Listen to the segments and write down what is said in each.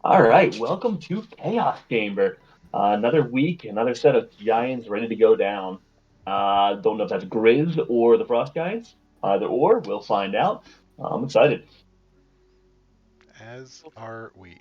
All right, welcome to Chaos Chamber. Another week, another set of giants ready to go down. Don't know if that's Grizz or the Frost Giants. Either or, we'll find out. I'm excited. As are we.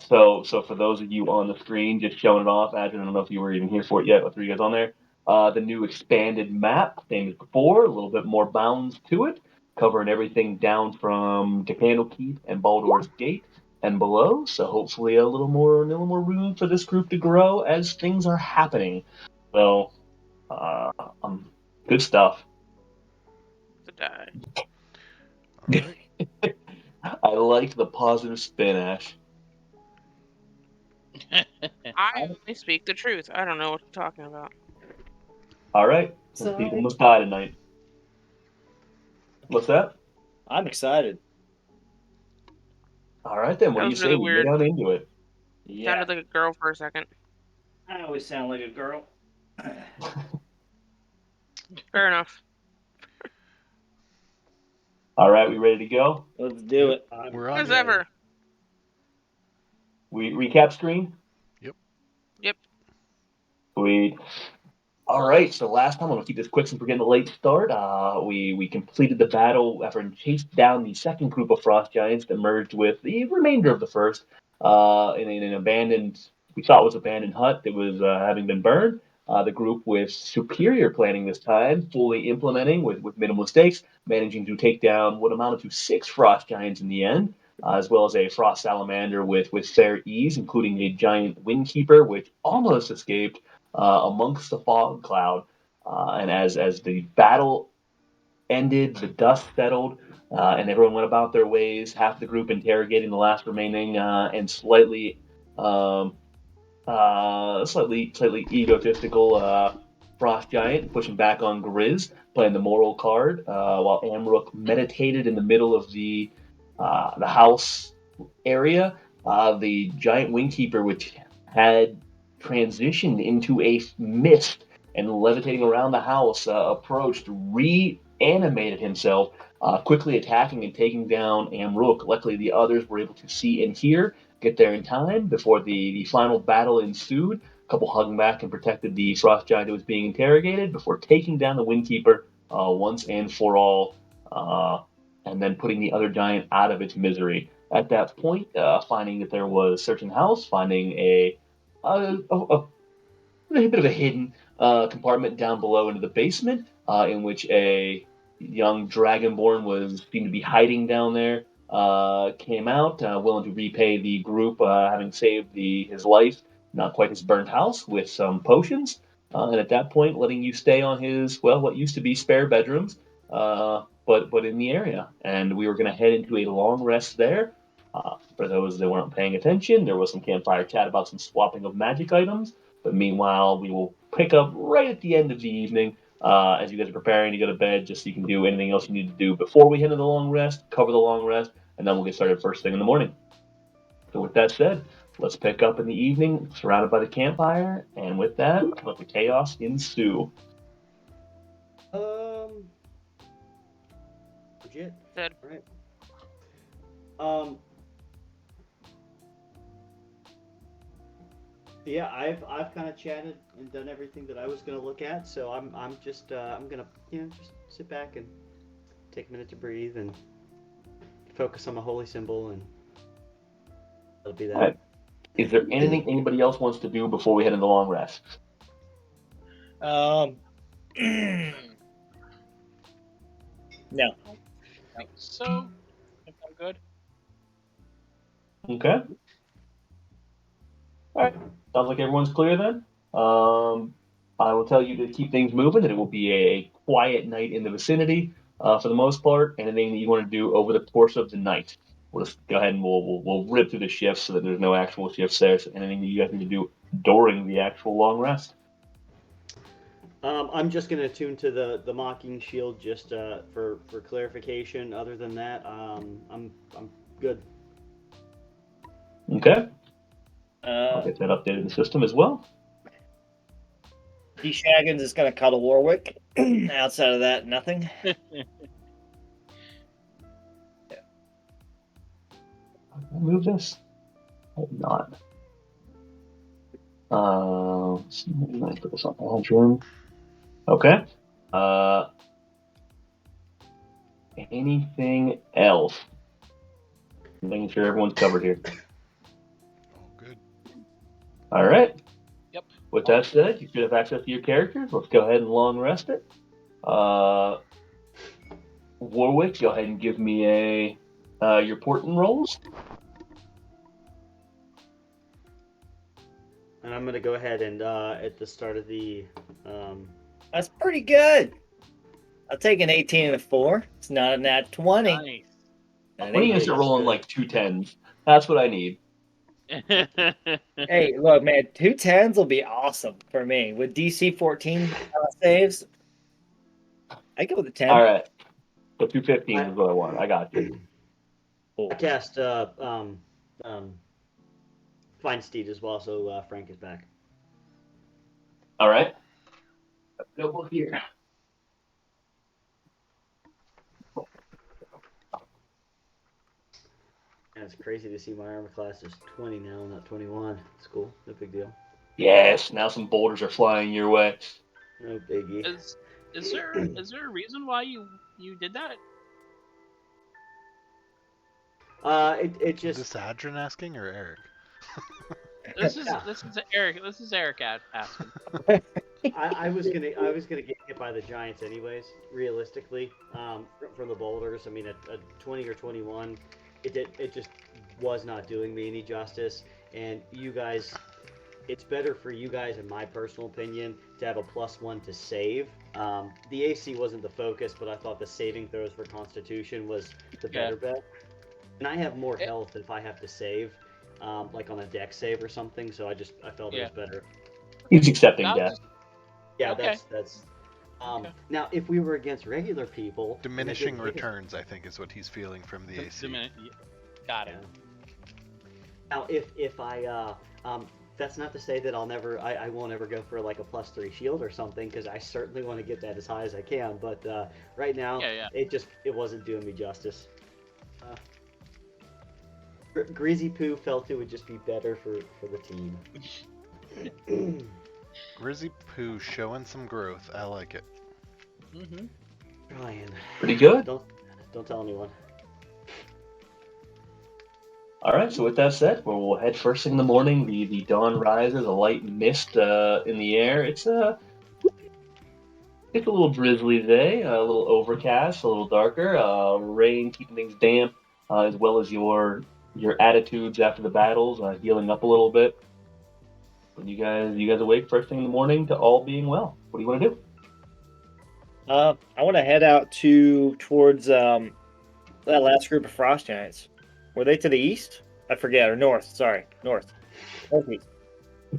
So for those of you on the screen, just showing it off. Adrian, I don't know if you were even here for it yet. With you guys on there, the new expanded map, same as before, a little bit more bounds to it, covering everything down from Decano Keep and Baldur's Gate and below. So hopefully a little more room for this group to grow as things are happening. So, uh, um, good stuff. To die. All right. I like the positive spin, Ash. I only speak the truth. I don't know what you're talking about. All right, some people Excited. must die tonight. What's that? I'm excited. All right then. What That do you was say really we get weird. down into it? Yeah, Sounded like a girl for a second. I always sound like a girl. Fair enough. All right, we ready to go? Let's do Yep. it. We're on As it. ever. We recap screen. Yep. Yep. We all right. So last time I'm gonna keep this quick since we're getting a late start. We completed the battle after chased down the second group of frost giants that merged with the remainder of the first in an abandoned we thought was abandoned hut that was having been burned. The group with superior planning this time, fully implementing with minimal mistakes, managing to take down what amounted to six frost giants in the end, as well as a frost salamander with fair ease, including a giant windkeeper which almost escaped amongst the fog cloud. And as the battle ended, the dust settled, and everyone went about their ways. Half the group interrogating the last remaining and um, slightly egotistical frost giant, pushing back on Grizz, playing the moral card, while Amrook meditated in the middle of the house area. The giant wingkeeper, which had transitioned into a mist and levitating around the house, approached, reanimated himself, quickly attacking and taking down Amrook. Luckily, the others were able to see and hear, get there in time before the final battle ensued. A couple hugging back and protected the frost giant that was being interrogated before taking down the windkeeper once and for all, and then putting the other giant out of its misery. At that point, finding that there was searching the house, finding a bit of a hidden compartment down below into the basement, in which a young dragonborn was seemed to be hiding down there. Came out, willing to repay the group, having saved his life, not quite his burnt house, with some potions. And at that point, letting you stay on his what used to be spare bedrooms, but in the area. And we were going to head into a long rest there. For those that weren't paying attention, there was some campfire chat about some swapping of magic items. But meanwhile, we will pick up right at the end of the evening as you guys are preparing to go to bed, just so you can do anything else you need to do before we head into the long rest, cover the long rest, and then we'll get started first thing in the morning. So, with that said, let's pick up in the evening, surrounded by the campfire, and with that, let the chaos ensue. Um, legit. Dead. Right. Um, yeah, I've kind of chatted and done everything that I was gonna look at, so I'm just I'm gonna just sit back and take a minute to breathe and focus on my holy symbol, and that'll be All that. right. Is there anything anybody else wants to do before we head into the long rest? Um, no. So, I think I'm good. Okay. All right. Sounds like everyone's clear then. Um, I will tell you to keep things moving, that it will be a quiet night in the vicinity for the most part. Anything that you want to do over the course of the night, we'll just go ahead and we'll rip through the shifts so that there's no actual shifts there. So anything that you guys need to do during the actual long rest. I'm just gonna tune to the mocking shield just for clarification. Other than that, I'm good. Okay. I'll Uh, get that updated in the system as well. D Shaggins is gonna cuddle Warwick. Outside of that, nothing. Can I move this? I did not. Let's put this on Aldrin. Okay. Anything else? I'm making sure everyone's covered here. All good. All right. Yep. With that said, you should have access to your characters. Let's go ahead and long rest it. Warwick, go ahead and give me your portent rolls. And I'm gonna go ahead and at the start of the That's pretty good. I'll take an 18 and a 4. It's not a nat 20. Nice. That When are you ain't gonna good. start rolling like 2 10s? That's what I need. Hey, look, man, 2 10s will be awesome for me. With DC 14 saves, I go with a 10. All right. So 2 15s is what I want. I got you. I cast Find Steed as well, so Frank is back. All right. Double here. And it's crazy to see my armor class is 20 now, not 21. It's cool. No big deal. Yes. Now some boulders are flying your way. No biggie. Is there a reason why you did that? It Is just this Adrian asking or Eric? This is Yeah. Eric. This is Eric asking. I was gonna get hit by the Giants anyways. Realistically, from the boulders, I mean a 20 or 21, it just was not doing me any justice. And you guys, it's better for you guys, in my personal opinion, to have a +1 to save. The AC wasn't the focus, but I thought the saving throws for Constitution was the better bet. And I have more health if I have to save, like on a deck save or something. So I felt it was better. He's accepting That death. was- Yeah, Okay. that's. Okay. Now, if we were against regular people, Diminishing returns, I think, is what he's feeling from the AC. Got it. Now, if I that's not to say that I won't ever go for like a +3 shield or something, because I certainly want to get that as high as I can. But right now, Yeah. it wasn't doing me justice. Greasy Poo felt it would just be better for the team. Grizzy Poo showing some growth. I like it. Mm-hmm. Ryan, Pretty good. don't tell anyone. All right. So with that said, we'll head first thing in the morning. The dawn rises, a light mist in the air. It's a little drizzly today, a little overcast, a little darker. Rain keeping things damp, as well as your attitudes after the battles, healing up a little bit. When you guys awake first thing in the morning to all being well. What do you want to do? I want to head out towards that last group of frost giants. Were they to the east? I forget, or north. Sorry, northeast.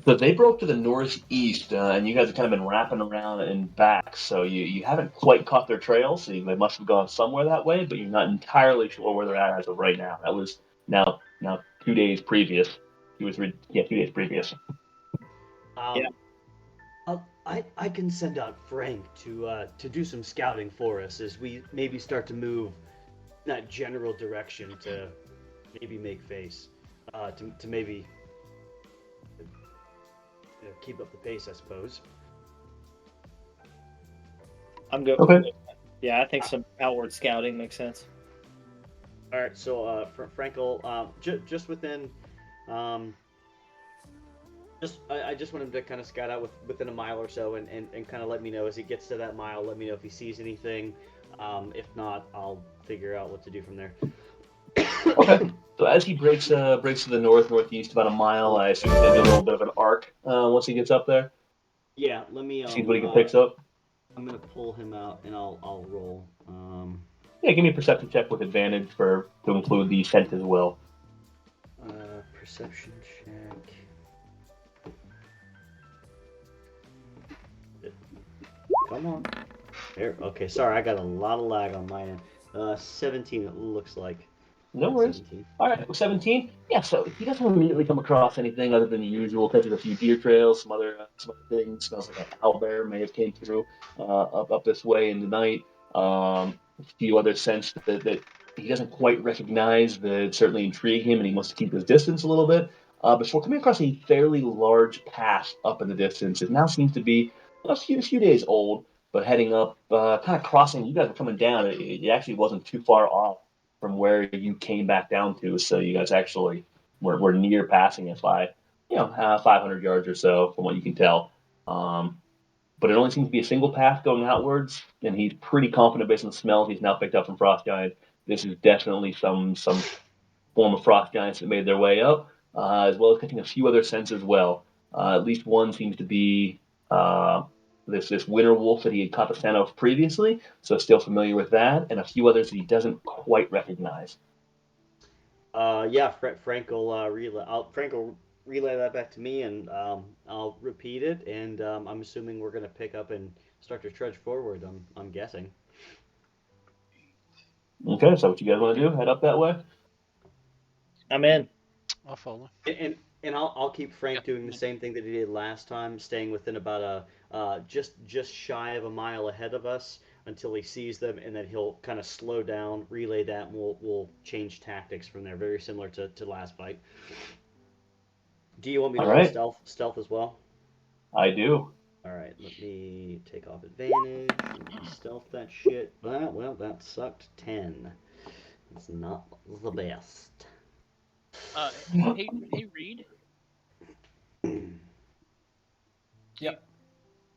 So they broke to the northeast, and you guys have kind of been wrapping around and back. So you haven't quite caught their trail. So they must have gone somewhere that way, but you're not entirely sure where they're at as of right now. That was now 2 days previous. 2 or 3, 2 days previous. I can send out Frank to do some scouting for us as we maybe start to move in that general direction to maybe make face, to maybe keep up the pace, I suppose. I'm good. Okay. Yeah, I think some outward scouting makes sense. All right, so Frankel, just within, I just want him to kind of scout out within a mile or so, and kind of let me know as he gets to that mile. Let me know if he sees anything. If not, I'll figure out what to do from there. Okay. So as he breaks to the northeast about a mile, I assume he's gonna do a little bit of an arc once he gets up there. Yeah, let me. See what he can pick up. I'm gonna pull him out, and I'll roll. Yeah, give me a perception check with advantage to include the scent as well. Perception check. Come on. There. Okay, sorry, I got a lot of lag on my end. 17 it looks like. No worries. 17. All right, 17. Yeah, so he doesn't immediately come across anything other than the usual. Catches a few deer trails, some other things. Smells like an owlbear may have came through up this way in the night. A few other scents that he doesn't quite recognize that certainly intrigue him, and he wants to keep his distance a little bit. Before coming across a fairly large path up in the distance, it now seems to be a few days old, but heading up, kind of crossing. You guys are coming down. It actually wasn't too far off from where you came back down to, so you guys actually were near passing it by 500 yards or so, from what you can tell. But it only seems to be a single path going outwards, and he's pretty confident based on the smells he's now picked up from Frost Giant. This is definitely some form of Frost Giants that made their way up, as well as catching a few other scents as well. At least one seems to be this winter wolf that he had caught the scent of previously, so still familiar with that, and a few others that he doesn't quite recognize. Yeah, Frank will relay that back to me, and I'll repeat it. And I'm assuming we're gonna pick up and start to trudge forward. I'm guessing. Okay, so what you guys want to do? Head up that way? I'm in. I'll follow. And I'll keep Frank doing the same thing that he did last time, staying within about just shy of a mile ahead of us until he sees them, and then he'll kind of slow down, relay that, and we'll change tactics from there. Very similar to last fight. Do you want me to roll stealth as well? I do. All right, let me take off advantage. Stealth that shit. Well, that sucked. 10. It's not the best. Hey, Reed. Yep.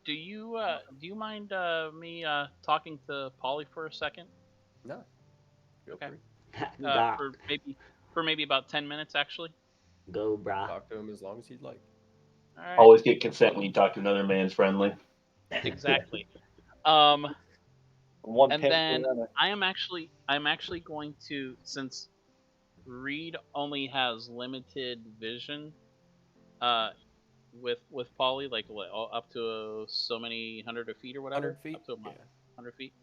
Do you mind me talking to Polly for a second? No. Go Okay. for it. For maybe about 10 minutes, actually. Go, brah. Talk to him as long as you'd like. All right. Always get consent when you talk to another man's friendly. Exactly. One And pin then for another. I'm actually going to, since Reed only has limited vision, with Polly, like up to so many hundred of feet or whatever. 100 feet? Up to Yeah. 100 feet.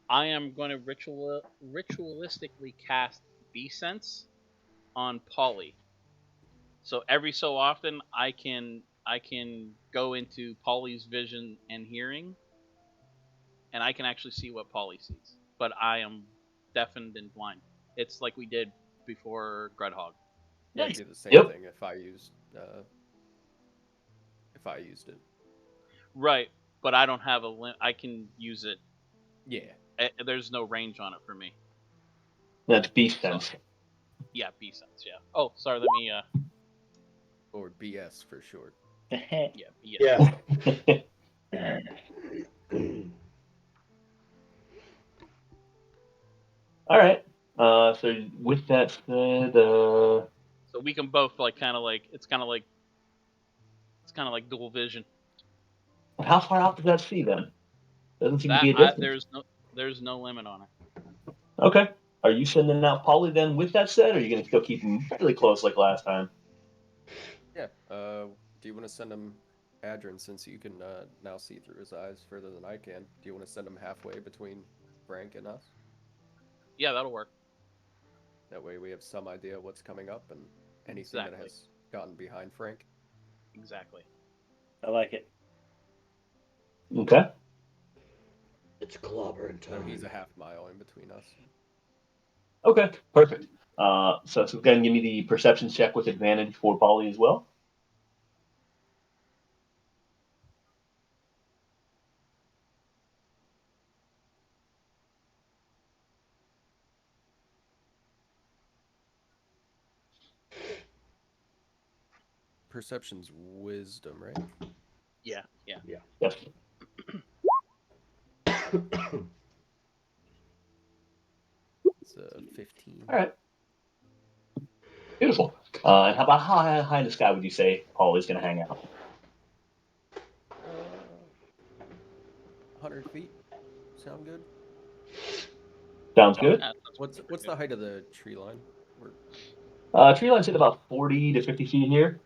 I am going to ritualistically cast Bee Sense on Polly. So every so often I can go into Polly's vision and hearing, and I can actually see what Polly sees. But I am deafened and blind. It's like we did before Grudhog. Yeah, Nice. I'd do the same Yep. thing if I used it. Right, but I don't have I can use it. Yeah. There's no range on it for me. That's beast sense. Yeah, Bee Sense. Yeah. Oh, sorry. Let me. Or BS for short. Yeah. Yeah. All right. So with that said, So we can both it's kind of like dual vision. how far out does that see then? Doesn't seem to be a That distance. there's no limit on it. Okay. Are you sending out Polly then with that set, or are you going to still keep him really close like last time? Yeah. Do you want to send him Adrian, since you can now see through his eyes further than I can? Do you want to send him halfway between Frank and us? Yeah, that'll work. That way we have some idea what's coming up and anything that has gotten behind Frank. Exactly. I like it. Okay. It's clobbering So time. he's a half mile in between us. Okay. Perfect. So go ahead and give me the perception check with advantage for Polly as well. Perception's wisdom, right? Yeah. Yes. It's 15. All right. Beautiful. And how high in the sky would you say Polly's going to hang out? 100 feet. Sound good? Sounds good. What's the height of the tree line? Tree line's at about 40 to 50 feet here.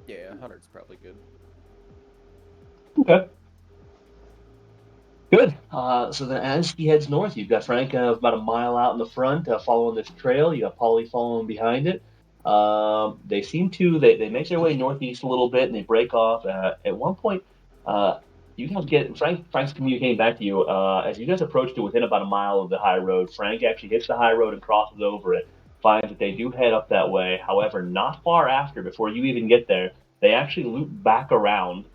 Yeah, 100's probably good. Okay. Good. So then as he heads north, you've got Frank about a mile out in the front following this trail. You got Polly following behind it. They make their way northeast a little bit, and they break off. At one point, you guys get Frank's communicating back to you. As you guys approach to within about a mile of the high road, Frank actually hits the high road and crosses over it. Finds that they do head up that way. However, not far after, before you even get there, they actually loop back around,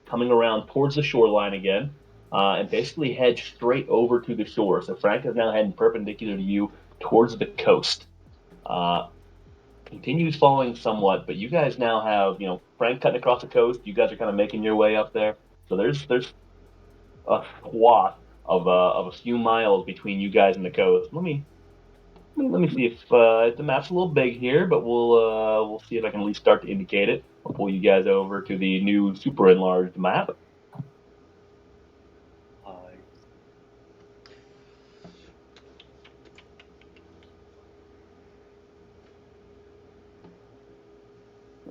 coming around towards the shoreline again, and basically head straight over to the shore. So Frank is now heading perpendicular to you towards the coast. Uh, Continues following somewhat, but you guys now have, Frank cutting across the coast. You guys are kind of making your way up there. So there's a swath of a few miles between you guys and the coast. Let me see if the map's a little big here, but we'll see if I can at least start to indicate it. I'll pull you guys over to the new super enlarged map.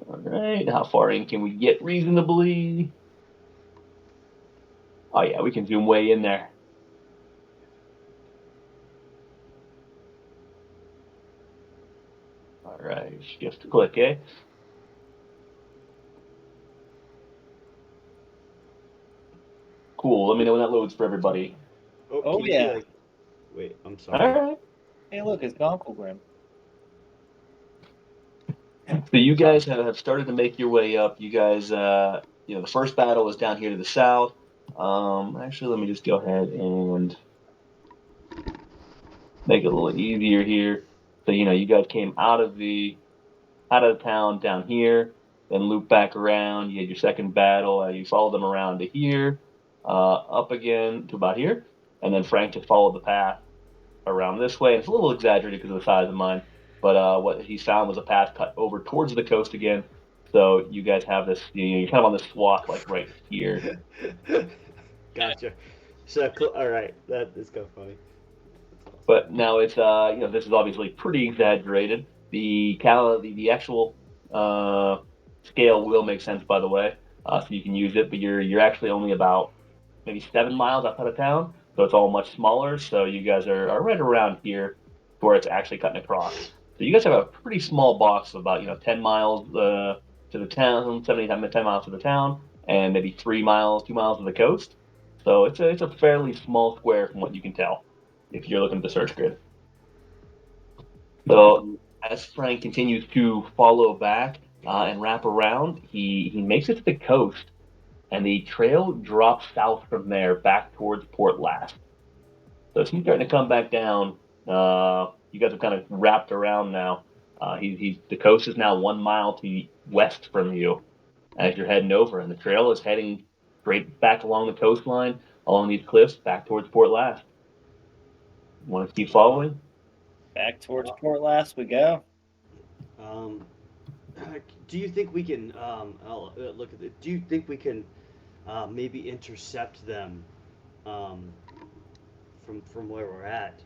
All right, how far in can we get reasonably? Oh yeah, we can zoom way in there. All right, just click, eh? Cool. Let me know when that loads for everybody. Oh, can you yeah. wait, I'm All sorry. right. Hey, look, it's Gonkel Grim. So you guys have started to make your way up. You guys, the first battle is down here to the south. Actually, let me just go ahead and make it a little easier here. So you guys came out of the town down here, then loop back around. You had your second battle. You followed them around to here, up again to about here, and then Frank just followed the path around this way. It's a little exaggerated because of the size of mine, but what he found was a path cut over towards the coast again. So you guys have this, you're kind of on this swath like right here. Gotcha. So all right, that is kind of funny. But now it's this is obviously pretty exaggerated. The actual scale will make sense, by the way, so you can use it. But you're actually only about maybe 7 miles outside of town, so it's all much smaller. So you guys are right around here where it's actually cutting across. So you guys have a pretty small box of about 10 miles to the town, 10 miles to the town, and maybe 3 miles, 2 miles to the coast. So it's a fairly small square from what you can tell if you're looking at the search grid. So as Frank continues to follow back and wrap around, he makes it to the coast, and the trail drops south from there back towards Port Last. So as he's starting to come back down, you guys have kind of wrapped around now. The coast is now 1 mile to the west from you as you're heading over, and the trail is heading straight back along the coastline, along these cliffs, back towards Port Last. Want to keep following? Back towards Port Last we go. Um, do you think we can? I'll look at it. Do you think we can maybe intercept them from where we're at?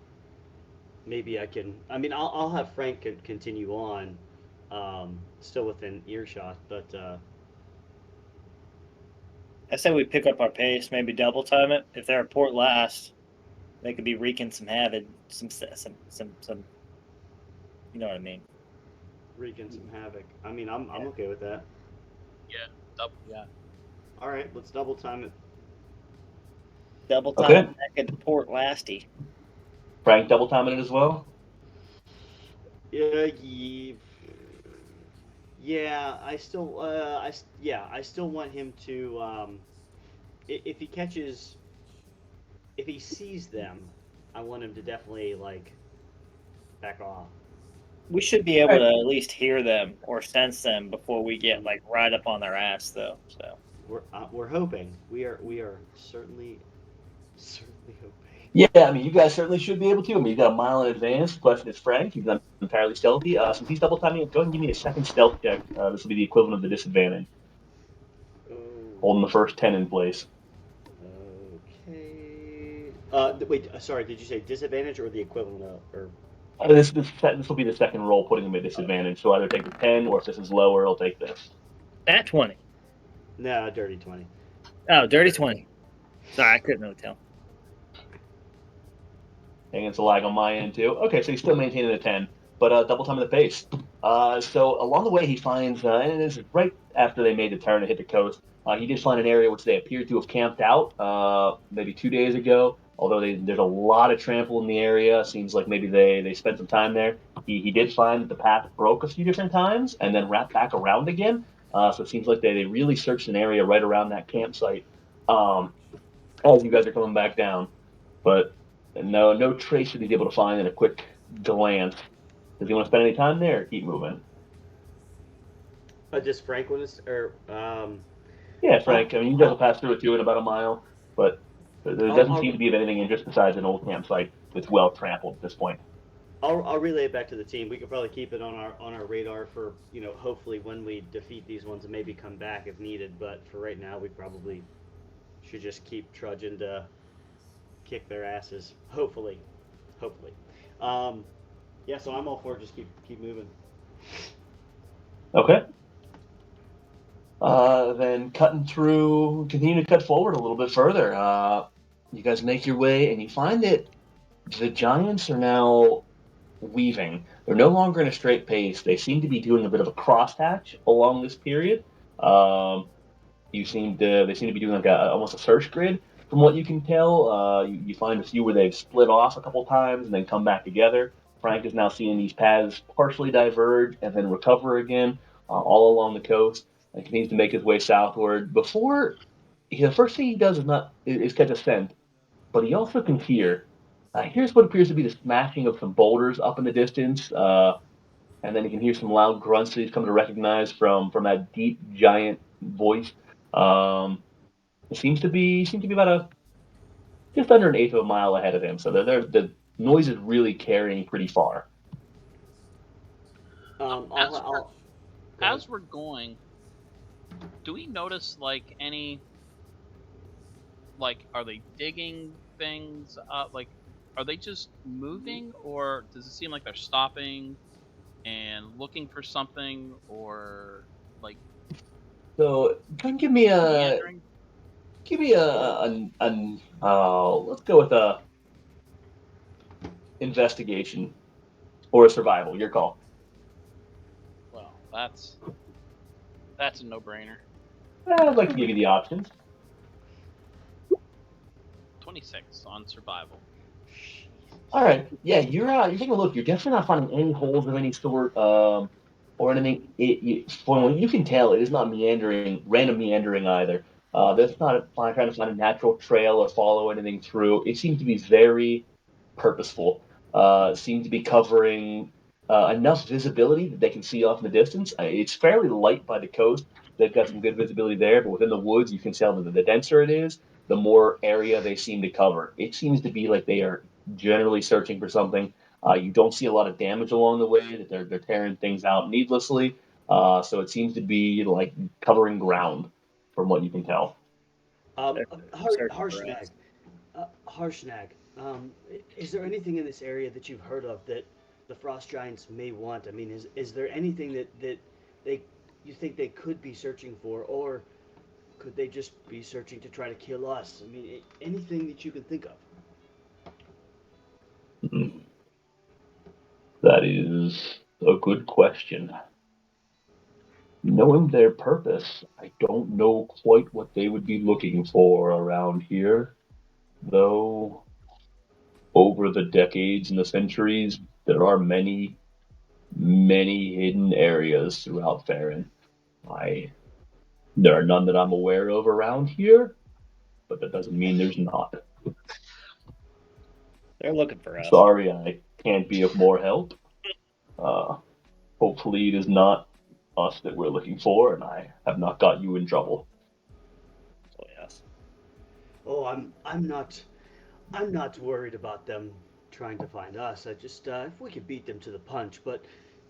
Maybe I can. I mean, I'll have Frank continue on, still within earshot, but I say we pick up our pace, maybe double time it. If they're at Port Last, they could be wreaking some havoc, some. You know what I mean? wreaking some havoc. I mean, I'm okay with that. Yeah. All right, let's double time it. Double time Okay. it back at Port Lasty. Frank double timing it as well? Yeah. I still, I still want him to. If he catches, if he sees them, I want him to definitely back off. We should be able to at least hear them or sense them before we get right up on their ass, though. So We're hoping. We are certainly hoping. Yeah, I mean, you guys certainly should be able to. I mean, you got a mile in advance. The question is Frank. He's not entirely stealthy. Since he's double timing it, go ahead and give me a second stealth check. This will be the equivalent of the disadvantage. Oh. Holding the first 10 in place. Okay. Wait. Sorry. Did you say disadvantage or the equivalent of or? This will be the second roll, putting him at disadvantage. So either take the 10, or if this is lower, I'll take this. That 20. No, dirty 20. Oh, dirty 20. Sorry, I couldn't really tell. And it's a lag on my end too. Okay, so he's still maintaining the 10, but double time of the pace. So along the way, he finds, and this is right after they made the turn to hit the coast. He did find an area which they appeared to have camped out maybe 2 days ago. Although there's a lot of trample in the area, seems like maybe they spent some time there. He did find that the path broke a few different times and then wrapped back around again. So it seems like they really searched an area right around that campsite as you guys are coming back down. But no trace that he's able to find in a quick glance. Does he want to spend any time there or keep moving? Just Frank want to, or Yeah, Frank. I mean, you guys will I'll, pass through it too in about a mile, but there I'll, doesn't seem I'll, to be of anything in just besides an old campsite that's well trampled at this point. I'll relay it back to the team. We could probably keep it on our radar for hopefully when we defeat these ones and maybe come back if needed. But for right now, we probably should just keep trudging to kick their asses. Hopefully. Yeah. So I'm all for it. Just keep moving. Okay. Then continue to cut forward a little bit further. You guys make your way, and you find that the giants are now weaving. They're no longer in a straight pace. They seem to be doing a bit of a crosshatch along this period. Um, they seem to be doing like almost a search grid from what you can tell. You find a few where they've split off a couple times and then come back together. Frank is now seeing these paths partially diverge and then recover again all along the coast and continues to make his way southward. The first thing he does is catch a scent, but he also can hear. Here's what appears to be the smashing of some boulders up in the distance, and then he can hear some loud grunts that he's come to recognize from that deep giant voice. Um, it seems to be about a just under an eighth of a mile ahead of him. So the noise is really carrying pretty far. Um, As I'll, we're I'll, go ahead. as we're going, do we notice like any like are they digging things up? Like, are they just moving, or does it seem like they're stopping and looking for something, or like So go and meandering? give me let's go with a investigation or a survival. Your call. Well, that's a no-brainer. I'd like to give you the options. 26 on survival. All right. Yeah, you're taking a look. You're definitely not finding any holes of any sort, or anything. From what you can tell, it is not random meandering either. That's not trying to find a natural trail or follow anything through. It seems to be very purposeful. Seems to be covering enough visibility that they can see off in the distance. It's fairly light by the coast. They've got some good visibility there, but within the woods, you can tell that the denser it is, the more area they seem to cover. It seems to be like they are generally searching for something. You don't see a lot of damage along the way; that they're tearing things out needlessly. So it seems to be like covering ground, from what you can tell. They're searching for Harshnag. us. Harshnag. Is there anything in this area that you've heard of that the frost giants may want? I mean, is there anything that they you think they could be searching for, or could they just be searching to try to kill us? I mean, anything that you can think of. That is a good question. Knowing their purpose, I don't know quite what they would be looking for around here, though over the decades and the centuries, there are many hidden areas throughout Farron. I There are none that I'm aware of around here, but that doesn't mean there's not. They're looking for us. Sorry, I can't be of more help. Uh, Hopefully, it is not us that we're looking for, and I have not got you in trouble. So yes. Oh, I'm not worried about them trying to find us. I just if we could beat them to the punch, but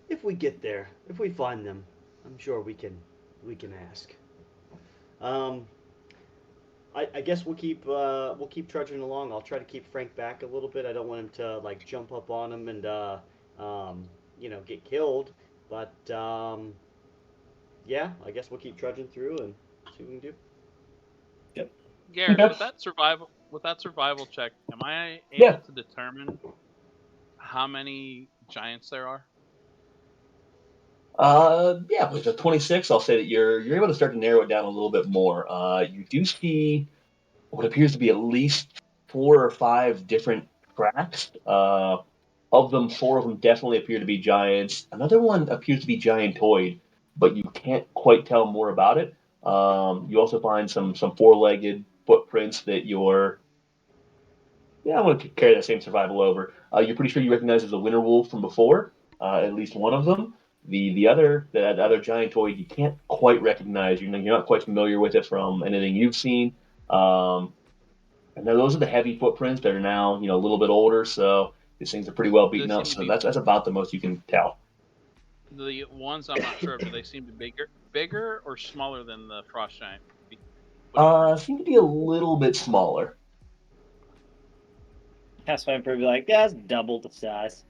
if we get there, if we find them, I'm sure we can ask. Um, I guess we'll keep trudging along. I'll try to keep Frank back a little bit. I don't want him to like jump up on him and get killed. But yeah, I guess we'll keep trudging through and see what we can do. Garrett, Okay. with that survival check, am I able Yeah. to determine how many giants there are? Yeah, with the 26, I'll say that you're able to start to narrow it down a little bit more. You do see what appears to be at least 4 or 5 different tracks. Of them, 4 of them definitely appear to be giants. Another one appears to be giantoid, but you can't quite tell more about it. You also find some four-legged footprints that you're yeah, I want to carry that same survival over. You're pretty sure you recognize as a winter wolf from before, at least one of them. The other giantoid you can't quite recognize. You're not quite familiar with it from anything you've seen. Um, and then those are the heavy footprints that are now a little bit older, so these things are pretty well Do they beaten up. seem to So be that's about the most you can tell. the ones I'm not sure of? Do they seem to be bigger or smaller than the frost giant? What do you think? Seem to be a little bit smaller. Chamb3r would be like, yeah, it's double the size.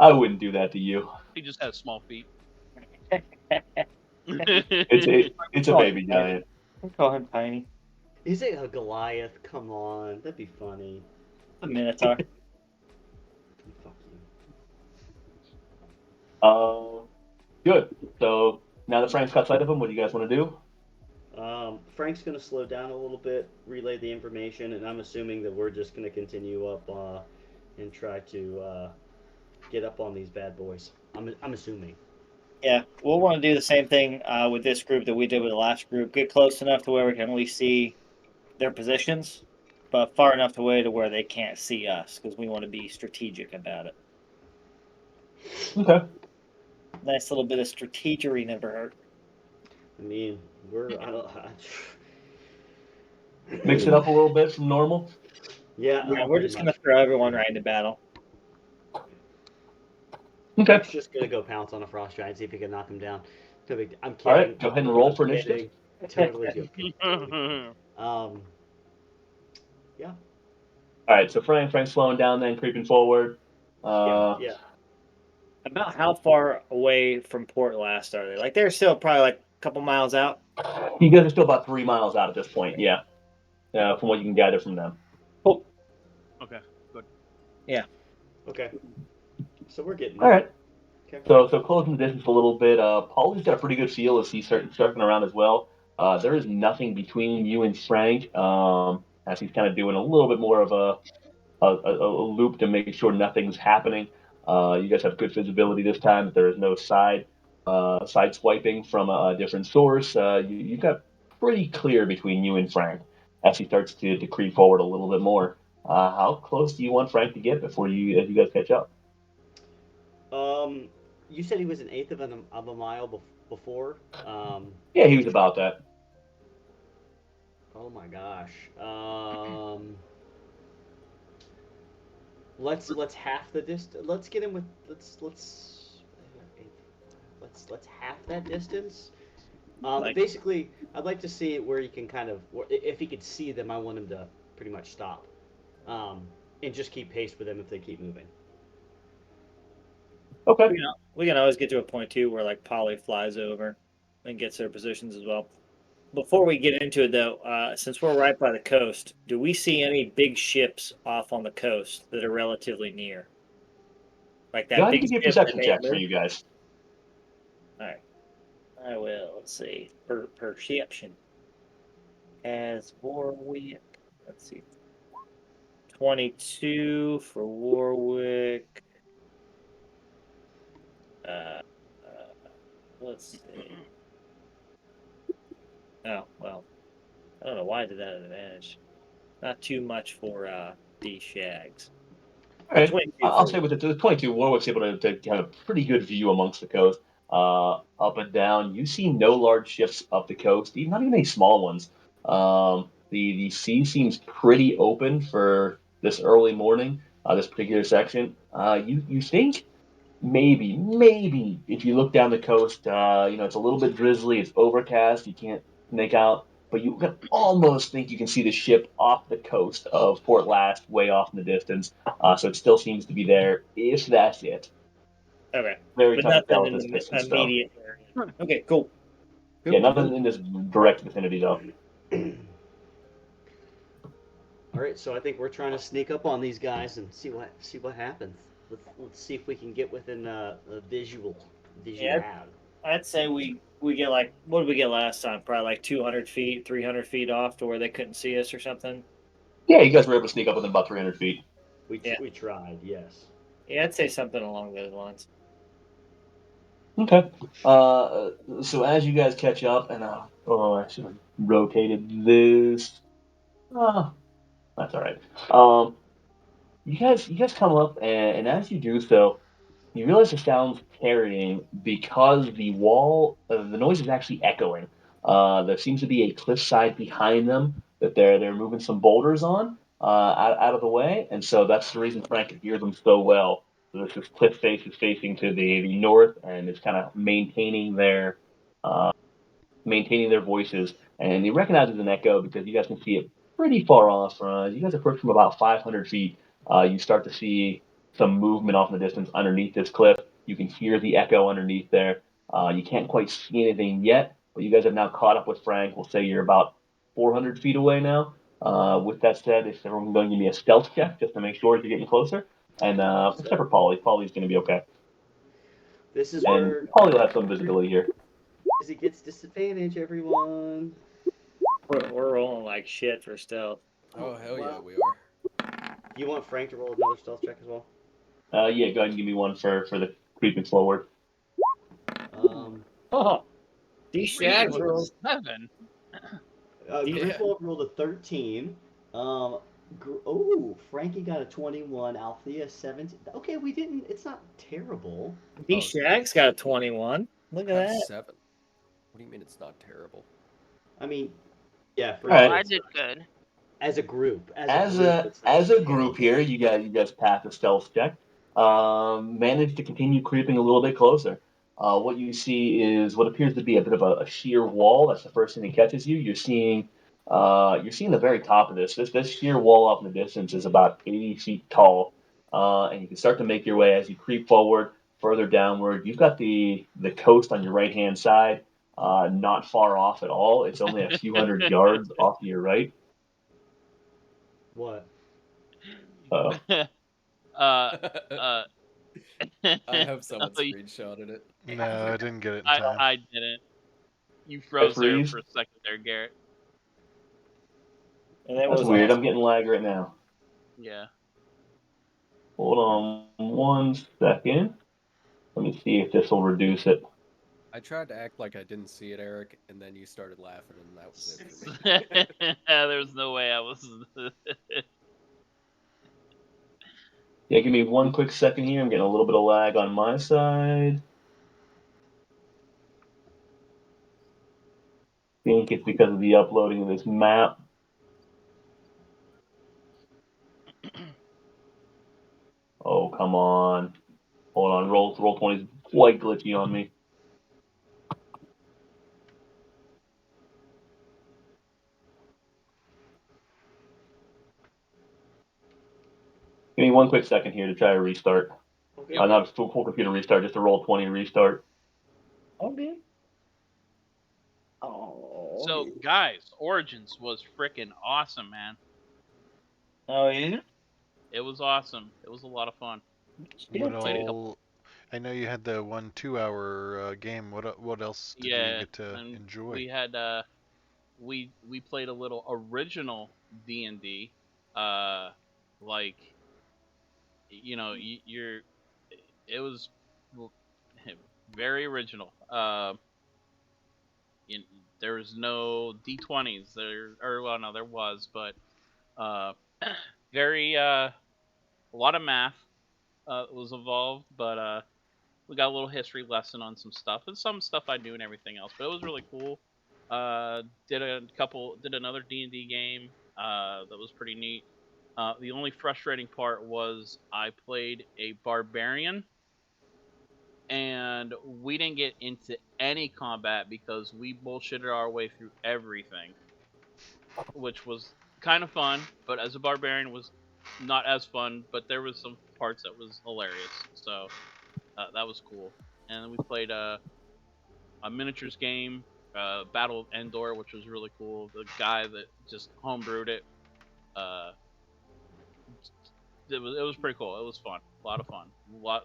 I wouldn't do that to you. He just has small feet. It's a baby giant. I call him tiny. Is it a Goliath? Come on, that'd be funny. A minotaur. Fuck Good. So now that Frank's got sight of him, what do you guys want to do? you. Frank's gonna slow down a little bit, relay the information, and I'm assuming that we're just gonna continue up and try to get up on these bad boys. I'm assuming. Yeah, we'll want to do the same thing with this group that we did with the last group. Get close enough to where we can only see their positions, but far enough away to where they can't see us, because we want to be strategic about it. Okay. Nice little bit of strategery never hurt. I mean, we're I don't. Mix it up a little bit from normal. Yeah, Yeah, we're just gonna throw everyone right into battle. Okay. Frank's just gonna go pounce on a frost giant, see if he can knock him down. No big. I'm kidding. All right, go ahead and roll for I'm initiative. kidding. Totally joking. Yeah. All right, so Frank's slowing down, then creeping forward. Yeah. About how far away from Port Last are they? Like they're still probably like a couple miles out. You guys are still about 3 miles out at this point. Yeah. From what you can gather from them. Cool. Okay, good. Yeah. Okay. So we're getting. All right. Okay. So closing the distance a little bit. Paul's got a pretty good feel as he's circling around as well. There is nothing between you and Frank, as he's kind of doing a little bit more of a loop to make sure nothing's happening. You guys have good visibility this time. There is no side swiping from a different source. You've got pretty clear between you and Frank as he starts to creep forward a little bit more. How close do you want Frank to get before you guys catch up? You said he was an eighth of a mile before. Yeah, he was about that. Oh my gosh. Let's half the distance. Let's get him with let's half that distance. Basically, I'd like to see where he can kind of, if he could see them. I want him to pretty much stop, and just keep pace with them if they keep moving. Okay. We can always get to a point too where like Polly flies over and gets their positions as well. Before we get into it though, since we're right by the coast, do we see any big ships off on the coast that are relatively near? Like that Go ahead big and give me a ship perception that check they for moved? you guys. All right. I will. Let's see. Perception. As Warwick. Let's see. 22 for Warwick. Let's see. Oh, well. I don't know why I did that at advantage. Not too much for these shags. All right. 22 I'll for say with the 22, Warwick's able to have a pretty good view amongst the coast. Up and down, you see no large ships up the coast, not even any small ones. The sea seems pretty open for this early morning, this particular section. You think maybe if you look down the coast, it's a little bit drizzly, it's overcast, you can't make out, but you can almost think you can see the ship off the coast of Port Last, way off in the distance. So it still seems to be there, if that's it. Okay. Very But tough to tell nothing at in this the distance, though. immediate area. Okay, cool. Yeah, nothing in this direct vicinity, though. All right, so I think we're trying to sneak up on these guys and see what happens. let's see if we can get within a visual. Yeah. I'd say we get like, what did we get last time? Probably like 200 feet, 300 feet off to where they couldn't see us or something. Yeah, you guys were able to sneak up within about 300 feet. Yeah. We tried, yes. Yeah, I'd say something along those lines. Okay. So as you guys catch up, and I should have rotated this. Ah, that's all right. You guys come up, and as you do so, you realize the sound's carrying because the noise is actually echoing. There seems to be a cliffside behind them that they're moving some boulders on out of the way, and so that's the reason Frank can hear them so well. So this cliff face is facing to the north, and it's kind of uh, maintaining their voices. And he recognizes an echo because you guys can see it pretty far off. You guys approach from about 500 feet. You start to see some movement off in the distance underneath this cliff. You can hear the echo underneath there. You can't quite see anything yet, but you guys have now caught up with Frank. We'll say you're about 400 feet away now. With that said, if everyone can go and give me a stealth check just to make sure you're getting closer. And except for Polly, Polly's going to be okay. This is And where Polly will have some visibility here. he gets disadvantage, everyone. We're rolling like shit for stealth. Oh hell yeah, Well, we are. do you want Frank to roll another stealth check as well? Yeah, go ahead and give me one for the creeping forward. Oh, these shags rolled. 7. Griswold rolled a 13. Frankie got a 21. Althea 17. Okay, we didn't. It's not terrible. These shags got a 21. Look at Have that. 7. What do you mean it's not terrible? I mean, yeah, for All right. I did good. As a group. As a group here, you guys pass a stealth check. Manage to continue creeping a little bit closer. What you see is what appears to be a bit of a sheer wall. That's the first thing that catches you. You're seeing the very top of this. This sheer wall off in the distance is about 80 feet tall, and you can start to make your way as you creep forward, further downward. You've got the coast on your right hand side, not far off at all. It's only a few hundred yards off to your right. What? uh, I have someone oh, screenshotted it. No, I didn't get it in time. I didn't. You froze there freeze? for a second there, Garrett. And that That's was weird. awesome. I'm getting lag right now. Yeah. Hold on 1 second. Let me see if this will reduce it. I tried to act like I didn't see it, Eric, and then you started laughing, and that was it for me. There's no way I was. Yeah, give me 1 quick second here. I'm getting a little bit of lag on my side. I think it's because of the uploading of this map. Oh, come on. Hold on. Roll 20 is quite glitchy on me. Give me 1 quick second here to try to restart. Okay. Not a full computer restart, just a roll 20 restart. Okay. Oh. So, guys, Origins was freaking awesome, man. Oh yeah. It was awesome. It was a lot of fun. I know you had the 1-2 hour game. What else did you get to enjoy? We had we played a little original D&D, like it was very original. There was no D20s there, or well, no, there was, but very a lot of math was involved, but we got a little history lesson on some stuff and some stuff I knew and everything else. But it was really cool. Did another D&D game that was pretty neat. The only frustrating part was I played a barbarian, and we didn't get into any combat because we bullshitted our way through everything, which was kind of fun. But as a barbarian, was not as fun. But there was some parts that was hilarious. So that was cool. And then we played a miniatures game, Battle of Endor, which was really cool. The guy that just homebrewed it it was pretty cool. It was fun, a lot of fun.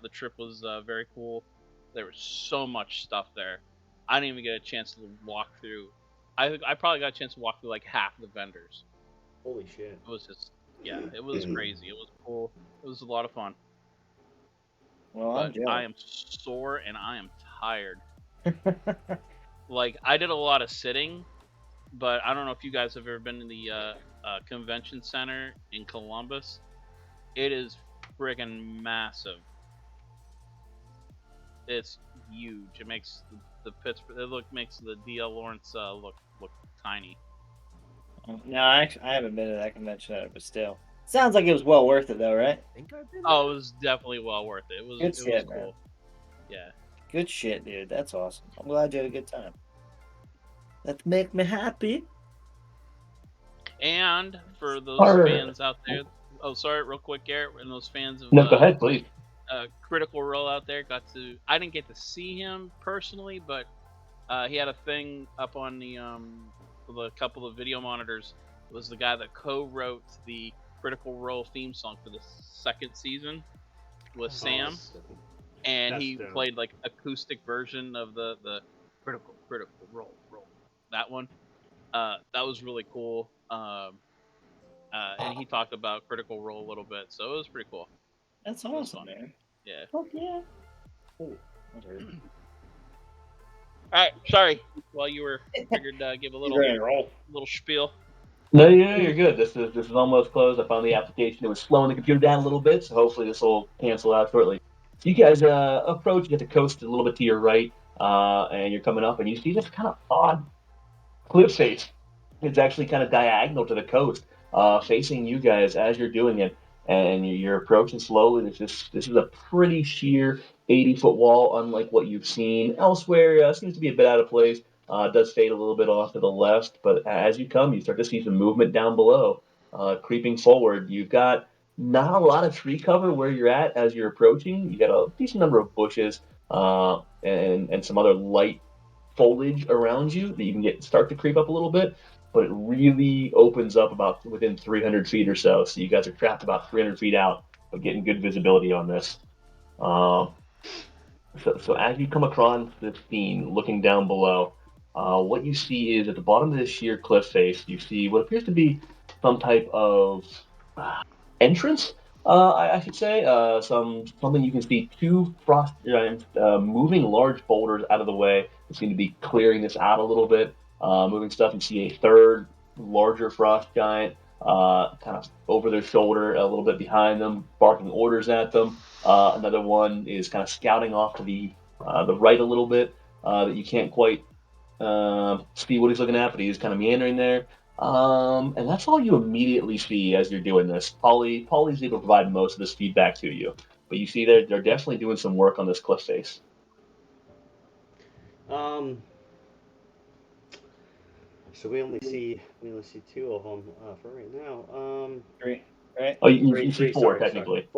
The trip was very cool. There was so much stuff there. I didn't even get a chance to walk through. I probably got a chance to walk through like half the vendors. Holy shit! It was just it was crazy. It was cool. It was a lot of fun. Well, but I am sore and I am tired. Like I did a lot of sitting, but I don't know if you guys have ever been in the convention center in Columbus. It is friggin' massive. It's huge. It makes the Pittsburgh. Makes the DL Lawrence look tiny. No, I haven't been to that convention yet, but still, sounds like it was well worth it, though, right? I think I've been Oh, it was definitely well worth it. It was. Good shit, was cool. man. Yeah. Good shit, dude. That's awesome. I'm glad you had a good time. That make me happy. And for those fans out there, sorry, real quick, Garrett, and those fans of no, go ahead, please. Critical Role out there, I didn't get to see him personally, but he had a thing up on the couple of video monitors. It was the guy that co-wrote the Critical Role theme song for the second season with Sam, and he played like acoustic version of the Critical Role that one. That was really cool. And he talked about Critical Role a little bit, so it was pretty cool. That's awesome, man. Yeah. Fuck yeah. Oh, Alright, sorry. While you were figured give a little spiel. No, yeah, you're good. This is almost closed. I found the application. It was slowing the computer down a little bit, so hopefully this will cancel out shortly. So you guys approach, you get the coast a little bit to your right, and you're coming up, and you see this kind of odd cliff face. It's actually kind of diagonal to the coast, facing you guys as you're doing it, and you're approaching slowly. This is a pretty sheer 80-foot wall, unlike what you've seen elsewhere. Seems to be a bit out of place. Does fade a little bit off to the left, but as you come, you start to see some movement down below, creeping forward. You've got not a lot of tree cover where you're at as you're approaching. You got a decent number of bushes and some other light foliage around you that you can start to creep up a little bit, but it really opens up about within 300 feet or so. So you guys are trapped about 300 feet out of getting good visibility on this. So as you come across this scene, looking down below, what you see is at the bottom of this sheer cliff face, you see what appears to be some type of entrance. I should say something you can see two frost giants moving large boulders out of the way. They seem to be clearing this out a little bit, moving stuff. You see a third larger frost giant kind of over their shoulder, a little bit behind them, barking orders at them. Another one is kind of scouting off to the right a little bit that you can't quite see what he's looking at, but he's kind of meandering there. And that's all you immediately see as you're doing this. Polly's able to provide most of this feedback to you, but you see they're definitely doing some work on this cliff face. So we only see two of them for right now. Three, right? Oh, you see Three, four sorry. technically.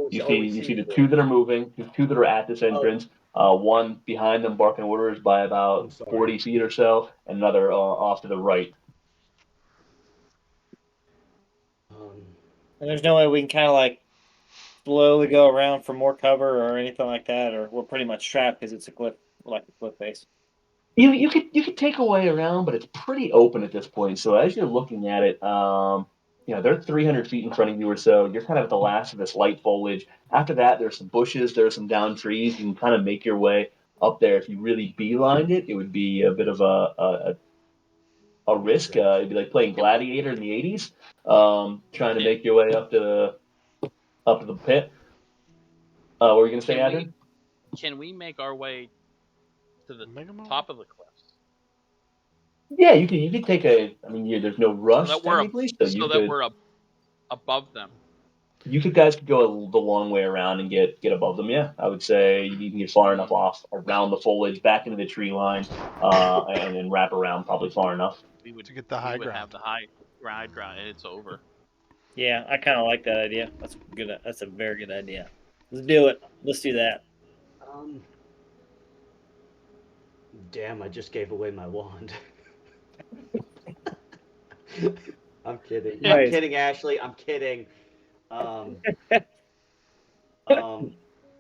You see the two that are moving, the two that are at this entrance. One behind them barking orders by about 40 feet or so, and another off to the right. And there's no way we can kind of like slowly go around for more cover or anything like that, or we're pretty much trapped because it's a cliff face. You could take a way around, but it's pretty open at this point. So as you're looking at it, they're 300 feet in front of you or so. You're kind of at the last of this light foliage. After that, there's some bushes, there's some down trees. You can kind of make your way up there. If you really beelined it, it would be a bit of a risk. It'd be like playing Gladiator in the 80s, trying to make your way up to the pit. What were you gonna say, Adrian? Can we make our way to the top of the cliffs? Yeah, you can take there's no rush technically, that we're above them. You guys could go the long way around and get above them. Yeah, I would say you can get far enough off around the foliage, back into the tree line, and then wrap around probably far enough. To get the high ground. We would have the high ground, and it's over. Yeah, I kind of like that idea. That's good. That's a very good idea. Let's do it. Let's do that. Damn! I just gave away my wand. I'm kidding. Nice. I'm kidding, Ashley. I'm kidding. Um,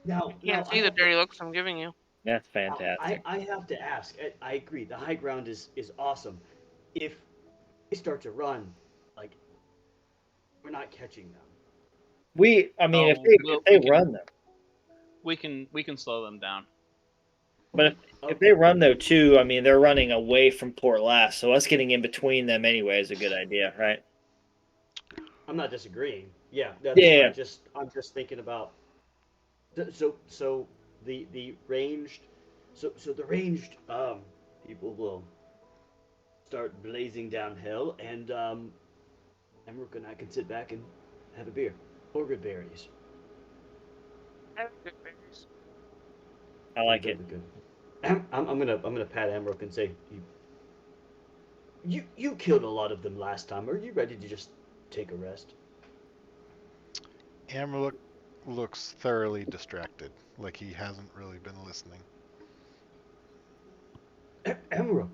now, You can't see the dirty looks I'm giving you. That's fantastic. I have to ask. I agree. The high ground is awesome. If they start to run, like we're not catching them. I mean, Oh, if they run them, we can slow them down. but if they run though too, I mean, they're running away from Port Last, so us getting in between them anyway is a good idea, right? I'm not disagreeing. Yeah, Yeah. I'm just thinking about. So the ranged, so the ranged people will start blazing downhill, and Emmerich and I can sit back and have a beer or good berries. I like it. Good. I'm gonna pat Emmerich and say, you killed a lot of them last time. Are you ready to just take a rest? Chamb3r looks thoroughly distracted, like he hasn't really been listening. Emmerich,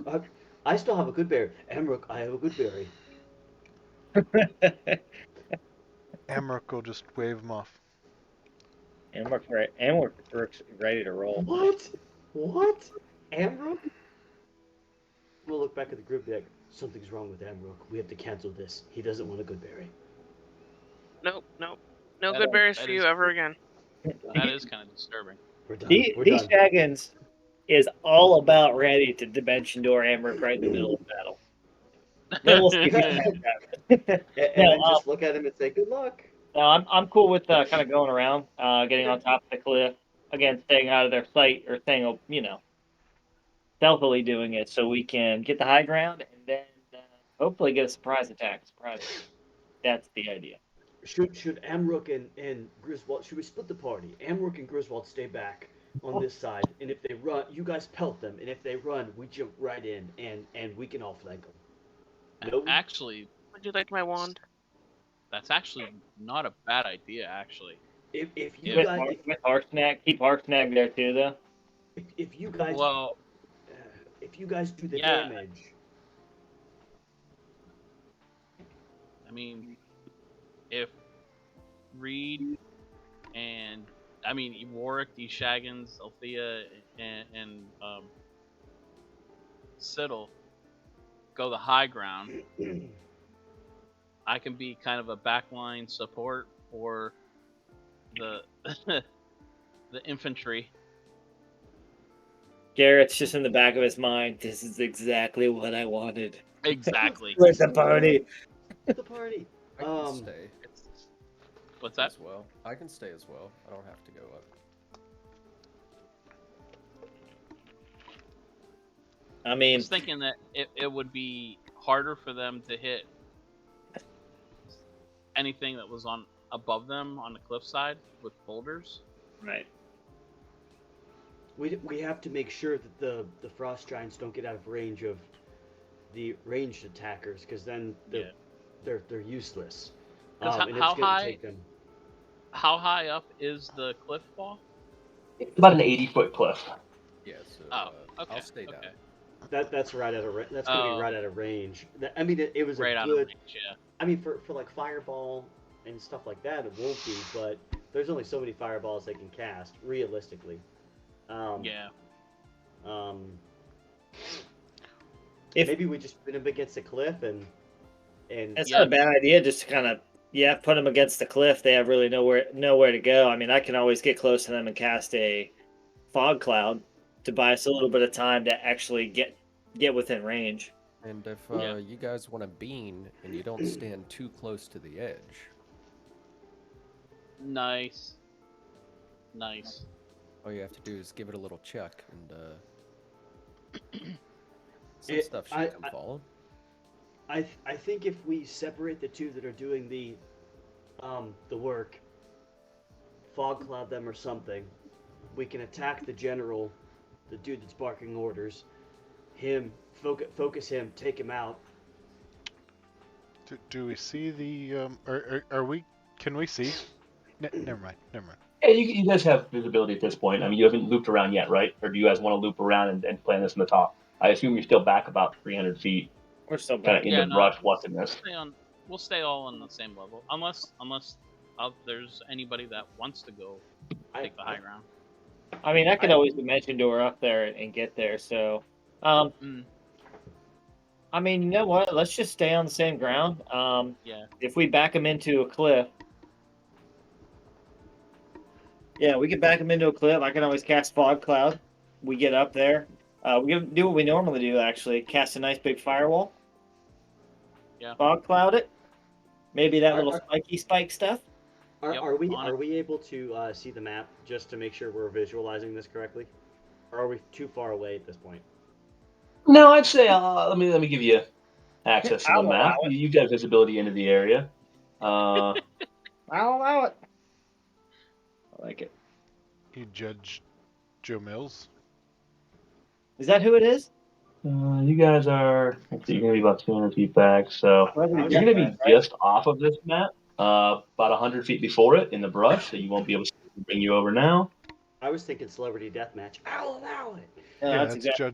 I still have a good berry. Emmerich, I have a good berry. Chamb3r will just wave him off. Emmerich ready to roll. What? Emmerich? We'll look back at the group like, something's wrong with Emmerich. We have to cancel this. He doesn't want a good berry. Nope. No good berries for you ever again. That is kind of disturbing. We're done. These Shaggins is all about ready to dimension door Emmerich right in the middle of the battle. Then we'll see what happens. And then just look at him and say, good luck. No, I'm cool with kind of going around, getting on top of the cliff, again, staying out of their sight, or staying, stealthily doing it so we can get the high ground and then hopefully get a surprise attack. That's the idea. Should Emmerich and Griswold, should we split the party? Emmerich and Griswold stay back on this side, and if they run, you guys pelt them, and if they run, we jump right in, and we can all flank them. No? Actually, would you like my wand? That's actually not a bad idea, actually. If you guys with keep Harsnag there too, though. If you guys if you guys do the damage, I mean, if Reed and Warwick, the Shaggins, Althea, and Siddle go the high ground, I can be kind of a backline support for the the infantry. Garrett's just in the back of his mind. This is exactly what I wanted. Exactly. Where's the party? The party. I can stay. What's that? As well. I can stay as well. I don't have to go up. I mean, I was thinking that it would be harder for them to hit anything that was on above them on the cliffside with boulders. Right. We have to make sure that the frost giants don't get out of range of the ranged attackers, because then they're useless. How high up is the cliff wall? It's about an 80-foot cliff. Yeah. So okay. I'll stay down. Okay. That's right at a that's gonna be right at a range. I mean, it was right a out good. Of range, yeah. I mean, for like fireball and stuff like that, it won't be. But there's only so many fireballs they can cast realistically. Maybe we just put them against the cliff and. It's not a bad idea just to kind of put them against the cliff. They have really nowhere to go. I mean, I can always get close to them and cast a fog cloud to buy us a little bit of time to actually get within range. And if you guys want a bean and you don't stand too close to the edge. Nice. All you have to do is give it a little check, and some stuff should come falling. I think if we separate the two that are doing the work, fog cloud them or something, we can attack the general, the dude that's barking orders. Him, focus him, take him out. Do we see the are we? Can we see? Never mind. Yeah, you guys have visibility at this point. I mean, you haven't looped around yet, right? Or do you guys want to loop around and plan this from the top? I assume you're still back about 300 feet. We're still kind back. of in the brush watching this. We'll stay all on the same level, unless there's anybody that wants to go take the high ground. I mean, I could always dimension door up there and get there. So, I mean, you know what? Let's just stay on the same ground. Yeah. If we back them into a cliff, yeah, we can back them into a cliff. I can always cast Fog Cloud. We get up there. We can do what we normally do. Actually, cast a nice big firewall. Yeah. Fog Cloud it. Maybe that little spiky spike stuff. Are we able to see the map just to make sure we're visualizing this correctly, or are we too far away at this point? No, I'd say let me give you access to the map. You've got visibility into the area. I'll allow it. I like it. You judge Joe Mills? Is that who it is? You guys are. Let's see, you're gonna be about 200 feet back, so you're gonna be just off of this map, about 100 feet before it in the brush, so you won't be able to bring you over now. I was thinking celebrity deathmatch. I'll allow it. Yeah, that's exactly,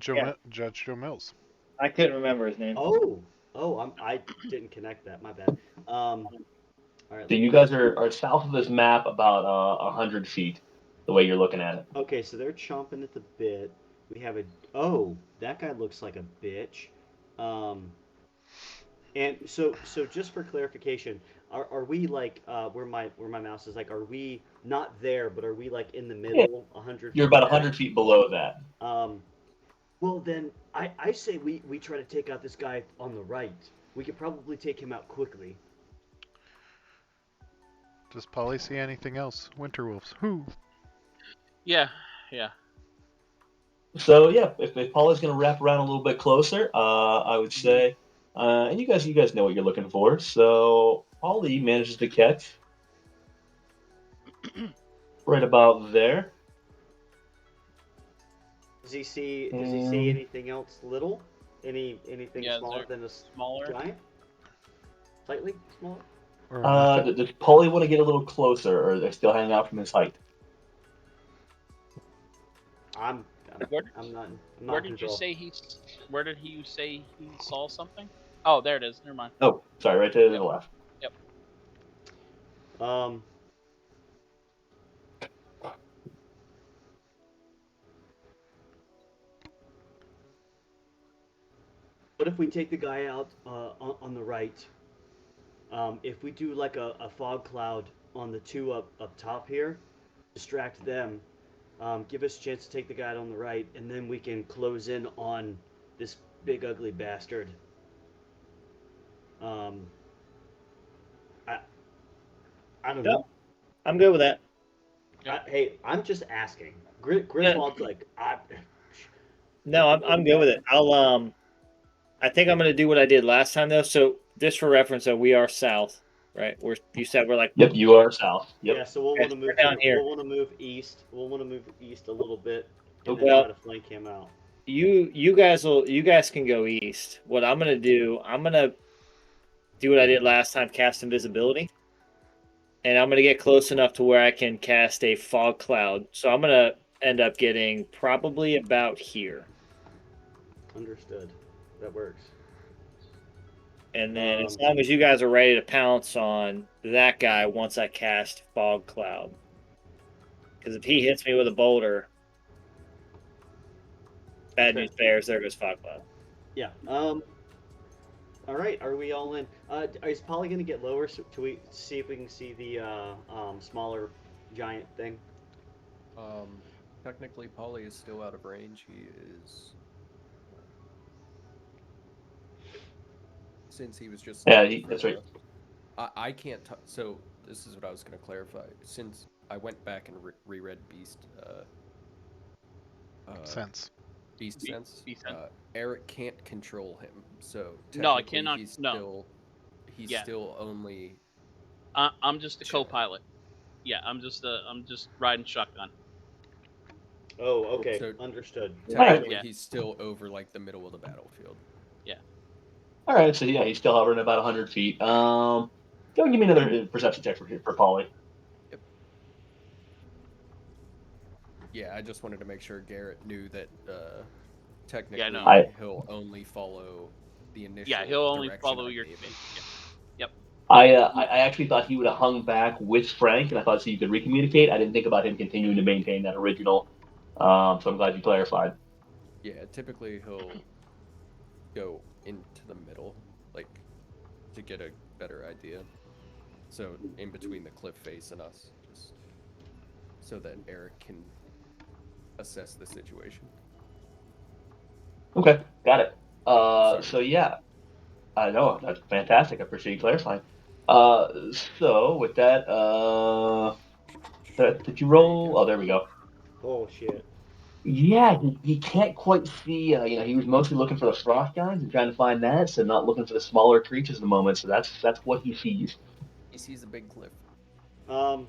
Judge Joe Mills. I couldn't remember his name. I didn't connect that. My bad. All right. So you guys are south of this map about 100 feet, the way you're looking at it. Okay, so they're chomping at the bit. We have that guy looks like a bitch. And so just for clarification, are we like where my mouse is, like, are we not there, but are we like in the middle, 100 feet? You're about 100 feet below that. Well then I say we try to take out this guy on the right. We could probably take him out quickly. Does Polly see anything else? Winterwolves. Who? Yeah. So yeah, if Paula's going to wrap around a little bit closer, I would say, and you guys know what you're looking for. So Paulie manages to catch right about there. Does he see anything else little? Anything smaller than a giant? Slightly smaller? Does Paulie want to get a little closer, or they're still hanging out from his height? Where did you say he saw something? Oh, there it is. Never mind. Oh, sorry, right to the left. Yep. What if we take the guy out on the right? If we do like a fog cloud on the two up top here, distract them, give us a chance to take the guy out on the right, and then we can close in on this big ugly bastard. I don't know. I'm good with that. Hey, I'm just asking. Griswold's like, No, I'm good with it. I think I'm gonna do what I did last time though. So just for reference, though, we are south, right? You said we're like. Yep, you are south. Yep. Yeah, so we'll want to move down here. We'll want to move east. We'll want to move east a little bit, and then try to flank him out. You guys can go east. What I'm gonna do what I did last time, cast invisibility, and I'm gonna get close enough to where I can cast a fog cloud. So I'm gonna end up getting probably about here. Understood. That works. And then as long as you guys are ready to pounce on that guy once I cast fog cloud, because if he hits me with a boulder, bad news bears, there goes fog cloud. Yeah. All right. Are we all in? Is Polly gonna get lower so we see if we can see the smaller giant thing? Technically, Polly is still out of range. He is. Since he was just. Yeah, that's right. I can't. So this is what I was going to clarify. Since I went back and reread Beast. Sense. Beast Sense. Eric can't control him, so no, I cannot. He's still only. I'm just a co-pilot. Yeah, I'm just riding shotgun. Oh, okay, So understood. Technically, he's still over like the middle of the battlefield. Yeah. All right, so yeah, he's still hovering about 100 feet. Go and give me another perception check for Polly. Yep. Yeah, I just wanted to make sure Garrett knew that technically he'll only follow the initial. Yeah, he'll only follow your. Yep. I actually thought he would have hung back with Frank, and I thought so you could recommunicate. I didn't think about him continuing to maintain that original. So I'm glad you clarified. Yeah, typically he'll go into the middle, like, to get a better idea. So in between the cliff face and us, just so that Eric can assess the situation. Okay, got it. So yeah, I know that's fantastic. I appreciate you clarifying. So with that, did you roll? Oh, there we go. Oh shit. Yeah, he can't quite see. He was mostly looking for the frost giants and trying to find that, so not looking for the smaller creatures at the moment. So that's what he sees. He sees a big cliff.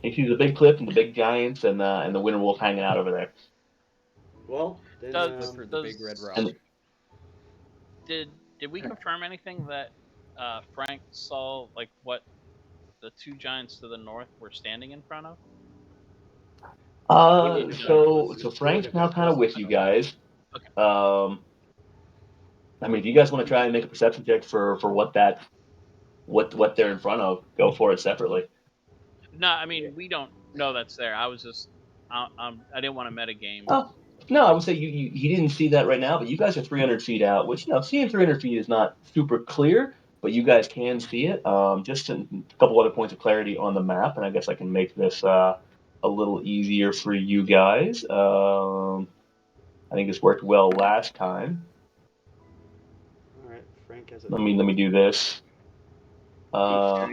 He sees the big cliff and the big giants and the winter wolf hanging out over there. Well, then Does- Look for the big red rock. And Did we confirm anything that Frank saw, like what the two giants to the north were standing in front of? so Frank's now kind of with you guys. Okay. I mean, if you guys want to try and make a perception check for what they're in front of, go for it separately. No, I mean we don't know that's there. I was just, I didn't want to meta game. Oh, no, I would say you didn't see that right now, but you guys are 300 feet out, which, seeing 300 feet is not super clear, but you guys can see it. Just a couple other points of clarity on the map, and I guess I can make this a little easier for you guys. I think this worked well last time. All right, Frank has a. Let me do this. So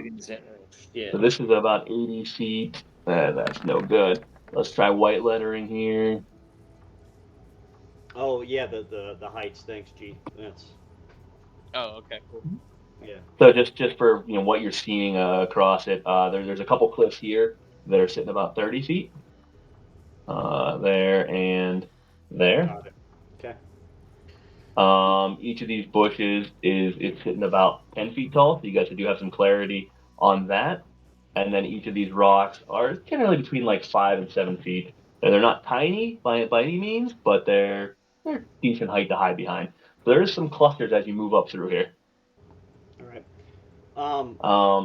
this is about 80 feet. That's no good. Let's try white lettering here. Oh yeah, the heights. Thanks, G. That's. Oh, okay, cool. Yeah. So just for what you're seeing across it, there's a couple cliffs here that are sitting about 30 feet. There and there. Got it. Okay. Each of these bushes is sitting about 10 feet tall, so you guys do have some clarity on that. And then each of these rocks are generally between like 5 and 7 feet. And they're not tiny by any means, but they're decent height to hide behind. So there is some clusters as you move up through here. All right.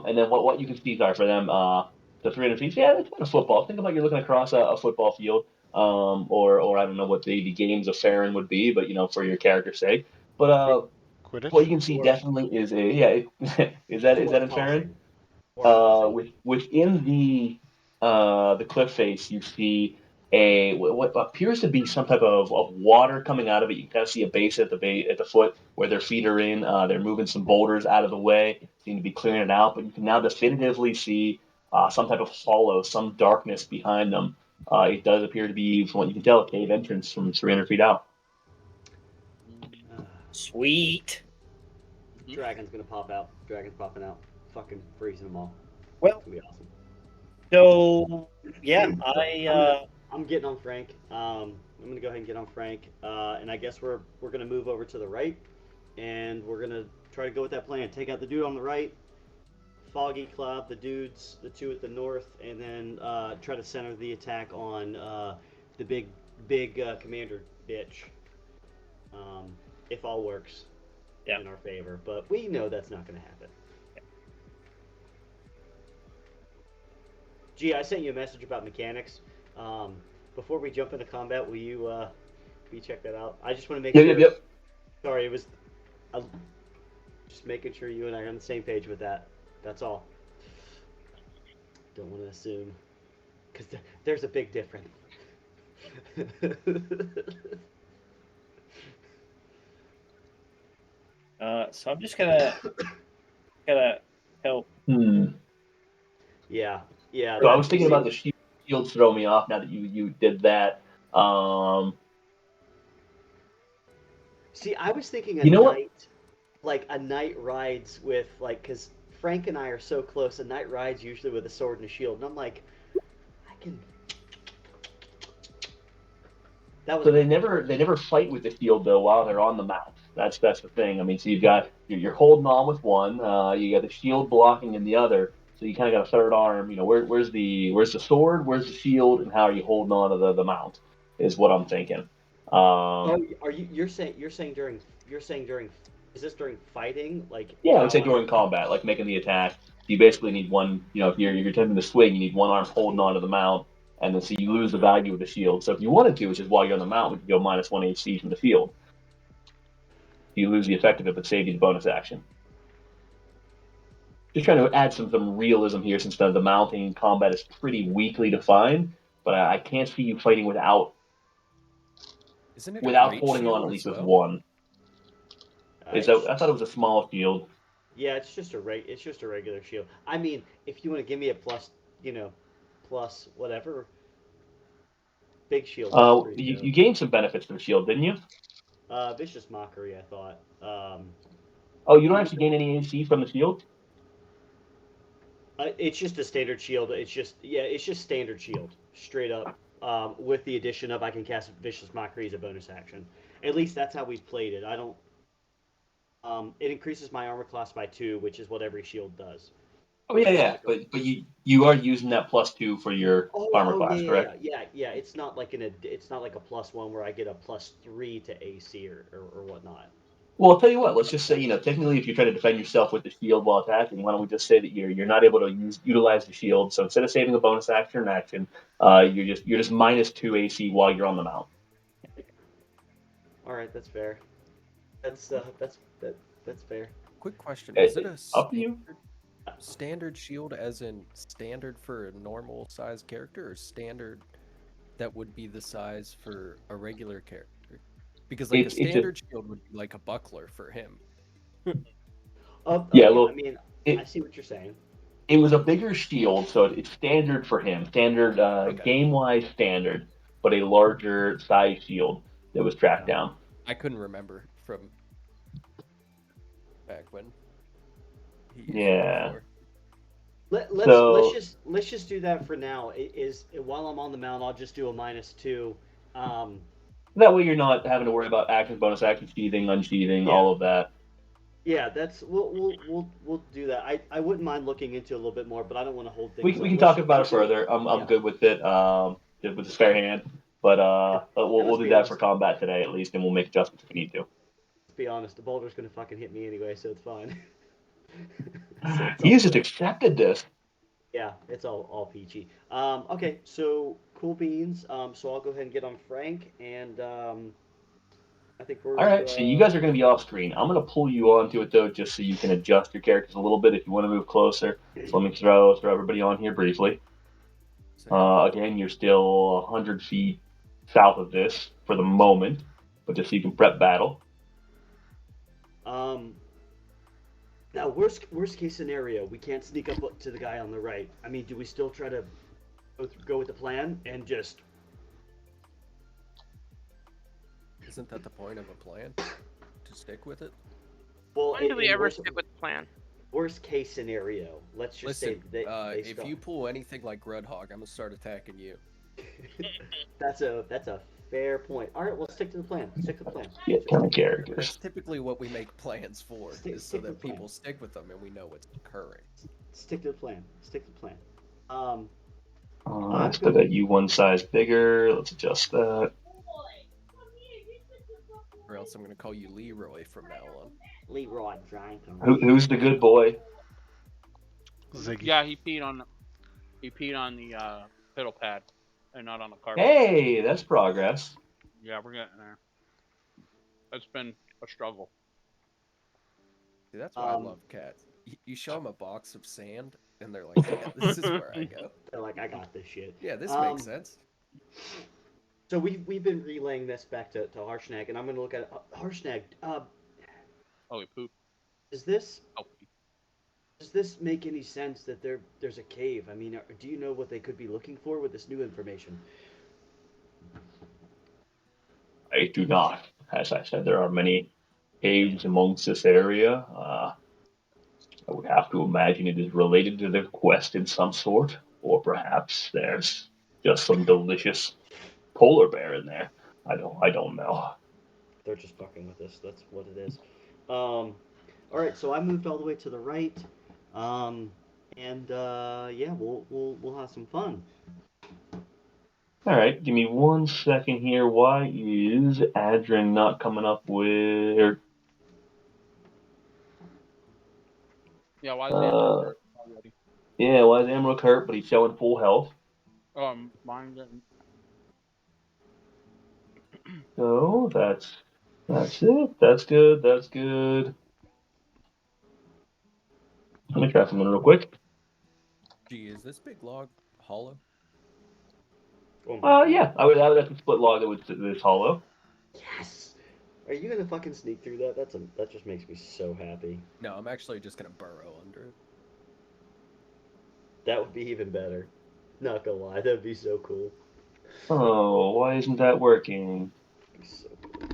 And then what you can see are for them, the 300 feet. Yeah, it's kind of football. Think about you're looking across a football field, or I don't know what the games of Farron would be, but for your character's sake. But Quidditch? what you can see definitely is is that in Farron? Within the cliff face, you see what appears to be some type of water coming out of it. You can kind of see a base at the foot where their feet are in. They're moving some boulders out of the way, seem to be clearing it out. But you can now definitively see some type of hollow, some darkness behind them. It does appear to be, from what you can tell, a cave entrance from 300 feet out. Sweet. Dragon's gonna pop out. Dragon's popping out. Fucking freezing them all. Well, It's gonna be awesome. So yeah, I'm getting on Frank. I'm gonna go ahead and get on Frank. And I guess we're gonna move over to the right, and we're gonna try to go with that plan. Take out the dude on the right, Foggy Cloud, the two at the north, and then try to center the attack on the big commander bitch. If all works in our favor, but we know that's not gonna happen. Gee, I sent you a message about mechanics. Before we jump into combat, will you check that out? I just want to make sure. Yep. Sorry, it was just making sure you and I are on the same page with that. That's all. Don't want to assume, because there's a big difference. So I'm just gonna help. Yeah. So I was thinking about the shields throw me off now that you did that. See, I was thinking a knight rides with because Frank and I are so close. A knight rides usually with a sword and a shield, and I'm like, I can. So they never fight with the shield though while they're on the mount. That's the thing. I mean, so you're holding on with one. You got the shield blocking in the other. So you kind of got a third arm. Where's the sword? Where's the shield? And how are you holding on to the mount? Is what I'm thinking. You're saying during is this during fighting? Yeah, I would say during combat, like making the attack. You basically need one. If you're attempting to swing, you need one arm holding onto the mount, and then so you lose the value of the shield. So if you wanted to, which is while you're on the mount, we could go -1 AC from the field. You lose the effect of it, but save you the bonus action. Just trying to add some realism here, since the mounting combat is pretty weakly defined. But I can't see you fighting without holding on at least with one. I thought it was a small shield. Yeah, it's just a regular shield. I mean, if you want to give me a plus, plus whatever, big shield. You gained some benefits from the shield, didn't you? Vicious Mockery, I thought. Oh, you don't actually gain any AC from the shield? It's just a standard shield. It's just standard shield, straight up. With the addition of I can cast Vicious Mockery as a bonus action. At least that's how we've played it. I don't. It increases my armor class by 2, which is what every shield does. Oh yeah. But you are using that +2 for your armor class, correct? Yeah. It's not like a +1 where I get a +3 to AC or whatnot. Well, I'll tell you what. Let's just say, technically, if you're trying to defend yourself with the shield while attacking, why don't we just say that you're not able to utilize the shield? So instead of saving a bonus action or an action, you're just -2 AC while you're on the mount. All right, that's fair. That's fair. Quick question: is it a up to you? Standard shield, as in standard for a normal sized character, or standard that would be the size for a regular character? Because a standard shield would be like a buckler for him. Yeah, well, I mean, I see what you're saying. It was a bigger shield, so it's standard for him. Standard, game-wise standard, but a larger size shield that was tracked down. I couldn't remember from back when. Yeah. Let's just do that for now. While I'm on the mount, I'll just do a -2. That way, you're not having to worry about action, bonus action, sheathing, unsheathing, all of that. Yeah, we'll do that. I wouldn't mind looking into it a little bit more, but I don't want to hold things. We can talk about it further. I'm good with it. With the spare hand, but we'll do that for combat today at least, and we'll make adjustments if we need to. Let's be honest, the boulder's gonna fucking hit me anyway, so it's fine. You just accepted this. Yeah, it's all peachy. Okay, so cool beans. So I'll go ahead and get on Frank, and I think we're. All right, so you guys are going to be off screen. I'm going to pull you onto it though, just so you can adjust your characters a little bit if you want to move closer. So let me throw everybody on here briefly. Again, you're still 100 feet south of this for the moment, but just so you can prep battle. Now, worst case scenario, we can't sneak up to the guy on the right. I mean, do we still try to go with the plan and just? Isn't that the point of a plan? To stick with it? Well, when do we ever stick with the plan? Worst case scenario, let's just say that if you pull anything like Grudhog, I'm gonna start attacking you. That's a fair point. All right, we'll stick to the plan. Yeah, kind of characters. That's typically what we make plans for, is so that people stick with them and we know what's occurring. Stick to the plan. Let's put that you one size bigger. Let's adjust that. Or else I'm gonna call you Leroy from now on. Leroy Jenkins. Who's the good boy? Ziggy. Yeah, he peed on the pedal pad and not on the carpet. Hey, that's progress. Yeah, we're getting there. It's been a struggle. See, that's why I love cats. You show them a box of sand, and they're like, yeah, this is where I go. They're like, I got this shit. Yeah, this makes sense. So we've been relaying this back to Harshnag, and I'm going to look at Harshnag. Oh, he pooped. Does this make any sense that there's a cave? I mean, do you know what they could be looking for with this new information? I do not. As I said, there are many caves amongst this area. I would have to imagine it is related to the quest in some sort, or perhaps there's just some delicious polar bear in there. I don't know. They're just fucking with us. That's what it is. All right, so I moved all the way to the right, yeah, we'll have some fun. All right, give me 1 second here. Why is Adrian not coming up with? Yeah, why is Adrian already? Yeah, well, Amrook hurt, but he's showing full health. Mine didn't. So that's it. That's good. That's good. Let me try something real quick. Gee, is this big log hollow? Oh my God. Yeah, I would have to split log that would this hollow. Yes. Are you gonna fucking sneak through that? That just makes me so happy. No, I'm actually just gonna burrow under it. That would be even better. Not gonna lie, that'd be so cool. Oh, why isn't that working? That'd be so cool.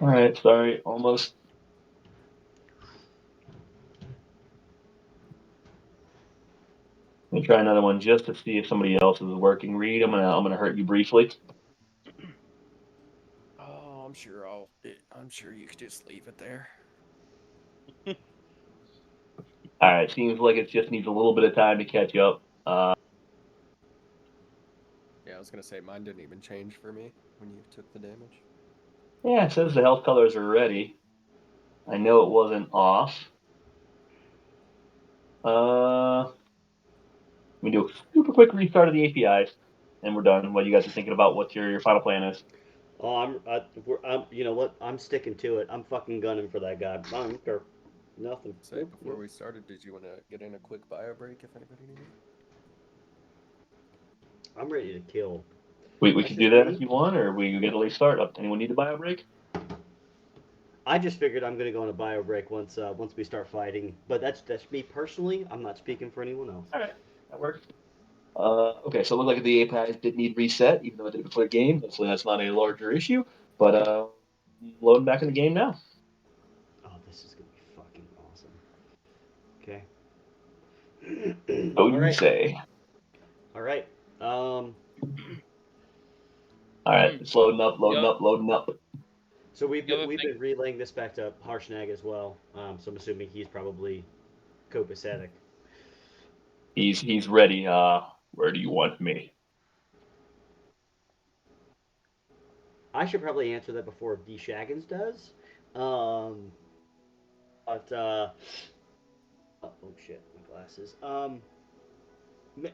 All right, sorry, almost. Let me try another one just to see if somebody else is working. Reed, I'm gonna hurt you briefly. Oh, I'm sure you could just leave it there. All right, seems like it just needs a little bit of time to catch up. Yeah, I was gonna say mine didn't even change for me when you took the damage. Yeah, it says the health colors are ready. I know it wasn't off. We do a super quick restart of the APIs, and we're done. What you guys are thinking about? What your final plan is? Oh, you know what? I'm sticking to it. I'm fucking gunning for that guy. I don't care. Nothing. Say Nope, before nope. we started, did you want to get in a quick bio break if anybody needed? I'm ready to kill. We That's could do just that me. if you want, or we get a late start. Anyone need a bio break? I just figured I'm gonna go on a bio break once we start fighting. But that's me personally. I'm not speaking for anyone else. All right, that works. Okay, so it looked like the APIs did need reset, even though it did it before the game. Hopefully that's not a larger issue. But loading back in the game now. Oh, this is gonna be fucking awesome. Okay. So All you right. say. All right. All right, it's loading up, loading up, loading up. So we've The other we've thing- been relaying this back to Harshnag as well. So I'm assuming he's probably copacetic. He's ready. Where do you want me? I should probably answer that before D Shaggins does. Um, but oh shit, my glasses.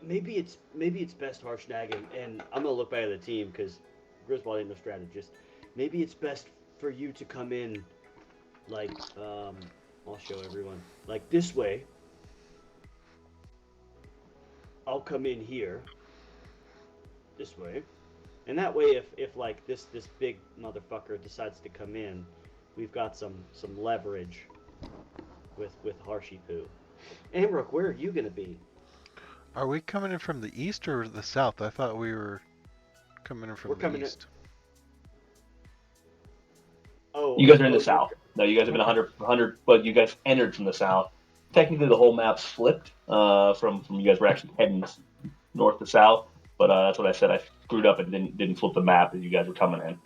Maybe it's best Harshnag, and I'm gonna look back at the team because Griswold ain't no strategist. Maybe it's best for you to come in like I'll show everyone like this way. I'll come in here this way, and that way, if like this big motherfucker decides to come in, we've got some leverage with Harshy Poo. Amrook, where are you gonna be? Are we coming in from the east or the south? I thought we were coming in from We're the coming in. east. Oh, You guys are in the you're- south. No, you guys have been Okay. 100, but you guys entered from the south. Technically, the whole map's flipped from you guys were actually heading north to south. But that's what I said. I screwed up and didn't flip the map as you guys were coming in.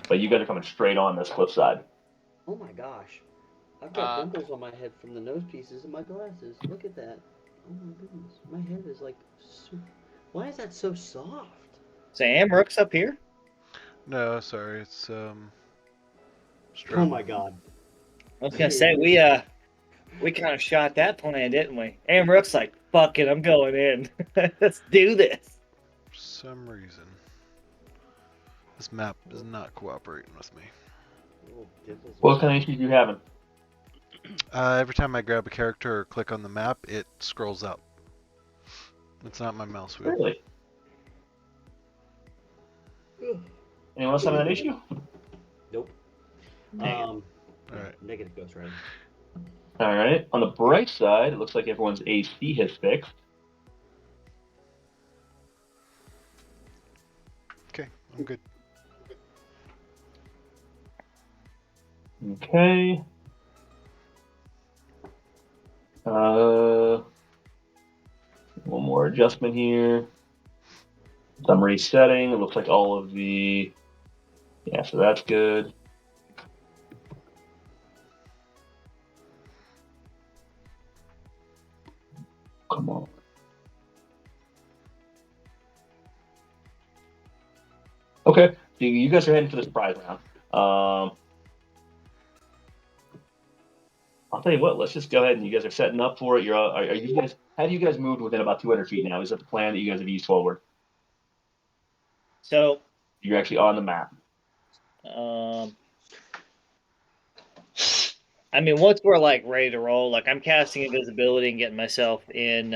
But you guys are coming straight on this cliff side. Oh my gosh, I've got dimples on my head from the nose pieces of my glasses. Look at that. Oh my goodness, my head is like. Why is that so soft? So Amrook's up here? No, sorry, it's Oh Strobel. my god. I was gonna say we kind of shot that plan, didn't we? Amrook's like, fuck it, I'm going in. Let's do this. For some reason, this map is not cooperating with me. Little dimples. What kind of issues you having? Every time I grab a character or click on the map, it scrolls up. It's not my mouse wheel. Really? Anyone else having that issue? Nope. All right. Negative Ghost Rider. All right. On the bright side, it looks like everyone's AC has fixed. Okay, I'm good. Okay. One more adjustment here. Some resetting. It looks like all of the. Yeah, so that's good. Come on. Okay, so you guys are heading for the surprise round. I'll tell you what. Let's just go ahead and you guys are setting up for it. Are you guys? Have you guys moved within about 200 feet now? Is that the plan that you guys have eased forward? So, You're actually on the map. I mean, once we're like ready to roll, like I'm casting invisibility and getting myself in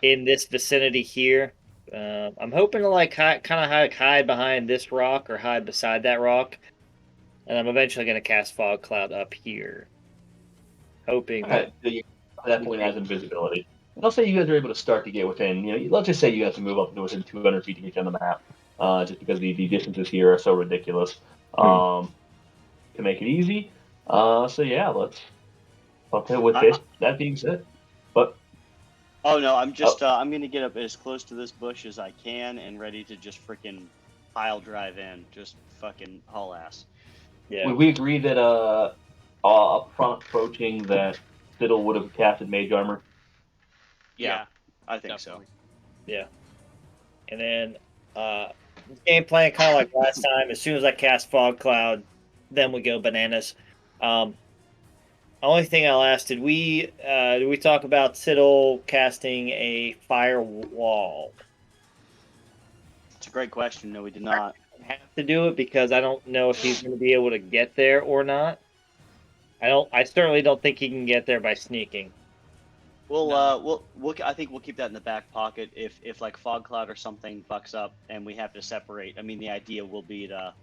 this vicinity here. I'm hoping to like kind of hide behind this rock or hide beside that rock, and I'm eventually going to cast fog cloud up here, hoping At that point, has invisibility. And I'll say you guys are able to start to get within. Let's just say you guys can move up to within 200 feet to get on the map, just because the distances here are so ridiculous. To make it easy. So yeah, let's. Okay, with this, that being said, but. Oh no, I'm just I'm gonna get up as close to this bush as I can and ready to just freaking pile drive in, just fucking haul ass. Yeah. We agree that upon approaching that Fiddle would have casted Mage Armor. Yeah, I think definitely. so. Yeah. And then game plan kind of like last time. As soon as I cast fog cloud, then we go bananas. Only thing I'll ask: did we talk about Siddle casting a firewall? It's a great question. No, we did not. Have to do it because I don't know if he's going to be able to get there or not. I certainly don't think he can get there by sneaking. I think we'll keep that in the back pocket if like fog cloud or something fucks up and we have to separate. I mean, the idea will be to.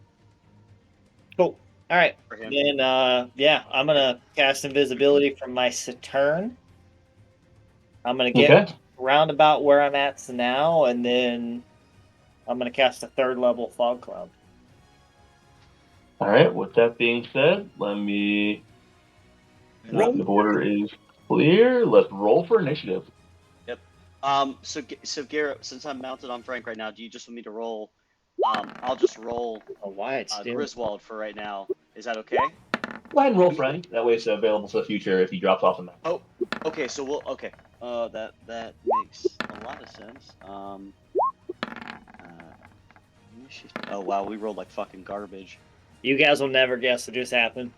Cool. All right. For him. Then I'm gonna cast invisibility from my Saturn. I'm gonna get round about where I'm at now, and then I'm gonna cast a 3rd level fog cloud. All right. With that being said, let me. The border is clear. Let's roll for initiative. Yep. So Garrett, since I'm mounted on Frank right now, do you just want me to roll? I'll just roll. Griswold for right now. Is that okay? Go ahead and roll Frank. That way it's available for the future if he drops off the map. Oh, okay. So okay. That makes a lot of sense. Oh wow, we rolled like fucking garbage. You guys will never guess what just happened.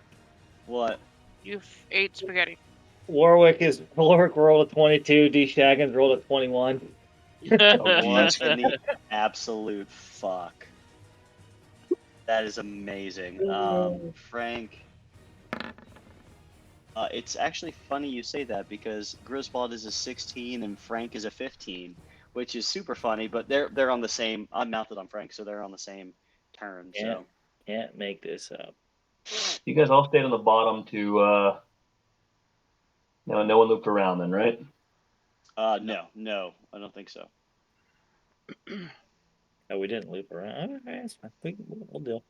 What? You ate spaghetti. Warwick rolled a 22. D Shaggins rolled a 21. What in the absolute fuck? That is amazing. Frank. It's actually funny you say that because Griswold is a 16 and Frank is a 15, which is super funny. But they're on the same. I'm mounted on Frank, so they're on the same turn. So can't make this up. You guys all stayed on the bottom to. No one looped around then, right? No, I don't think so. Oh, we didn't loop around. Okay, that's fine. We'll deal.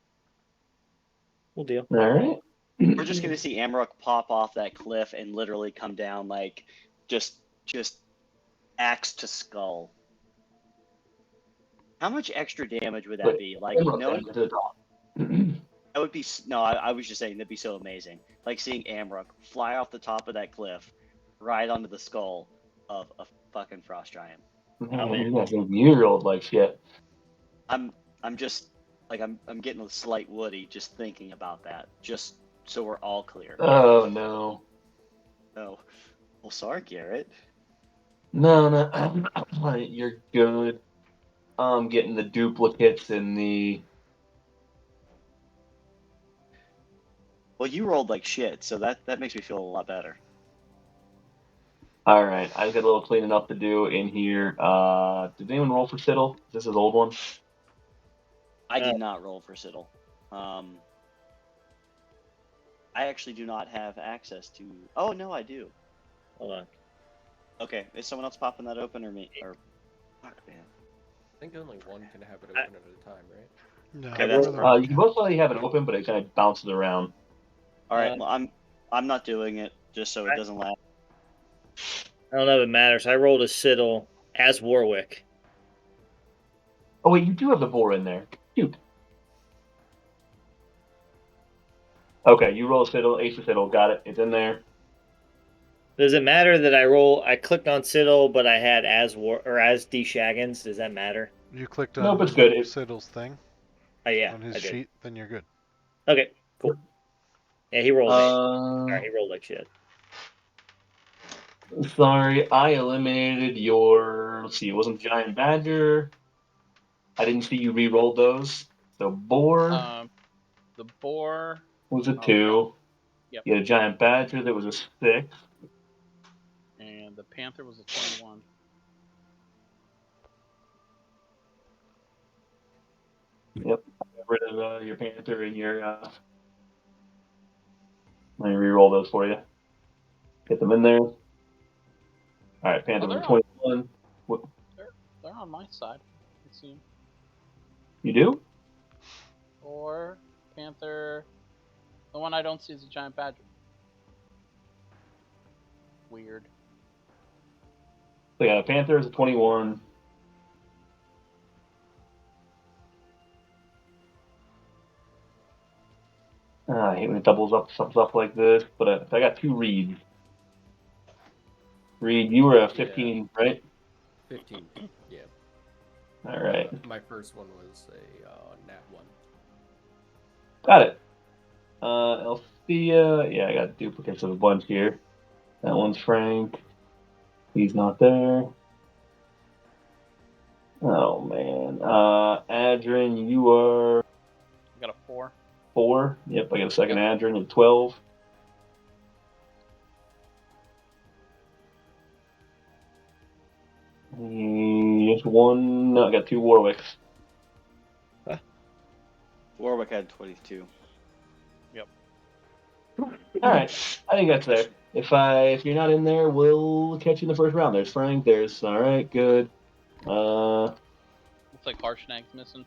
We'll deal. All right. We're just gonna see Amrock pop off that cliff and literally come down like just axe to skull. How much extra damage would that be? Like that would be I was just saying that'd be so amazing. Like seeing Amrock fly off the top of that cliff, right onto the skull of a fucking frost giant. You're old like shit. I'm just like I'm getting a slight woody just thinking about that. Just so we're all clear. Oh no. Oh, well, sorry, Garrett. No, you're good. I'm getting the duplicates and the. Well, you rolled like shit, so that makes me feel a lot better. All right, I've got a little cleaning up to do in here. Did anyone roll for Siddle? This is an old one. I did not roll for Siddle. I actually do not have access to. Oh no, I do. Hold on. Okay, is someone else popping that open or me? Or fuck, man. I think only one can have it open at a time, right? No. Okay, that's you can both probably have it open, but it kind of bounces around. all right. Well, I'm not doing it just so it doesn't lag. I don't know if it matters. I rolled a Siddle as Warwick. Oh wait, you do have the boar in there. Cute. Okay, you roll a Siddle, ace of Siddle, got it. It's in there. Does it matter that I clicked on Siddle, but I had as D Shaggins? Does that matter? You clicked on Nope, it's good. Siddle's thing Oh yeah, on his I did. sheet, then you're good. Okay, cool. Yeah, he rolled. Sorry, he rolled like shit. Sorry, I eliminated your. Let's see, it wasn't giant badger. I didn't see you re-roll those. So boar The boar. was a okay. 2. Yep. You had a giant badger that was a 6. And the panther was a 21. Yep. I got rid of your panther and your. Let me re-roll those for you. Get them in there. All right, panther was a 21. They're on my side. I see 'em. You do? Or panther. The one I don't see is a giant badger. Weird. So yeah, panther is a 21. I hate when it doubles up stuff like this, but I got 2 reads. Reed, you were a 15, right? 15. Yeah. All right. My first one was a nat 1. Got it. Althea, yeah, I got duplicates of a bunch here. That one's Frank. He's not there. Oh man. Adrian, you are I got a 4. 4. Yep, I got a second Adrian at 12. Just one. No, I got 2 Warwicks. Warwick had 22. Yep. All right, I think that's there. If you're not in there, we'll catch you in the first round. There's Frank. There's all right, good. Looks like Harshnag's missing.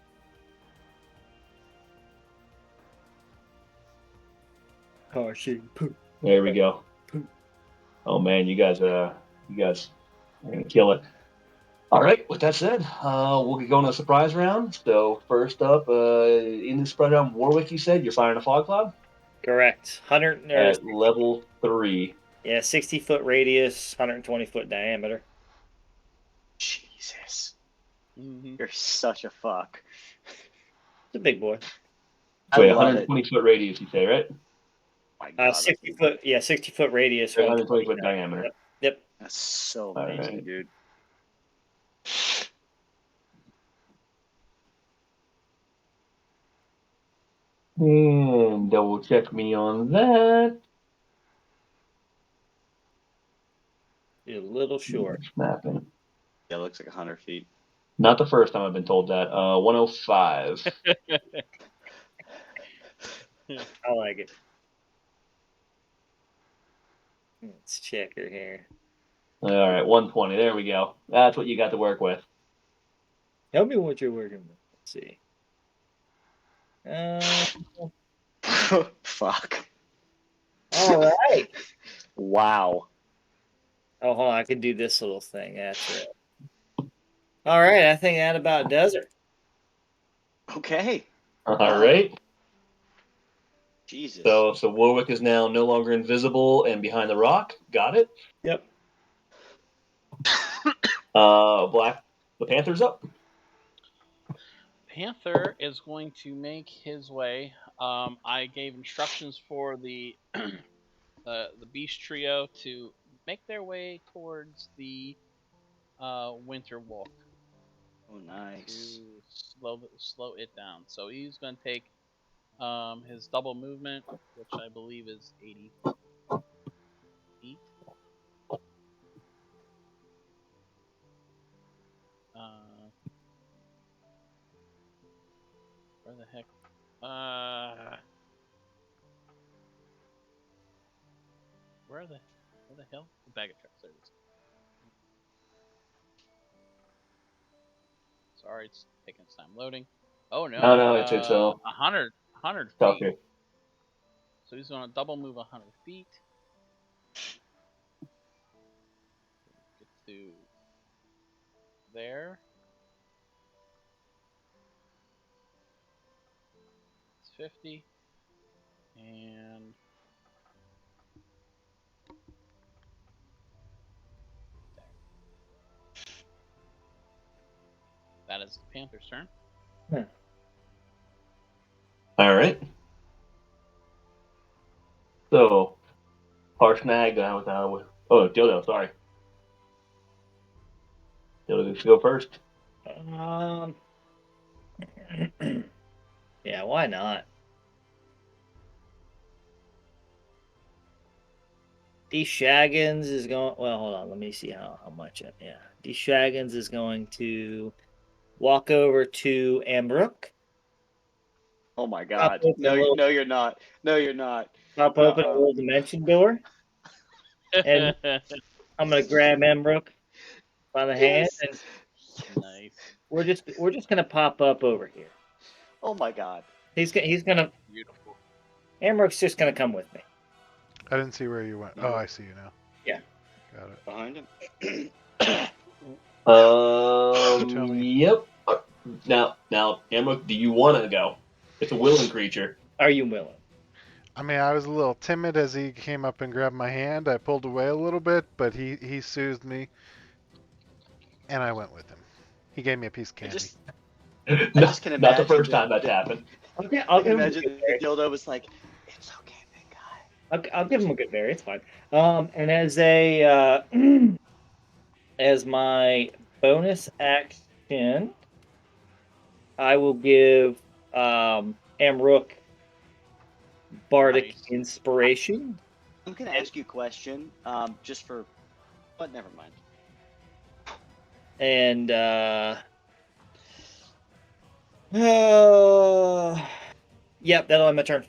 There we go. Oh man, you guys are gonna kill it. All right. With that said, we'll get going to the surprise round. So first up, in the surprise round, Warwick, you said you're firing a fog cloud Correct. 100 at level 3. Yeah, 60-foot radius, 120-foot diameter. Jesus. Mm-hmm. You're such a fuck. It's a big boy. So I yeah, love it. 120-foot radius, you say, right? My God, 60-foot. Yeah, 60-foot radius. 120-foot diameter. Yep. That's so All amazing, right. dude. And double check me on that. You're a little short. Snapping. Yeah, it looks like 100 feet. Not the first time I've been told that. 105. I like it. Let's check her here. All right, 120. There we go. That's what you got to work with. Tell me what you're working with. Let's see. Fuck. All right. Wow. Oh, hold on. I can do this little thing. That's right. All right. I think that about does it. Okay. All right. Jesus. So Warwick is now no longer invisible and behind the rock. Got it. Yep. The Panther's up. Panther is going to make his way. I gave instructions for the beast trio to make their way towards the winter walk. Oh, nice. To slow it down. So he's going to take his double movement, which I believe is 80 feet. Where the heck? Where the hell? The bag of tricks. There it is. Sorry, it's taking its time loading. Oh no! No, it's 100 feet. Okay. So he's going to double move 100 feet. Get to there. It's 50. And there. That is the Panther's turn. All right. So, Harshnag Dildo, sorry. Dildo gets to go first. Yeah, why not? D Shaggins is going. Well, hold on. Let me see how much. Yeah, D Shaggins is going to walk over to Amrook. Oh my Pop God! open No, a little, no, you're not. No, you're not. pop open a Uh-uh. little dimension door, and I'm gonna grab Amrook by the hand, Yes. and Nice. we're just gonna pop up over here. Oh my God! He's gonna Beautiful. Amrook's just gonna come with me. I didn't see where you went. Oh, I see you now. Yeah. Got it. Behind him. Tell me. Yep. Now, Emma, do you want to go? It's a willing creature. Are you willing? I mean, I was a little timid as he came up and grabbed my hand. I pulled away a little bit, but he soothed me, and I went with him. He gave me a piece of I candy. just, not, just can not the imagine first time that's happened. Okay, I I'll can give him a imagine good the berry. dildo was like, "It's okay, big guy." I'll give him a good berry. It's fine. And as a as my bonus action, I will give Amrook Bardic Nice. Inspiration. I'm gonna And- ask you a question, just for, but never mind. And yep, that'll end my turn.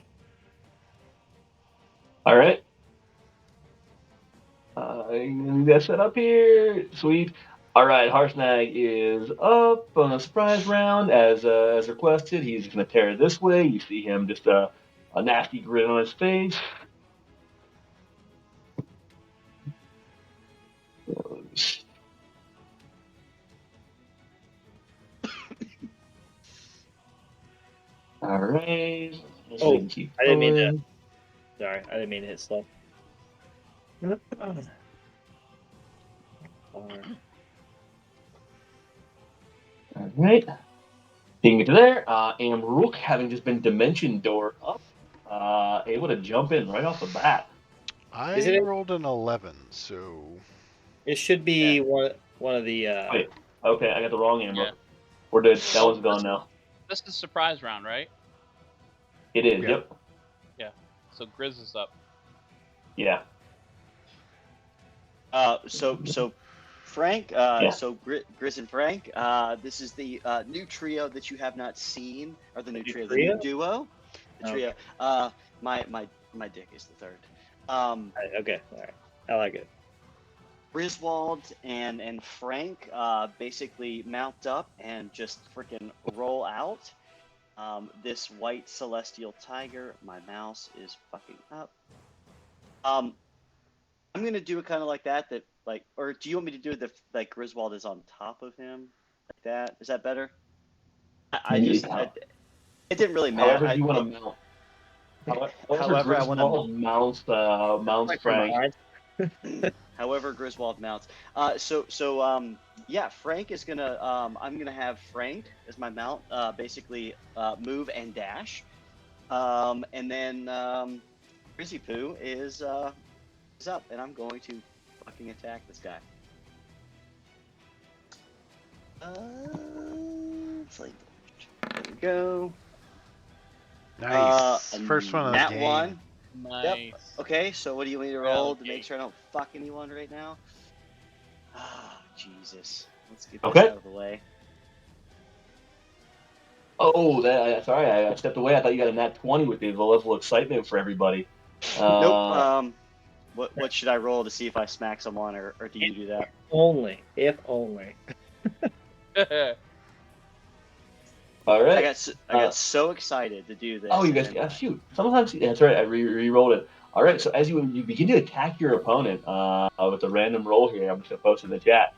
All right. Get set up here. Sweet. All right, Harshnag is up on a surprise round as requested. He's going to tear this way. You see him just a nasty grin on his face. All right. Oh, We can keep I didn't mean to. going. Sorry, I didn't mean to hit slow. All right. Being to there, Amrook, having just been dimension door up, able to jump in right off the bat. Is I it? rolled an 11, so It should be Yeah. one of the. Wait, okay, I got the wrong Amrook. Yeah. We're good. That one's gone now. This is surprise round, right? It is. Yeah. Yep. Yeah. So Grizz is up. Yeah. So Frank, Yeah. so Grizz and Frank, this is the new trio that you have not seen, or the new trio, the new duo, the trio. My dick is the third. Okay, all right, I like it. Griswold and Frank basically mount up and just freaking roll out. This white celestial tiger. My mouse is fucking up. I'm gonna do it kind of like that. Or do you want me to do it like Griswold is on top of him, like that? Is that better? It didn't really matter. However you want to mount. However I want to. Mounts Frank. However Griswold mounts. Yeah, Frank is gonna. I'm gonna have Frank as my mount. Basically, move and dash. And then Grizzy Poo is up, and I'm going to fucking attack this guy. There we go. nice. First one of the Nat game. 1. Nice. Okay, so what do you want me to roll to Okay. make sure I don't fuck anyone right now? Ah, Jesus. Let's get this Okay. out of the way. Oh, sorry, I stepped away. I thought you got a nat 20 with the level of excitement for everybody. Nope. What should I roll to see if I smack someone, or do you do that? If only. All right. I got so excited to do this. Oh, you guys, and, shoot. Sometimes that's right. I re-rolled it. All right. So as you begin to attack your opponent with a random roll here, I'm just gonna post in the chat.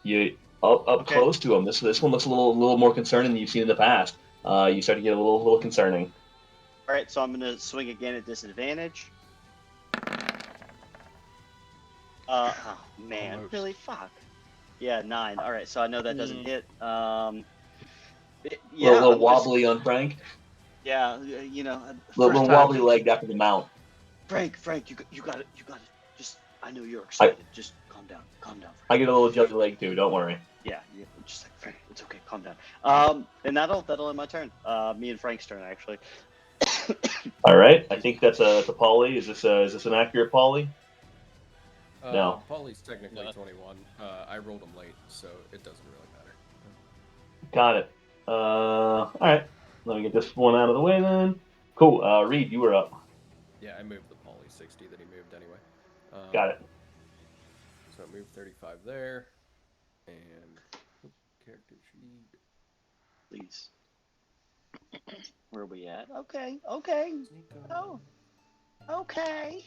You up Okay. close to him. This one looks a little more concerning than you've seen in the past. You start to get a little concerning. All right, so I'm gonna swing again at disadvantage. Oh man, Almost. really? Fuck. Yeah, 9. All right, so I know that doesn't hit. A Yeah, little I'm just- wobbly on Frank. Yeah, you know, Little First time. wobbly legged after the mount. Frank, you got it. Just, I know you're I, excited. Just calm down, I Frank. get a little jelly leg too. Don't worry. Yeah, just like Frank, it's okay, calm down. And that'll end my turn. Me and Frank's turn actually. All right. I think that's a poly. Is this an accurate poly? No. Polly's technically No. 21. I rolled him late, so it doesn't really matter. Got it. All right. Let me get this one out of the way then. Cool. Reed, you were up. Yeah, I moved the Polly 60 that he moved anyway. Got it. So I moved 35 there, and character sheet. Please. Where are we at? Okay. Oh, okay.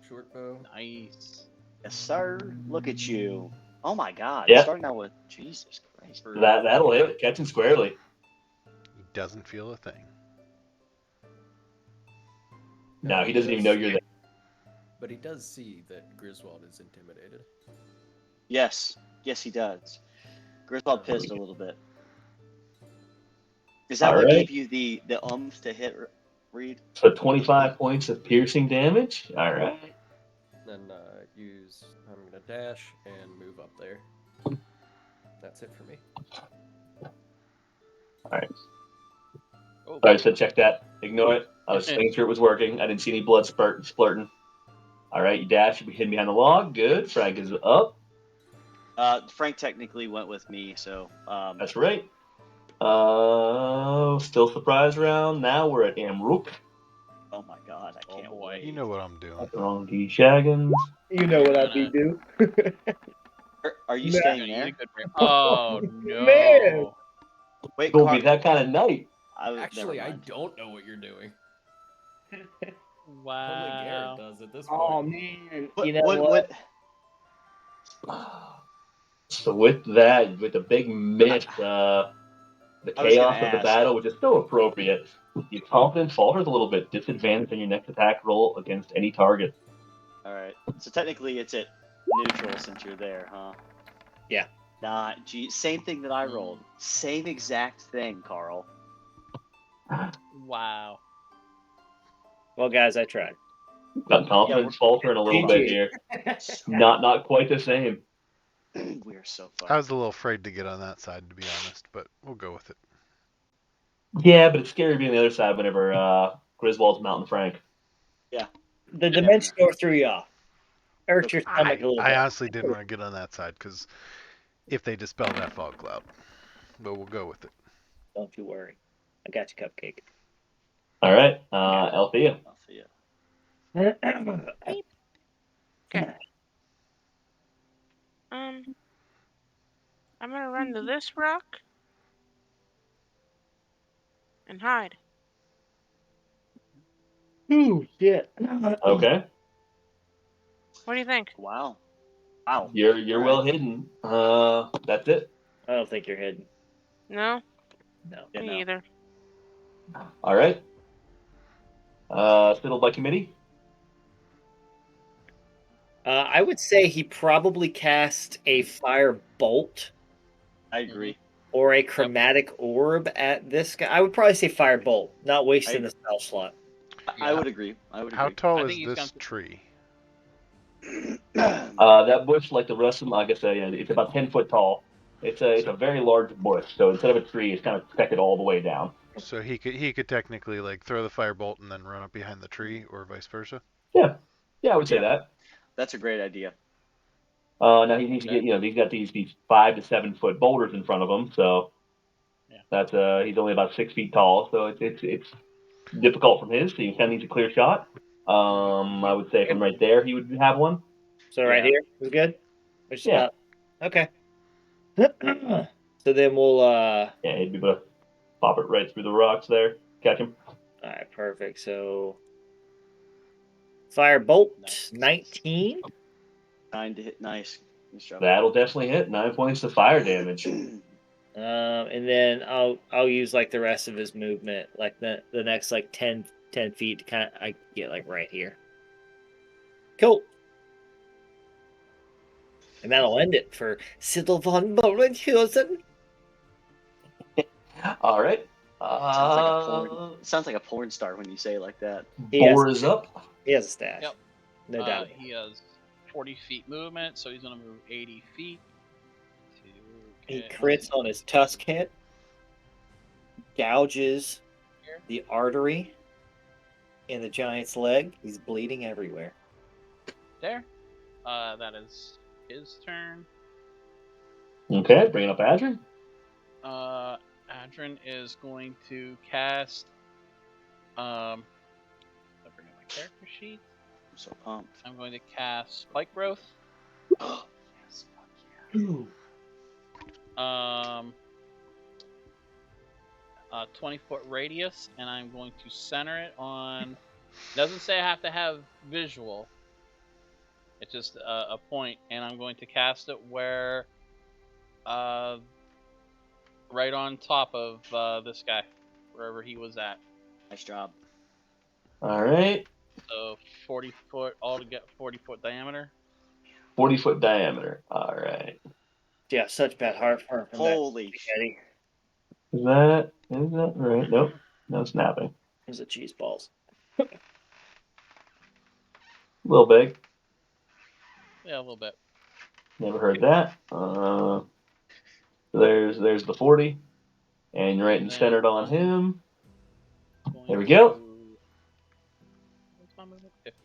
Short bow. Nice. Yes, sir. Look at you. Oh my God. Yeah. Starting out with Jesus Christ. That'll hit. Catch him squarely. He doesn't feel a thing. No, he doesn't even know you're there. But he does see that Griswold is intimidated. Yes, he does. Griswold pissed a little bit. Is that All what right. gave you the oomph to hit Reed? So 25 points of piercing damage. All right. Then I'm gonna dash and move up there. That's it for me. All right. Oh, All right. So check that. Ignore it. I was making sure it was working. I didn't see any blood splurting. All right. You dash. You be hidden behind the log. Good. Frank is up. Frank technically went with me, so. That's right. Still surprise round. Now we're at Amrook. Oh my God, I can't wait. You know what I'm doing. Wrong D Shaggins. You know what I'd Gonna- be do. Are you Man. staying Gonna eat there? a good break. Oh no. Man. Wait, It's gonna be that kind of night. Actually, I never mind. don't know what you're doing. Only Wow. Garrett does at this point. Oh man. What, You know what? So with that, with the big miss, the I was gonna chaos of the ask. battle, which is so appropriate, your confidence falters a little bit. Disadvantage on your next attack roll against any target. All right. So technically, it's at neutral since you're there, huh? Yeah. Nah. Gee, same thing that I rolled. Same exact thing, Carl. Wow. Well, guys, I tried. Got confidence faltering a little bit here. Not quite the same. We are so I fun. was a little afraid to get on that side, to be honest, but we'll go with it. Yeah, but it's scary being the other side whenever Griswold's mounting Frank. The dimension door threw you off. Hurt your stomach a little I bit. honestly didn't want to get on that side because if they dispel that fog cloud, but we'll go with it. Don't you worry. I got you, Cupcake. All right, Althea. I'll see ya. Okay. I'm gonna run to this rock and hide. Ooh, shit. Okay, What do you think? Wow. you're All well right. hidden. That's it. I don't think you're hidden. No, No. Yeah, me no. either. All right. Fiddle by committee. I would say he probably cast a fire bolt I agree. or a chromatic orb at this guy. I would probably say fire bolt, not wasting the spell slot. I would agree. How tall I is think he's this gone- tree? That bush, like the rest of them, like I said, yeah, it's about 10 foot tall. It's a very large bush, so instead of a tree, it's kind of protected all the way down. So he could technically like throw the firebolt and then run up behind the tree, or vice versa. Yeah, I would say Yeah. that. That's a great idea. Now he needs to get, he's got these 5 to 7 foot boulders in front of him, so Yeah. that's he's only about 6 feet tall, so it's difficult from his. So he kind of needs a clear shot. I would say from right there he would have one. So right Yeah. here is good? Which is Yeah. about- okay. So then we'll Yeah, he'd be able to pop it right through the rocks there, catch him. all right, perfect. So fire bolt Nice. 19. 9 to hit. Nice. Nice job. That'll definitely hit. 9 points of fire damage. And then I'll use like the rest of his movement, like the next like 10 feet to kind of I get like right here. Cool. And that'll end it for Siddle von Bolenhusen. All right. Sounds like a porn star when you say it like that. Boar is up. He has a stash. Yep. No doubt. He has 40 feet movement, so he's going to move 80 feet. He crits on his tusk hit, gouges the artery in the giant's leg. He's bleeding everywhere. There. That is his turn. Okay, bringing up Adrian. Adrian is going to cast. I'll bring up my character sheet. I'm so pumped. I'm going to cast Spike Growth. Yes, fuck yeah. 20-foot radius, and I'm going to center it on. It doesn't say I have to have visual. It's just a point, and I'm going to cast it where, right on top of this guy, wherever he was at. Nice job. All right. So 40 foot, all to get 40-foot diameter. 40-foot diameter. All right. Yeah, such bad heart for him. Holy shit. Is that right? Nope. No snapping. There's the cheese balls. A little big. Yeah, a little bit. Never heard that. There's the 40, and you're right and centered on him. There we go. What's my movement? 50.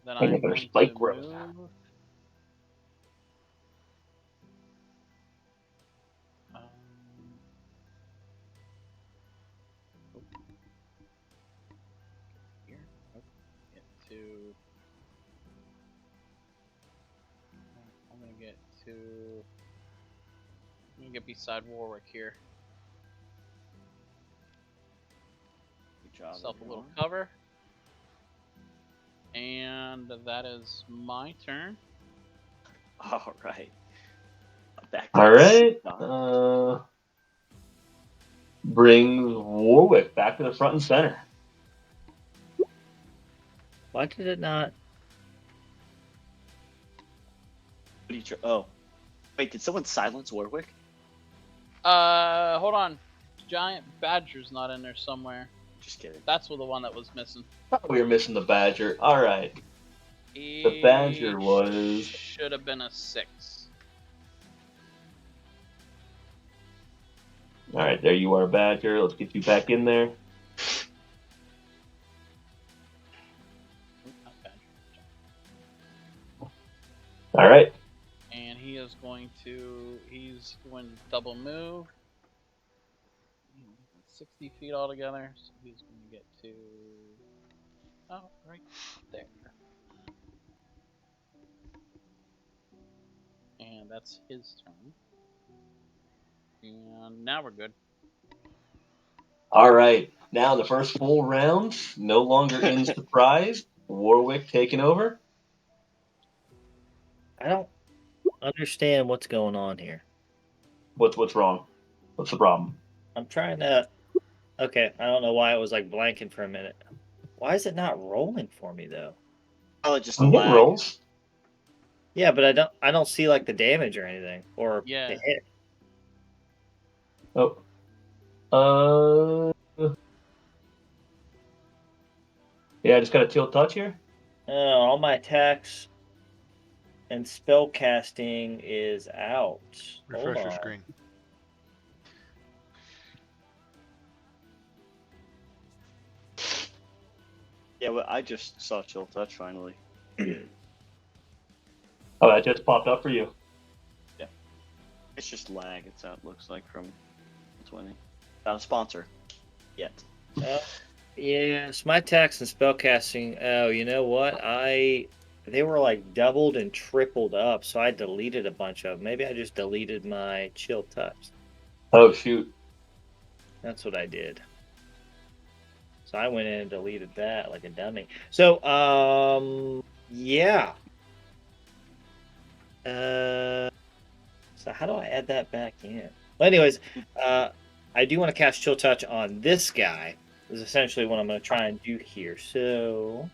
Then I think I'm there's going Spike to Growth. move. Here. Get to. I'm gonna get to. I'm gonna get beside Warwick here. Good job. Myself a little everyone. cover. And that is my turn. All right. Back to All right. the Brings Warwick back to the front and center. Why did it not? Oh. Wait, did someone silence Warwick? Hold on. Giant Badger's not in there somewhere. Just kidding. That's the one that was missing. Thought we were missing the Badger. All right. The Badger was. Should have been a 6. All right, there you are, Badger. Let's get you back in there. All right. And he is going to. He's going to double move. 60 feet altogether. So he's going to get to. Oh, right there. And that's his turn. And now we're good. All right. Now the first full round, no longer in surprise. Warwick taking over. I don't understand what's going on here. What's wrong? What's the problem? I'm trying to. Okay, I don't know why it was like blanking for a minute. Why is it not rolling for me though? Oh, just I'm getting rolls. Yeah, but I don't see like the damage or anything or the hit. Oh. Yeah, I just got a tilt touch here. All my attacks and spell casting is out. Refresh your screen. Yeah, well, I just saw Chill Touch finally. Oh, that just popped up for you. Yeah. It's just lag, it looks like from 20. Not a sponsor. Yet. Yes, my attacks and spell casting. Oh, you know what? They were like doubled and tripled up, so I deleted a bunch of them. Maybe I just deleted my Chill Touch. Oh, shoot. That's what I did. So I went in and deleted that like a dummy. So, yeah. So how do I add that back in? Well, anyways, I do want to cast Chill Touch on this guy. Is essentially what I'm going to try and do here. So,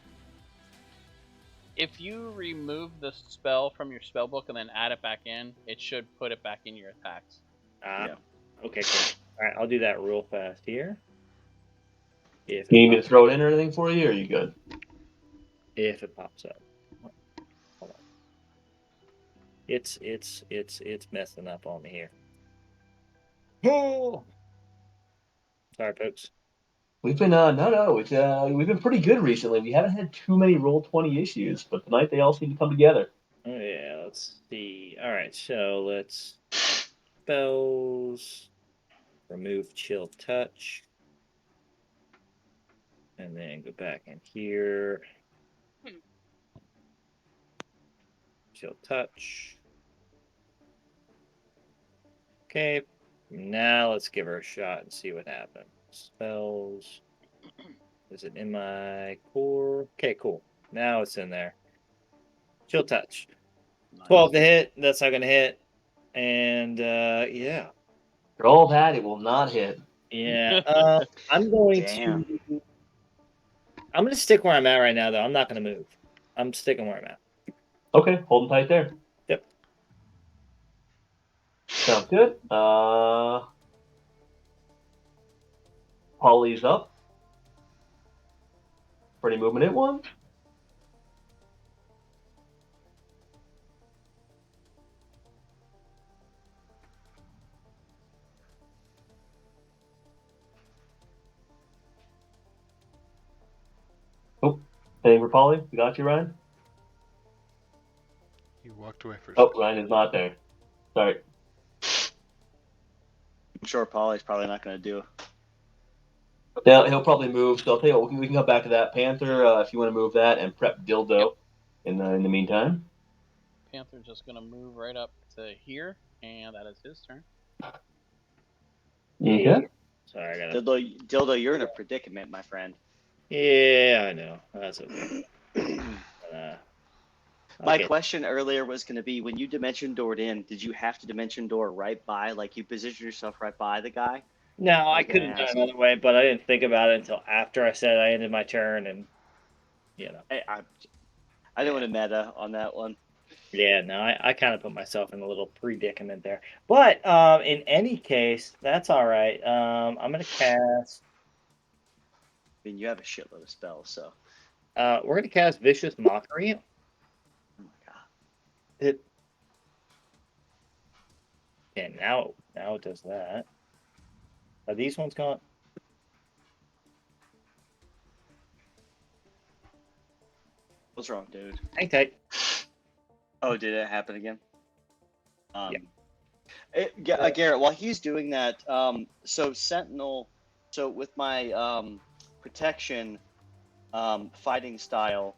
If you remove the spell from your spell book and then add it back in, it should put it back in your attacks. Yeah. Okay, cool. All right, I'll do that real fast here. If You it need me to pops, throw it in or anything for you, or are you good? if it pops up. Hold on. It's messing up on me here. Oh, sorry, folks. We've been we've been pretty good recently. We haven't had too many Roll20 issues, but tonight they all seem to come together. Oh yeah, let's see. All right, so let's spells, remove chill touch, and then go back in here. Chill touch. Okay, now let's give her a shot and see what happens. Spells. Is it in my core? Okay, cool. Now it's in there. Chill touch. Nice. 12 to hit. That's not gonna hit. And yeah. For all that, it will not hit. Yeah. I'm going Damn. to. I'm gonna stick where I'm at right now, though. I'm not gonna move. I'm sticking where I'm at. Okay, holding tight there. Yep. Sounds good. Polly's up. For any movement it wants. Oh, anything for Polly? We got you, Ryan? He walked away for a Oh, second. Ryan is not there. Sorry. I'm sure Polly's probably not going to do. Yeah, he'll probably move. So I'll tell you what, we can come back to that. Panther, if you want to move that, and prep Dildo in the meantime. Panther's just gonna move right up to here, and that is his turn. Okay. Sorry, I gotta. Dildo, you're in a predicament, my friend. Yeah, I know. That's okay. My Okay. question earlier was going to be, when you dimension doored in, did you have to dimension door right by, like you positioned yourself right by the guy? No, I was could gonna have done ask. another way, but I didn't think about it until after I said I ended my turn, and you know. I didn't want to meta on that one. Yeah, no, I kind of put myself in a little predicament there. But in any case, that's all right. I'm gonna cast. I mean, you have a shitload of spells, so. We're gonna cast Vicious Mockery. Oh my god. It. Yeah, now it does that. Are these ones gone? What's wrong, dude? Hang tight. Oh, did it happen again? Yeah. Garrett, while he's doing that, so Sentinel, so with my protection fighting style,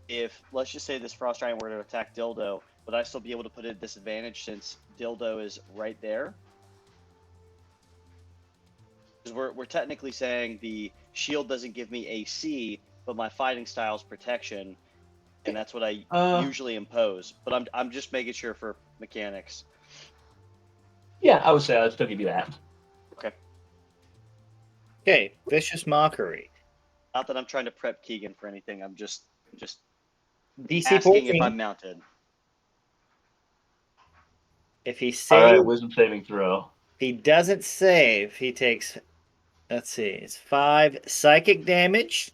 if, let's just say this Frost Giant were to attack Dildo, would I still be able to put it at disadvantage since Dildo is right there? Because we're technically saying the shield doesn't give me AC, but my fighting style is protection, and that's what I usually impose. But I'm just making sure for mechanics. Yeah, I would say I'd still give you that. Okay, Vicious Mockery. Not that I'm trying to prep Keegan for anything. I'm just DC asking 14. if I'm mounted. If he All saves, right, wisdom saving throw. if he doesn't save, he takes. Let's see, it's 5 psychic damage,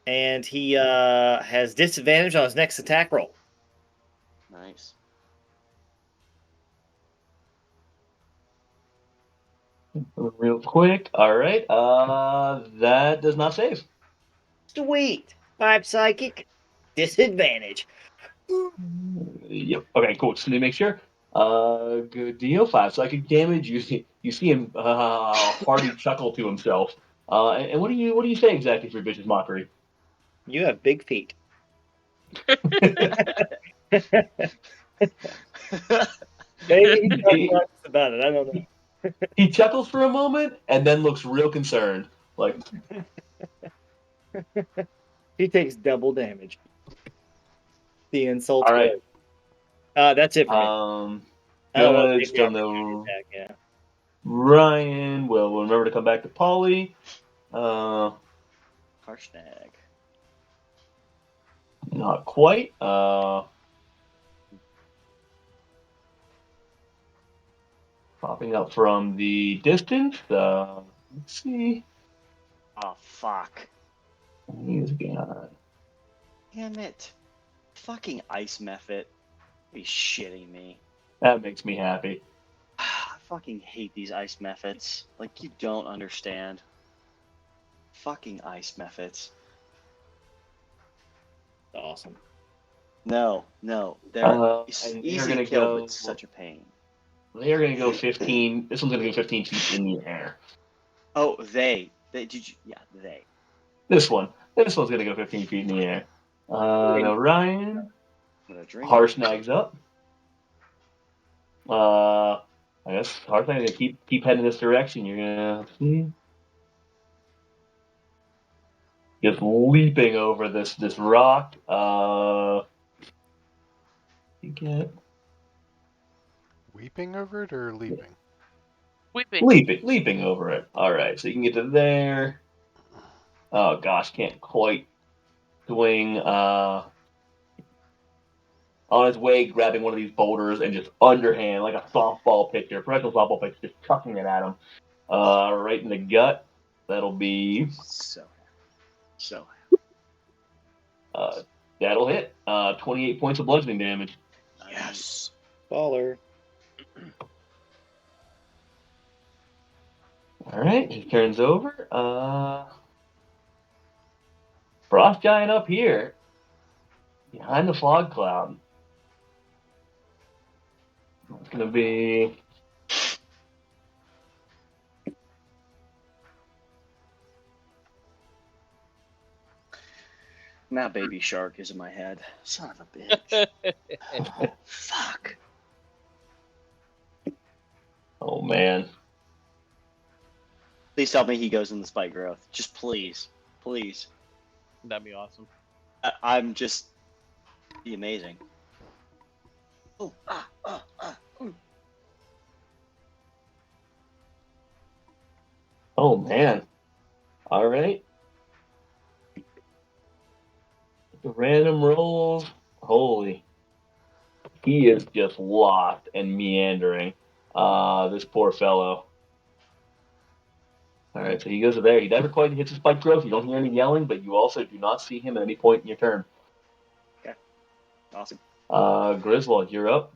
and he has disadvantage on his next attack roll. Nice. Real quick. All right. That does not save. Sweet, 5 psychic, disadvantage. Yep. Okay, cool. Just need to make sure. Good deal. 5 psychic damage. You see him hearty chuckle to himself. And what do you say exactly for Vicious Mockery? You have big feet. Maybe he's not conscious about it. I don't know. He chuckles for a moment and then looks real concerned. Like, He takes double damage. The insult. all right. That's it for me. I don't want to Good. take the Still opportunity no. attack, yeah. Ryan will remember to come back to Polly. Harshnag. Not quite. Popping up from the distance. Let's see. Oh, fuck. He's got. Damn it. Fucking ice method. Be shitting me. That makes me happy. I fucking hate these ice methods. Like, you don't understand. Fucking ice methods. Awesome. No, they're And they're easy gonna to kill, go. but such a pain. They're gonna go 15. This one's gonna go 15 feet in the air. Oh, they did you? Yeah, they. This one's gonna go 15 feet in the air. Now Ryan. I'm gonna drink. Harsnag's up. I guess Harsnag's gonna keep heading this direction. You're gonna see. Just leaping over this rock. You get Weeping over it or leaping? Weeping. leaping over it. All right, so you can get to there. Oh gosh, can't quite swing. On his way, grabbing one of these boulders and just underhand, like a softball pitcher, professional softball pitcher, just chucking it at him, right in the gut. That'll be So. that'll hit. 28 points of bludgeoning damage. Yes. Baller. All right, he turns over. Frost giant up here, behind the fog cloud. It's gonna be. Now Baby Shark is in my head. Son of a bitch. Fuck. Oh man. Please tell me he goes in the spike growth. Just please. Please. That'd be awesome. I'm just be amazing. Oh, Oh man. All right. The random rolls. Holy. He is just lost and meandering. This poor fellow. All right, so he goes there. He never quite hits his spike growth. You don't hear any yelling, but you also do not see him at any point in your turn. Okay. Awesome. Griswold, you're up.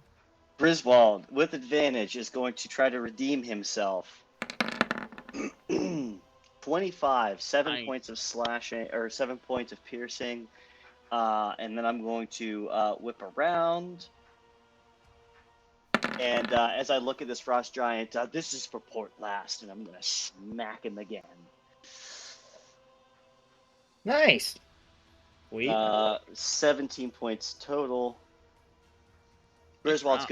Griswold, with advantage, is going to try to redeem himself. 25, 7 Nice. points of slashing, or 7 points of piercing. And then I'm going to whip around. And as I look at this frost giant, this is for port last, and I'm going to smack him again. Nice. Sweet. 17 points total. Griswold's job.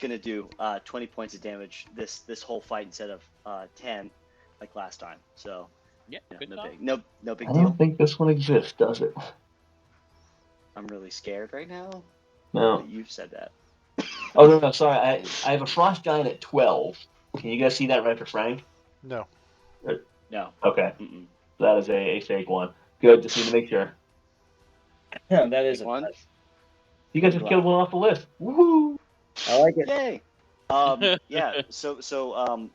gonna do 20 points of damage this whole fight instead of 10 like last time. So Yeah, yeah, good no job. big no big I deal. don't think this one exists, does it? I'm really scared right now. No. That you've said that. Oh no, sorry. I have a frost giant at 12. Can you guys see that right for Frank? No. No. Okay, Mm-mm. that is a fake one. Good, just need to make sure. That is Big one. You guys just killed one off the list. Woohoo! I like it. Yay! Yeah. So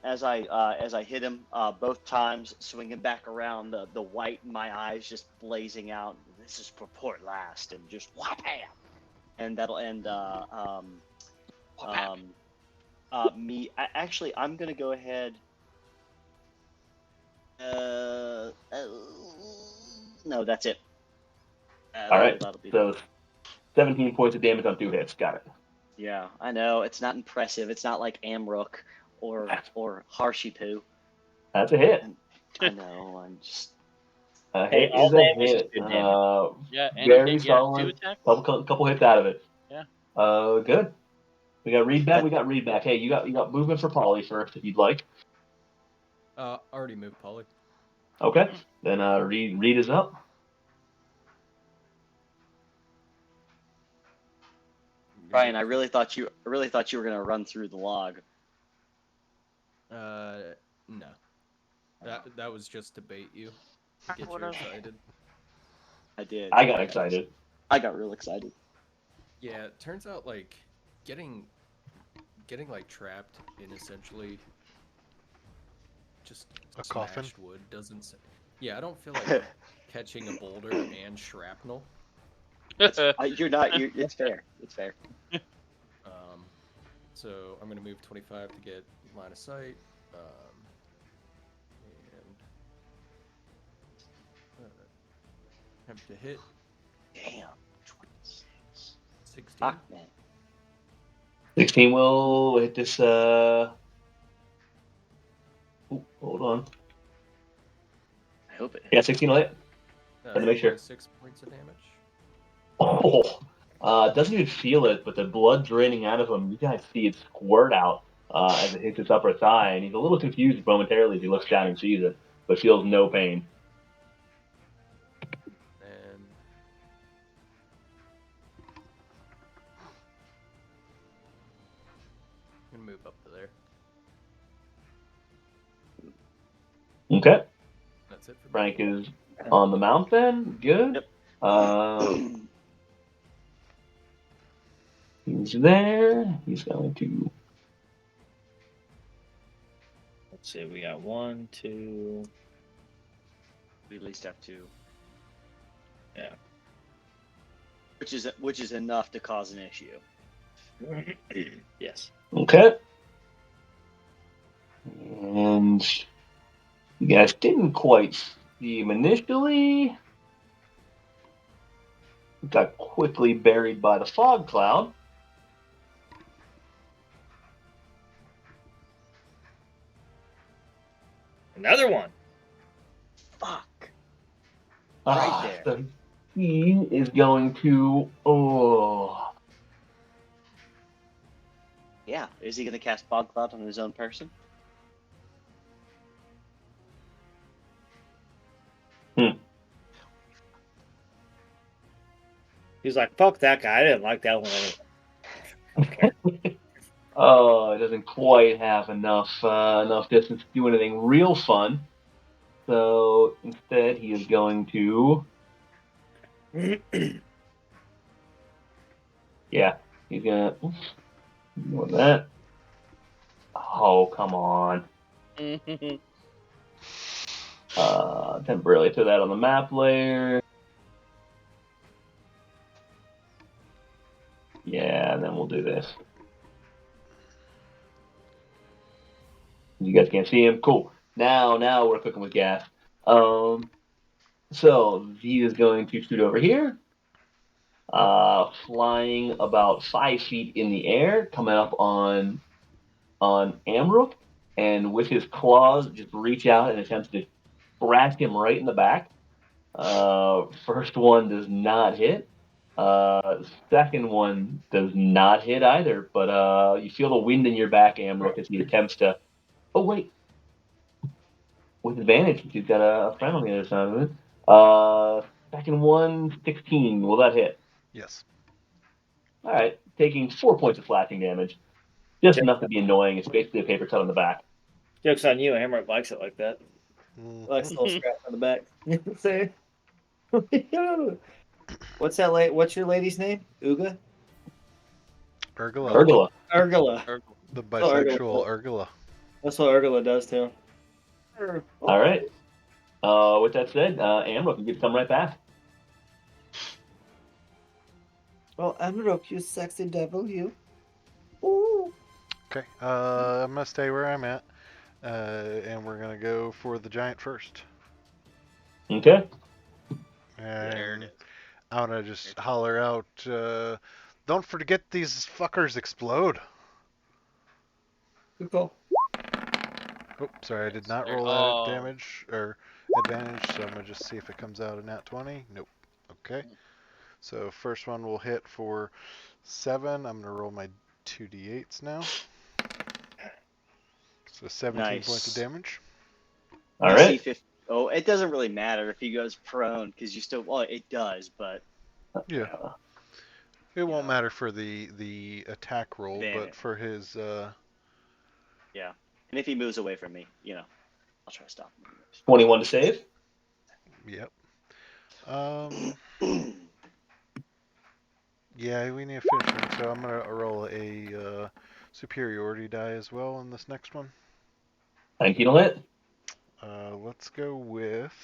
as I hit him both times, swinging back around, the white in my eyes just blazing out. This is for port last, and just wham, and that'll end. Me. Actually, I'm gonna go ahead. No, that's it. All right, That'll be. so 17 points of damage on 2 hits. Got it. Yeah, I know it's not impressive. It's not like Amrook or Harshipu. That's a hit. I know. I'm just. A Hey, hit all is a damage is hit. good damage. Yeah, any Very hit, yeah, 2 solid. attacks. Couple hits out of it. Yeah. Good. We got read back. Hey, you got movement for Polly first if you'd like. Already moved, Polly. Okay. Then Reed is up. Brian, I really thought you were gonna run through the log. No. That was just to bait you. I Get you would've. excited. I did. I got excited. I got real excited. Yeah, it turns out like getting like trapped in essentially just A coffin? smashed wood doesn't. Yeah, I don't feel like catching a boulder and shrapnel. You're not. It's fair. It's fair. So I'm gonna move 25 to get line of sight, and attempt to hit. Damn. 26. 16. Fuck, man. 16 will hit this. Hold on. I hope it. Yeah, 16 will hit. Let me make sure. 6 points of damage. Doesn't even feel it, but the blood draining out of him. You guys see it squirt out as it hits his upper thigh, and he's a little confused momentarily as he looks down and sees it, but feels no pain. And I'm gonna move up to there. Okay. That's it for me. Frank is on the mount then. Good. Yep. He's there. He's going to. Let's see, we got 1, 2. We at least have 2. Yeah. Which is enough to cause an issue. Yes. Okay. And you guys didn't quite see him initially. Got quickly buried by the fog cloud. Another one. Fuck. Right there. So he is going to. Oh. Yeah. Is he gonna cast Fog Cloud on his own person? He's like, fuck that guy. I didn't like that one anyway. Okay. Oh, it doesn't quite have enough distance to do anything real fun. So instead, he is going to. Yeah, he's gonna. Ignore that. Oh, come on. Temporarily throw that on the map layer. Yeah, and then we'll do this. You guys can't see him. Cool. Now we're cooking with gas. So he is going to shoot over here, flying about 5 feet in the air, coming up on Amrook, and with his claws just reach out and attempt to scratch him right in the back. First one does not hit. Second one does not hit either, but you feel the wind in your back, Amrook, as he attempts to. Oh wait, with advantage, he's got a friend on the other side of it. Second one, 16. Will that hit? Yes. All right, taking 4 points of slashing damage. Just enough to be annoying. It's basically a paper cut on the back. Joke's on you. Hammer likes it like that. Likes a little scratch on the back. Say, what's that? What's your lady's name? Uga? Urgula. Urgula. The bisexual Urgula. That's what Urgula does too. All right. With that said, Amrook, you get to come right back. Well, Amrook, you sexy devil, you. Ooh. Okay. I'm gonna stay where I'm at, and we're gonna go for the giant first. Okay. And I'm gonna just holler out, "Don't forget these fuckers explode." Good call. Oh, sorry, I did not roll Oh. that damage or advantage, so I'm gonna just see if it comes out a nat 20. Nope. Okay. So first one will hit for 7. I'm gonna roll my 2d8s now. So 17 points of damage. All right. Oh, it doesn't really matter if he goes prone because you still. Well, it does, but Yeah. It won't matter for the attack roll, but for his. Yeah. And if he moves away from me, I'll try to stop him. 21 to save. Yep. Yeah, we need a finisher, so I'm gonna roll a superiority die as well on this next one. 19 will hit. Let's go with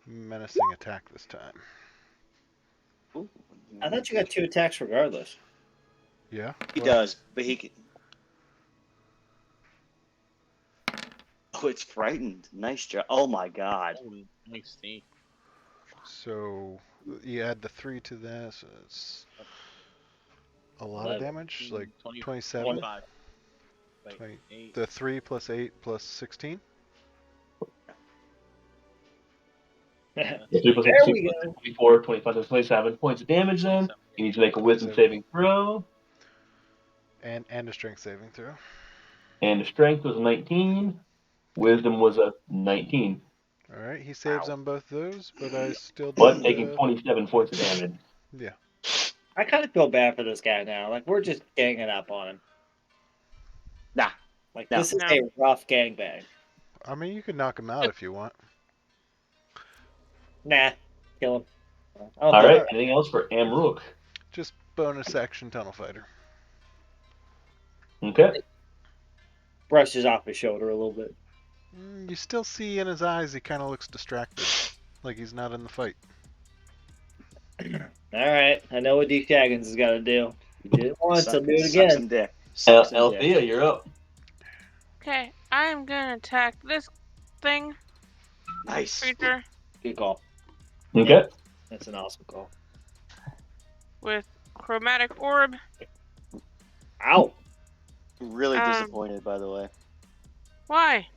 menacing attack this time. I thought you got 2 attacks regardless. Yeah. He well, does, but he can. Oh, it's frightened. Nice job. Oh my god. Oh, nice sneak. So you add the 3 to that, so it's a lot of 11, damage, like 20, 27. 25. Wait, 20 8. The 3 plus 8 plus 16. There 3 plus 8, we go. 24, 25, that's 27 points of damage then. You need to make a wisdom 27. saving throw. And a strength saving throw. And the strength was a 19. Wisdom was a 19. All right, he saves Ow. on both those, but I still But did. taking 27 points of damage. Yeah. I kind of feel bad for this guy now. Like, we're just ganging up on him. Nah. Like, No. this is No. a rough gangbang. I mean, you could knock him out if you want. Nah, kill him. I don't All think- right, anything else for Amrook? Just bonus action tunnel fighter. Okay. Brushes off his shoulder a little bit. You still see in his eyes he kind of looks distracted, like he's not in the fight. Alright, I know what D. Shaggins has got to do. You did it once, Suck- I'll do it suck again. some dick. Suck some dick. Althea, you're up. Okay, I am gonna attack this thing, Nice. creature, Good call. Okay. That's an awesome call. with chromatic orb. Ow! Really Um, disappointed, by the way. Why?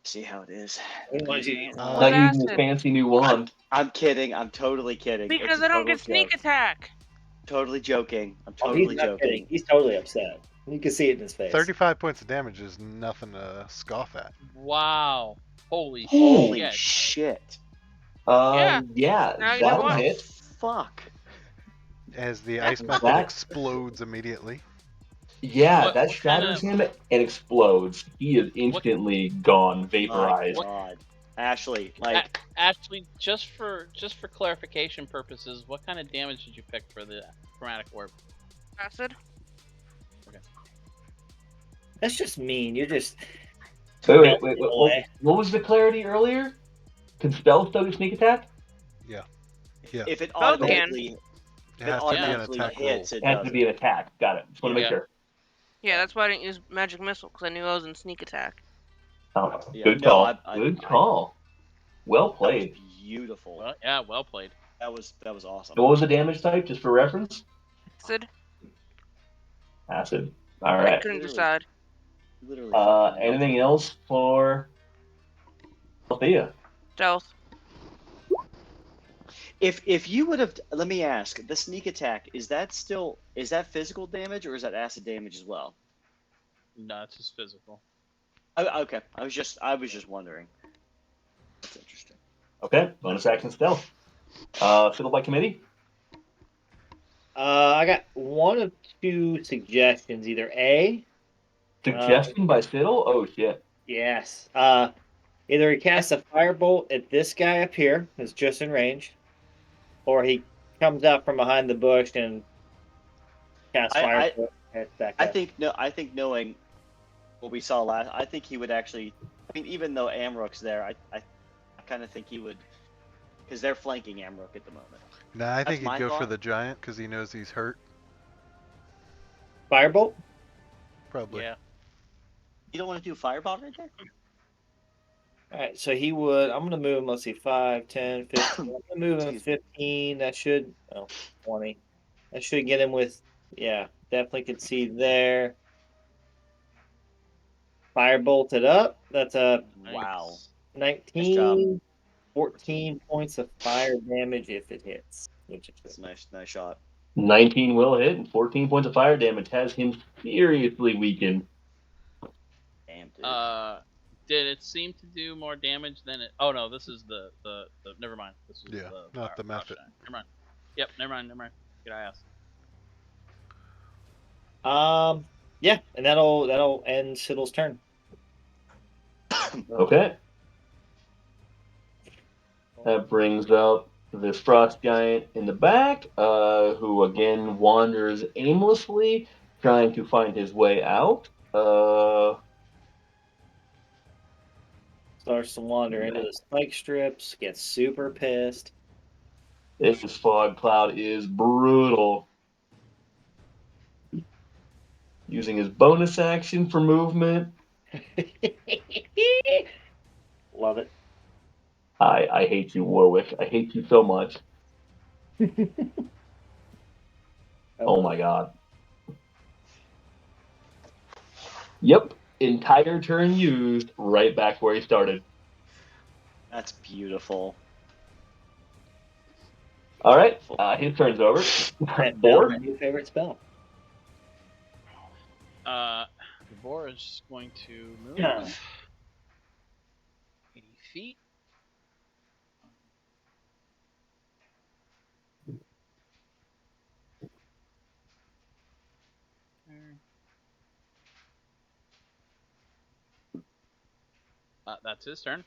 See how it is. We want you to use Uh, Not using his acid. fancy new wand. I'm kidding. I'm totally kidding. Because It's a I don't total get sneak joke. attack. Totally joking. I'm Oh, he's totally not joking. kidding. He's totally upset. You can see it in his face. 35 points of damage is nothing to scoff at. Wow. Holy Holy shit. shit. Yeah, Now you know that'll what? hit. Fuck. As the ice method That- explodes immediately. Yeah, What that kind shatters of- him and explodes. He is instantly gone, My vaporized. god. Ashley, like, Ashley, just for clarification purposes, what kind of damage did you pick for the chromatic orb? Acid. That's just mean. You're just. Wait. Away. What was the clarity earlier? Can spell still do sneak attack? Yeah. if it Both automatically, It has to be an automatically attack roll. hits, it It has to does. be an attack. Got it. Just want to make Yeah. sure. Yeah, that's why I didn't use magic missile, because I knew I was in sneak attack. Oh, Yeah, good no, call. I- Good call. Well That was played. beautiful. Well, yeah, well played. That was awesome. What was the damage type, just for reference? Acid. Acid. All I right. couldn't Literally. decide. Literally. fucking Anything melted. else for Althea? Stealth. If you would have, let me ask, the sneak attack, is that physical damage or is that acid damage as well? No, it's just physical. Oh, okay. I was just wondering. That's interesting. Okay. Bonus action stealth. Fiddle by committee. I got one of two suggestions. Either A, Suggestion by Fiddle? Oh shit. yes. Either he casts a firebolt at this guy up here, who's just in range, or he comes out from behind the bush and casts firebolt at that guy. I think knowing what we saw last, I think he would actually. I mean, even though Amrook's there, I kind of think he would, because they're flanking Amrook at the moment. Nah, I think my he'd go for thought. the giant because he knows he's hurt. Firebolt? Probably. Yeah. You don't want to do fireball right there? All right, so he would. I'm going to move him, let's see, 5, 10, 15. I'm going to move him Excuse 15. That should. Oh, 20. That should get him with. Yeah, definitely could see there. Firebolt it up. That's a Wow. Nice. 19, 14 points of fire damage if it hits. Which That's is a nice shot. 19 will hit, and 14 points of fire damage has him seriously weakened. Damn, dude. Did it seem to do more damage than it? Oh no, this is the never mind. This is Yeah, the not the method. Never mind. Yep, never mind. Good I asked. yeah, and that'll end Siddle's turn. Okay. That brings up this frost giant in the back, who again wanders aimlessly, trying to find his way out. Starts to wander into the spike strips, gets super pissed. This fog cloud is brutal. Using his bonus action for movement. Love it. I hate you, Warwick. I hate you so much. Oh my god. Yep. Entire turn used, right back where he started. That's beautiful. All right, his turn's over. That Boar? my new favorite spell. The boar is going to move Yeah. 80 feet. That's his turn.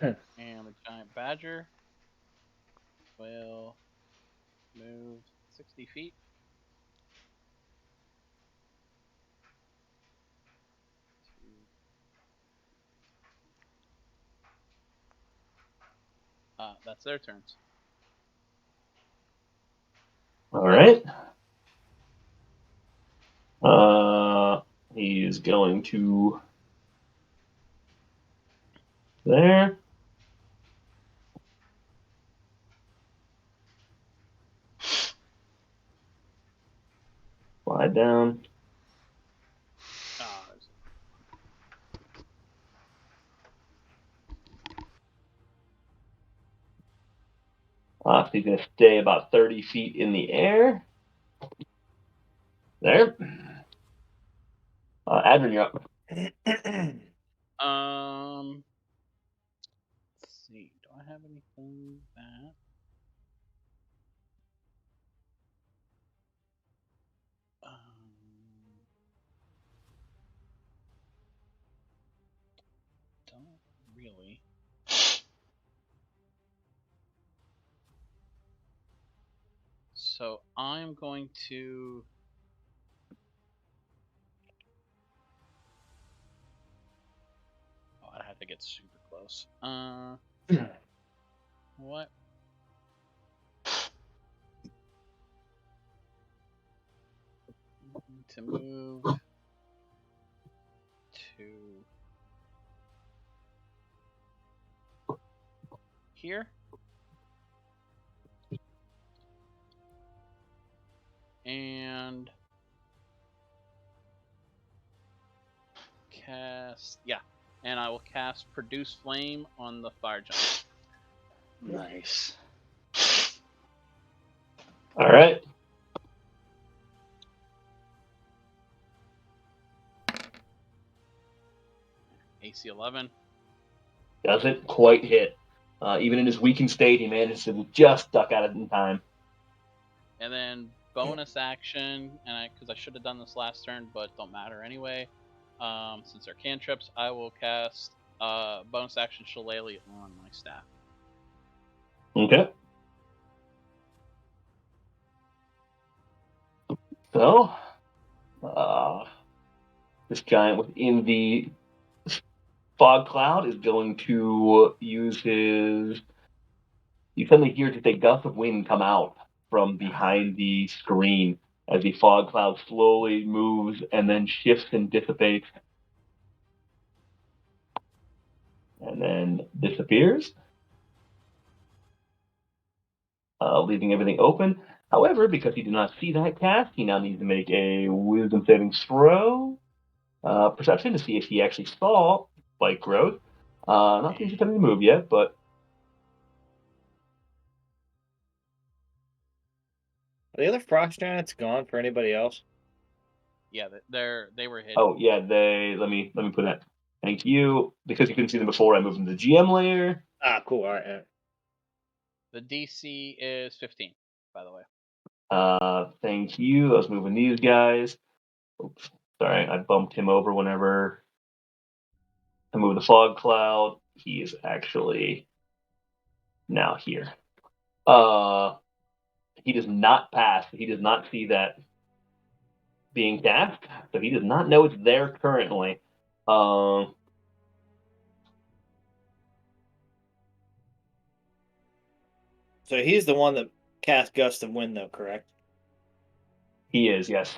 And the giant badger will move 60 feet. That's their turns. All right. He's going to there. Slide down. So he's going to stay about 30 feet in the air. There. Adrian, you're up. Let's see. Do I have anything that? Don't really. So I'm going to. Oh, I had to get super close. What? To move to here. And cast, yeah, and I will cast Produce Flame on the fire giant. Nice. All right. AC 11. Doesn't quite hit. Even in his weakened state, he manages to just duck out of it in time. And then bonus action, and because I should have done this last turn, but don't matter anyway. Since they're cantrips, I will cast bonus action Shillelagh on my staff. Okay. So, this giant within the fog cloud is going to use his. You suddenly hear just a gust of wind come out from behind the screen as the fog cloud slowly moves and then shifts and dissipates. And then disappears, leaving everything open. However, because he did not see that cast, he now needs to make a wisdom saving throw. Perception to see if he actually saw spike growth. Not that he's attempting to move yet, but Are the other frost giants gone for anybody else? Yeah, they were hidden. oh yeah, they let me put that. Thank you. Because you couldn't see them before, I moved them to the GM layer. Ah, cool. All right. The DC is 15, by the way. Thank you. I was moving these guys. Oops, sorry, I bumped him over whenever I move the fog cloud. He is actually Now here. He does not pass. He does not see that being cast, so he does not know it's there currently. So he's the one that cast Gust of Wind, though, correct? He is, yes.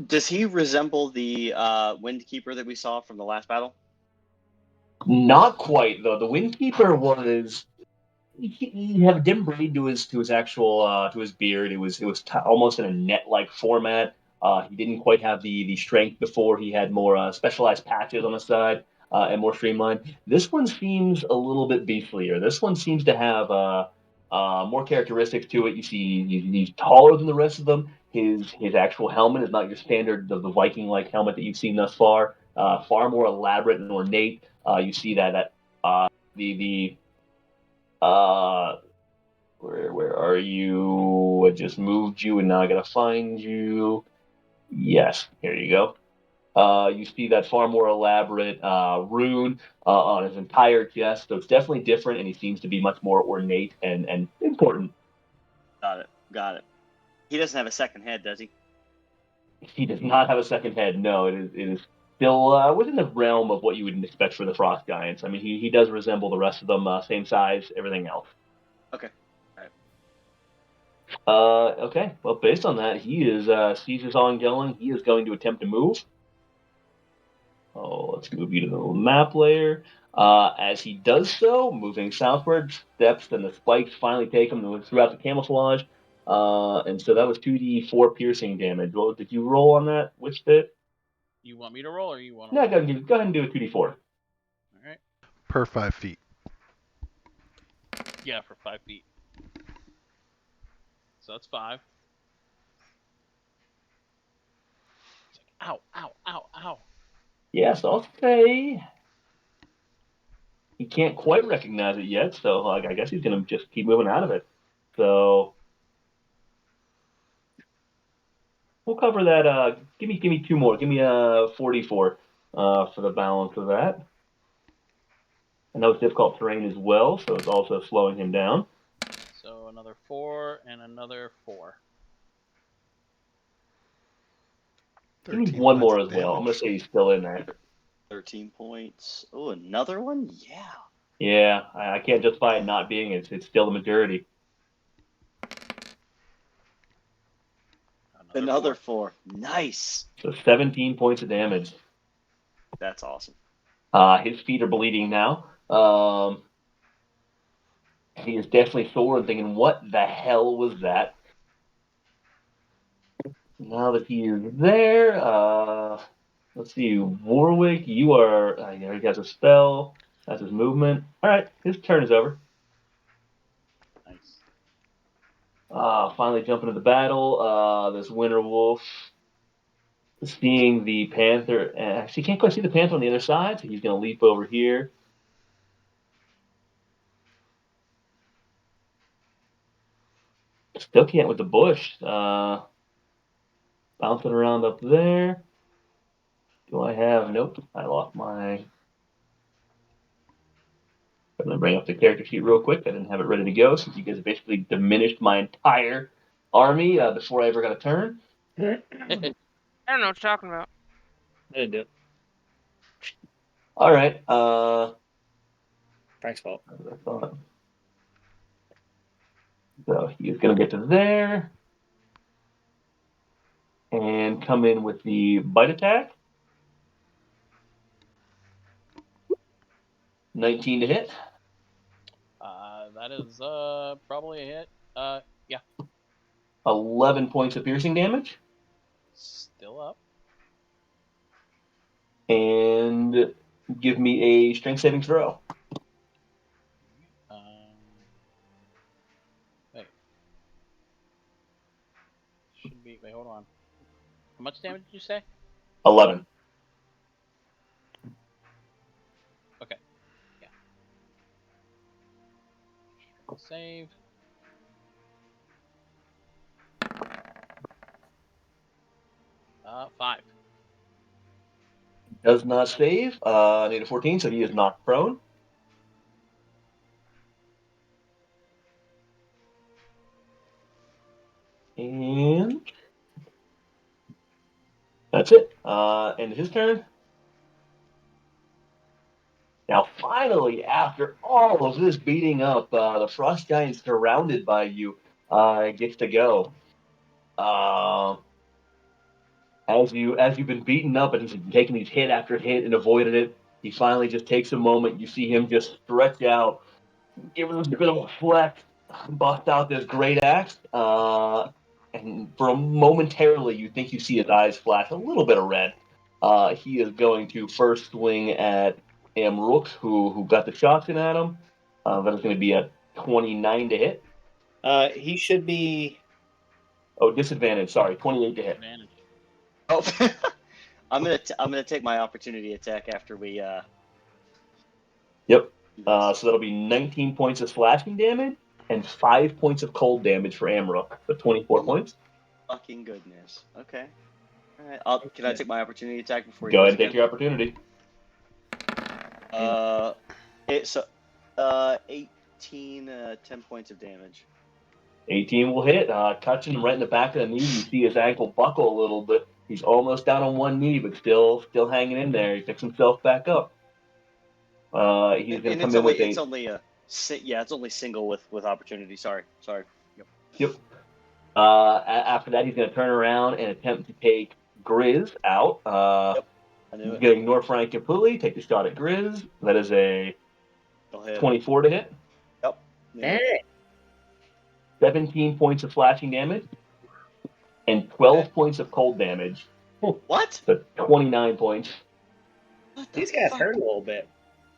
Does he resemble the Windkeeper that we saw from the last battle? Not quite though. The Windkeeper was he had a dim braid to his actual to his beard. It was almost in a net like format. He didn't quite have the strength before. He had more specialized patches on the side and more streamlined. This one seems a little bit beeflier. This one seems to have more characteristics to it. You see, he's taller than the rest of them. His actual helmet is not your standard the Viking like helmet that you've seen thus far. Far more elaborate and ornate. You see that the where are you? I just moved you, and now I gotta find you. Yes, here you go. You see that far more elaborate rune on his entire chest, so it's definitely different, and he seems to be much more ornate and important. Got it. Got it. He doesn't have a second head, does he? He does not have a second head. No, it is still within the realm of what you would expect for the frost giants. I mean, he does resemble the rest of them, same size, everything else. Okay. Okay. Well, based on that, he is sees his ongoing. He is going to attempt to move. Oh, let's move you to the map layer. As he does so, moving southward, steps and the spikes finally take him throughout the camouflage. And so that was 2d4 piercing damage. Well, did you roll on that? Which bit? You want me to roll, or you want to? No, roll? go ahead and do a 2d4. All right. Per 5 feet. Yeah, for 5 feet. So that's 5. It's like, ow, ow, ow, ow. Yes, I'll say he can't quite recognize it yet. So like, I guess he's gonna just keep moving out of it. So we'll cover that. Give me 2 more. Give me a 44 for the balance of that. I know it's difficult terrain as well, so it's also slowing him down. So another 4 and another 4. Give me 1 more as well. I'm gonna damage. say he's still in there. 13 points. Oh, another one? Yeah. Yeah, I can't justify it not being. It's still the majority. Another 4. Nice. So 17 points of damage. That's awesome. His feet are bleeding now. He is definitely sore and thinking, what the hell was that? Now that he is there, let's see, Warwick, you are, he has a spell. That's his movement. All right, his turn is over. Nice. Finally jumping into the battle. This Winter Wolf seeing the Panther. Actually, can't quite see the Panther on the other side, so he's going to leap over here. Still can't with the bush. Bouncing around up there. Do I have? Nope. I lost my. I'm going to bring up the character sheet real quick. I didn't have it ready to go since you guys basically diminished my entire army before I ever got a turn. I don't know what you're talking about. I didn't do it. All right. Frank's fault. I thought. So he's going to get to there and come in with the bite attack. 19 to hit. That is probably a hit. Yeah. 11 points of piercing damage. Still up. And give me a strength saving throw. Wait. Should be. Wait, hold on. How much damage did you say? 11. Okay. Yeah. Save. Uh, 5. Does not save. I need a 14, so he is knocked prone. And that's it. And his turn. Now, finally, after all of this beating up, the Frost Giant surrounded by you gets to go. As you've been beaten up and he's been taking these hit after hit and avoided it, he finally just takes a moment. You see him just stretch out, give it a bit of a flex, bust out this great axe, and for momentarily you think you see his eyes flash a little bit of red. He is going to first swing at Amrook, who got the shotgun at him. That is going to be a 29 to hit. He should be. Oh, disadvantage. Sorry, 28 to hit. Advantage. Oh, I'm gonna take my opportunity attack after we. Yep. do this. So that'll be 19 points of slashing damage and 5 points of cold damage for Amrook. So 24 points. Fucking goodness. Okay. All right. Can I take my opportunity attack before Go you ahead and take your opportunity. It's 18, 10 points of damage. 18 will hit. Touching him right in the back of the knee. You see his ankle buckle a little bit. He's almost down on one knee, but still hanging in there. He picks himself back up. He's going to come in with it's only it's only single with opportunity. Sorry. Yep. After that, he's going to turn around and attempt to take Grizz out. Yep. I knew He's it. going to ignore Frank completely. Take the shot at Grizz. That is a 24 to hit. Yep. Hey. 17 points of slashing damage and 12 points of cold damage. What? So 29 points. What the These guys fuck? hurt a little bit.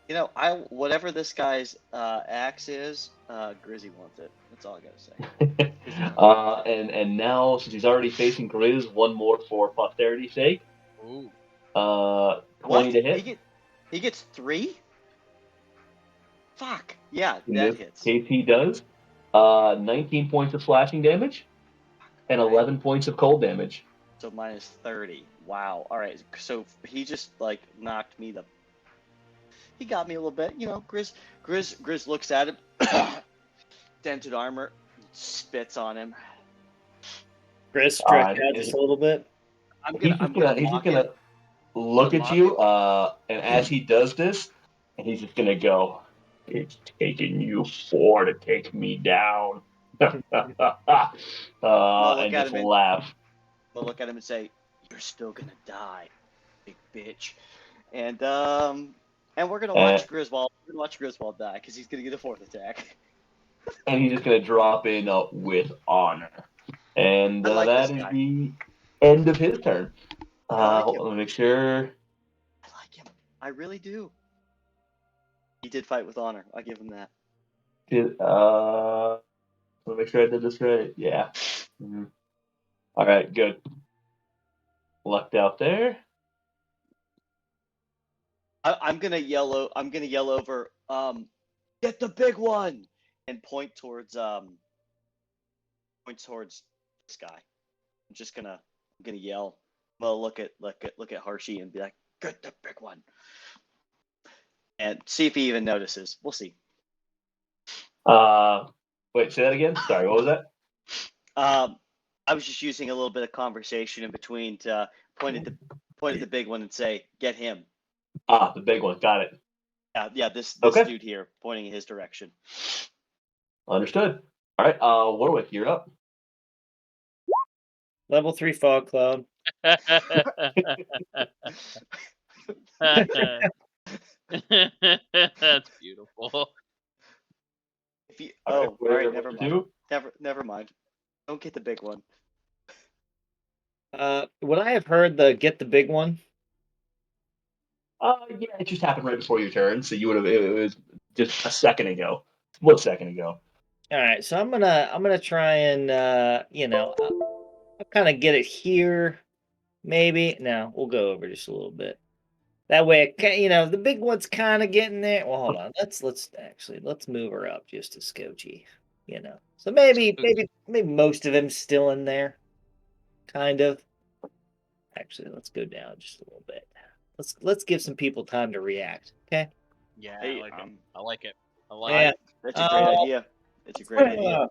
You know, whatever this guy's axe is, Grizzy wants it. That's all I gotta say. And now, since he's already facing Grizz, one more for posterity's sake. Ooh. 20 to hit. He gets 3? Fuck. Yeah, In that this hits. case, he does. 19 points of slashing damage and 11 points of cold damage. So minus 30. Wow. All right. So he just like knocked me He got me a little bit. You know, Grizz looks at him. Dented armor. Spits on him. Grizz stretch out just a little bit. He's just gonna look at you, and as he does this, and he's just gonna go, "It's taken you 4 to take me down," and just laugh. We'll look at him and say, "You're still gonna die, big bitch," and we're gonna watch Griswold. We're gonna watch Griswold die because he's gonna get a 4th attack. And he's just gonna drop in with honor, and that is the end of his turn. Let me make sure. I like him. I really do. He did fight with honor. I give him that. Let me make sure I did this right. Yeah. Mm-hmm. All right. Good. Lucked out there. I'm gonna yell over. Get the big one, and point towards this guy. I'm gonna yell. Well, look at Harshi and be like, "Get the big one," and see if he even notices. We'll see. Wait, say that again. Sorry, what was that? I was just using a little bit of conversation in between to point at the big one and say, "Get him." The big one. Got it. Yeah. This dude here pointing in his direction. Understood. All right. Warwick, you're up. Level 3 fog cloud. That's beautiful. All right, never mind. Never mind. Don't get the big one. Would I have heard the get the big one? Yeah, it just happened right before your turn, so you would have. It was just a second ago, split second ago. All right, so I'm gonna try and I'll kind of get it here, maybe. No, we'll go over just a little bit. That way, the big one's kind of getting there. Well, hold on. Let's move her up just a scotchy. So maybe most of him's still in there, kind of. Actually, let's go down just a little bit. Let's give some people time to react. Okay. Yeah, Hey, I like it. That's a great idea. It's a great idea.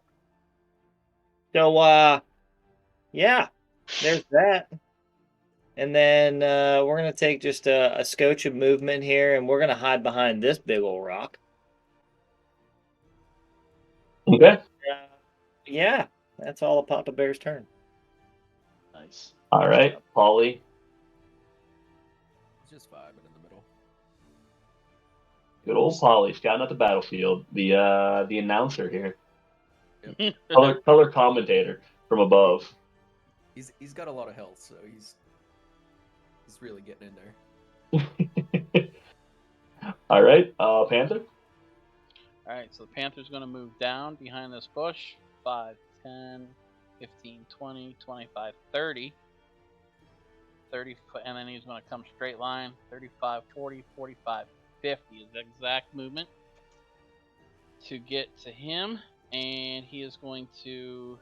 So Yeah, there's that. And then we're going to take just a scotch of movement here, and we're going to hide behind this big old rock. Okay. Yeah, that's all of Papa Bear's turn. Nice. All right, Polly. It's just vibing in the middle. Good old Polly scouting out the battlefield. The announcer here, Yep. color commentator from above. He's got a lot of health, so he's really getting in there. All right, Panther. All right, so the Panther's going to move down behind this bush. 5, 10, 15, 20, 25, 30. 30, and then he's going to come straight line. 35, 40, 45, 50 is the exact movement to get to him. And he is going to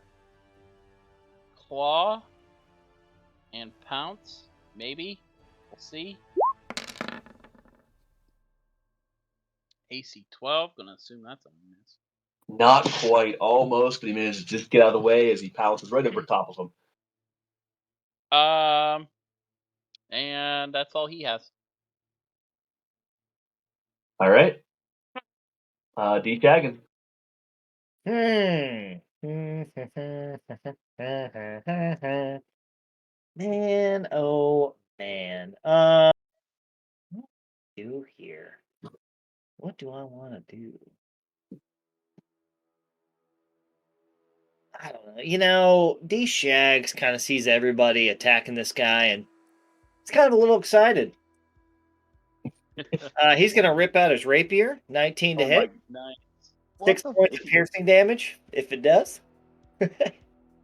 claw and pounce. Maybe. We'll see. AC 12. Gonna assume that's a miss. Not quite, almost, but he manages to just get out of the way as he pounces right over top of him. And that's all he has. All right. D Shaggin. Man, oh man. What do I do here? What do I want to do? I don't know. You know, D Shags kind of sees everybody attacking this guy, and he's kind of a little excited. He's gonna rip out his rapier, 19 to hit. Nice. 6 points of piercing damage, if it does.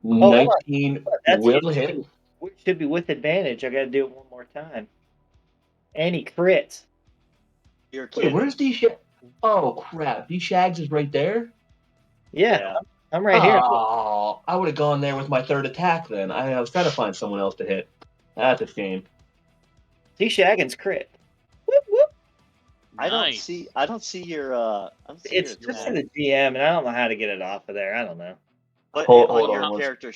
19 That's will hit. Which should be with advantage. I gotta do it one more time. And he crits. You're Wait, kidding. where's D Shags? Oh crap! D Shags is right there. Yeah. I'm right here. Oh, I would have gone there with my third attack then. I was trying to find someone else to hit. That's a shame. D Shaggin's crit. Whoop, whoop. I don't Nice. see your. It's just in the GM, and I don't know how to get it off of there. I don't know. But Hold on on your one character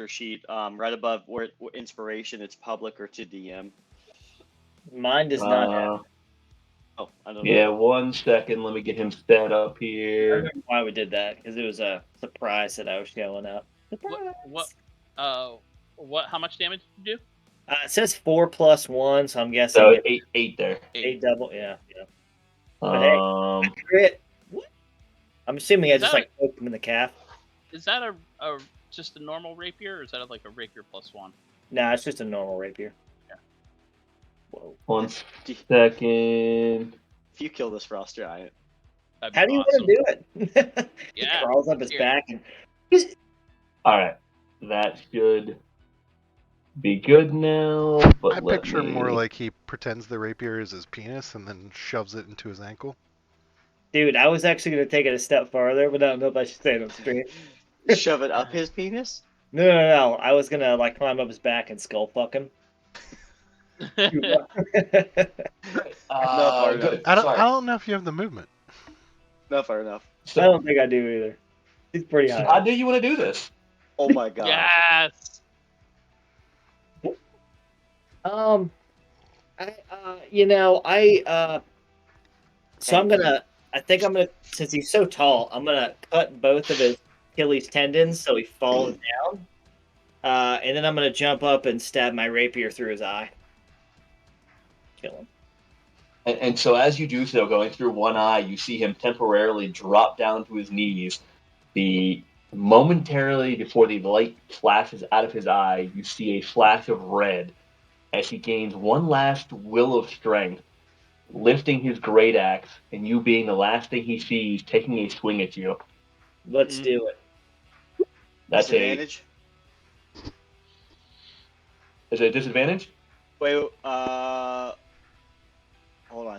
sheet, right above where inspiration, it's public or to DM. Mine does not have. Oh, I don't Yeah, know. 1 second. Let me get him set up I here. remember why we did that, because it was a surprise that I was going up. What? How much damage did you do? It says 4 + 1, so I'm guessing So it's 8 there. 8 double. Yeah. But hey, I crit. What? I'm assuming I just like poked him in the calf. Is that a just a normal rapier, or is that like a rapier +1? Nah, it's just a normal rapier. Yeah. Whoa. 1 second. If you kill this frost giant, how do you want to do it? He Yeah. crawls up his back and. All right, that should be good now. But I picture more like he pretends the rapier is his penis and then shoves it into his ankle. Dude, I was actually going to take it a step farther, but I don't know if I should say it on stream. Shove it up his penis? No. I was going to like climb up his back and skull fuck him. No, good. I don't know if you have the movement. Not far enough. I don't think I do either. He's pretty high. How do you want to do this? Oh my god. Yes. I think I'm gonna, since he's so tall, I'm gonna cut both of his Achilles tendons so he falls down. And then I'm gonna jump up and stab my rapier through his eye. Kill him. And so as you do so, going through one eye, you see him temporarily drop down to his knees. Momentarily before the light flashes out of his eye, you see a flash of red as he gains one last will of strength, lifting his great axe, and you being the last thing he sees, taking a swing at you. Let's do it. That's disadvantage? Is it a disadvantage? Wait, hold on.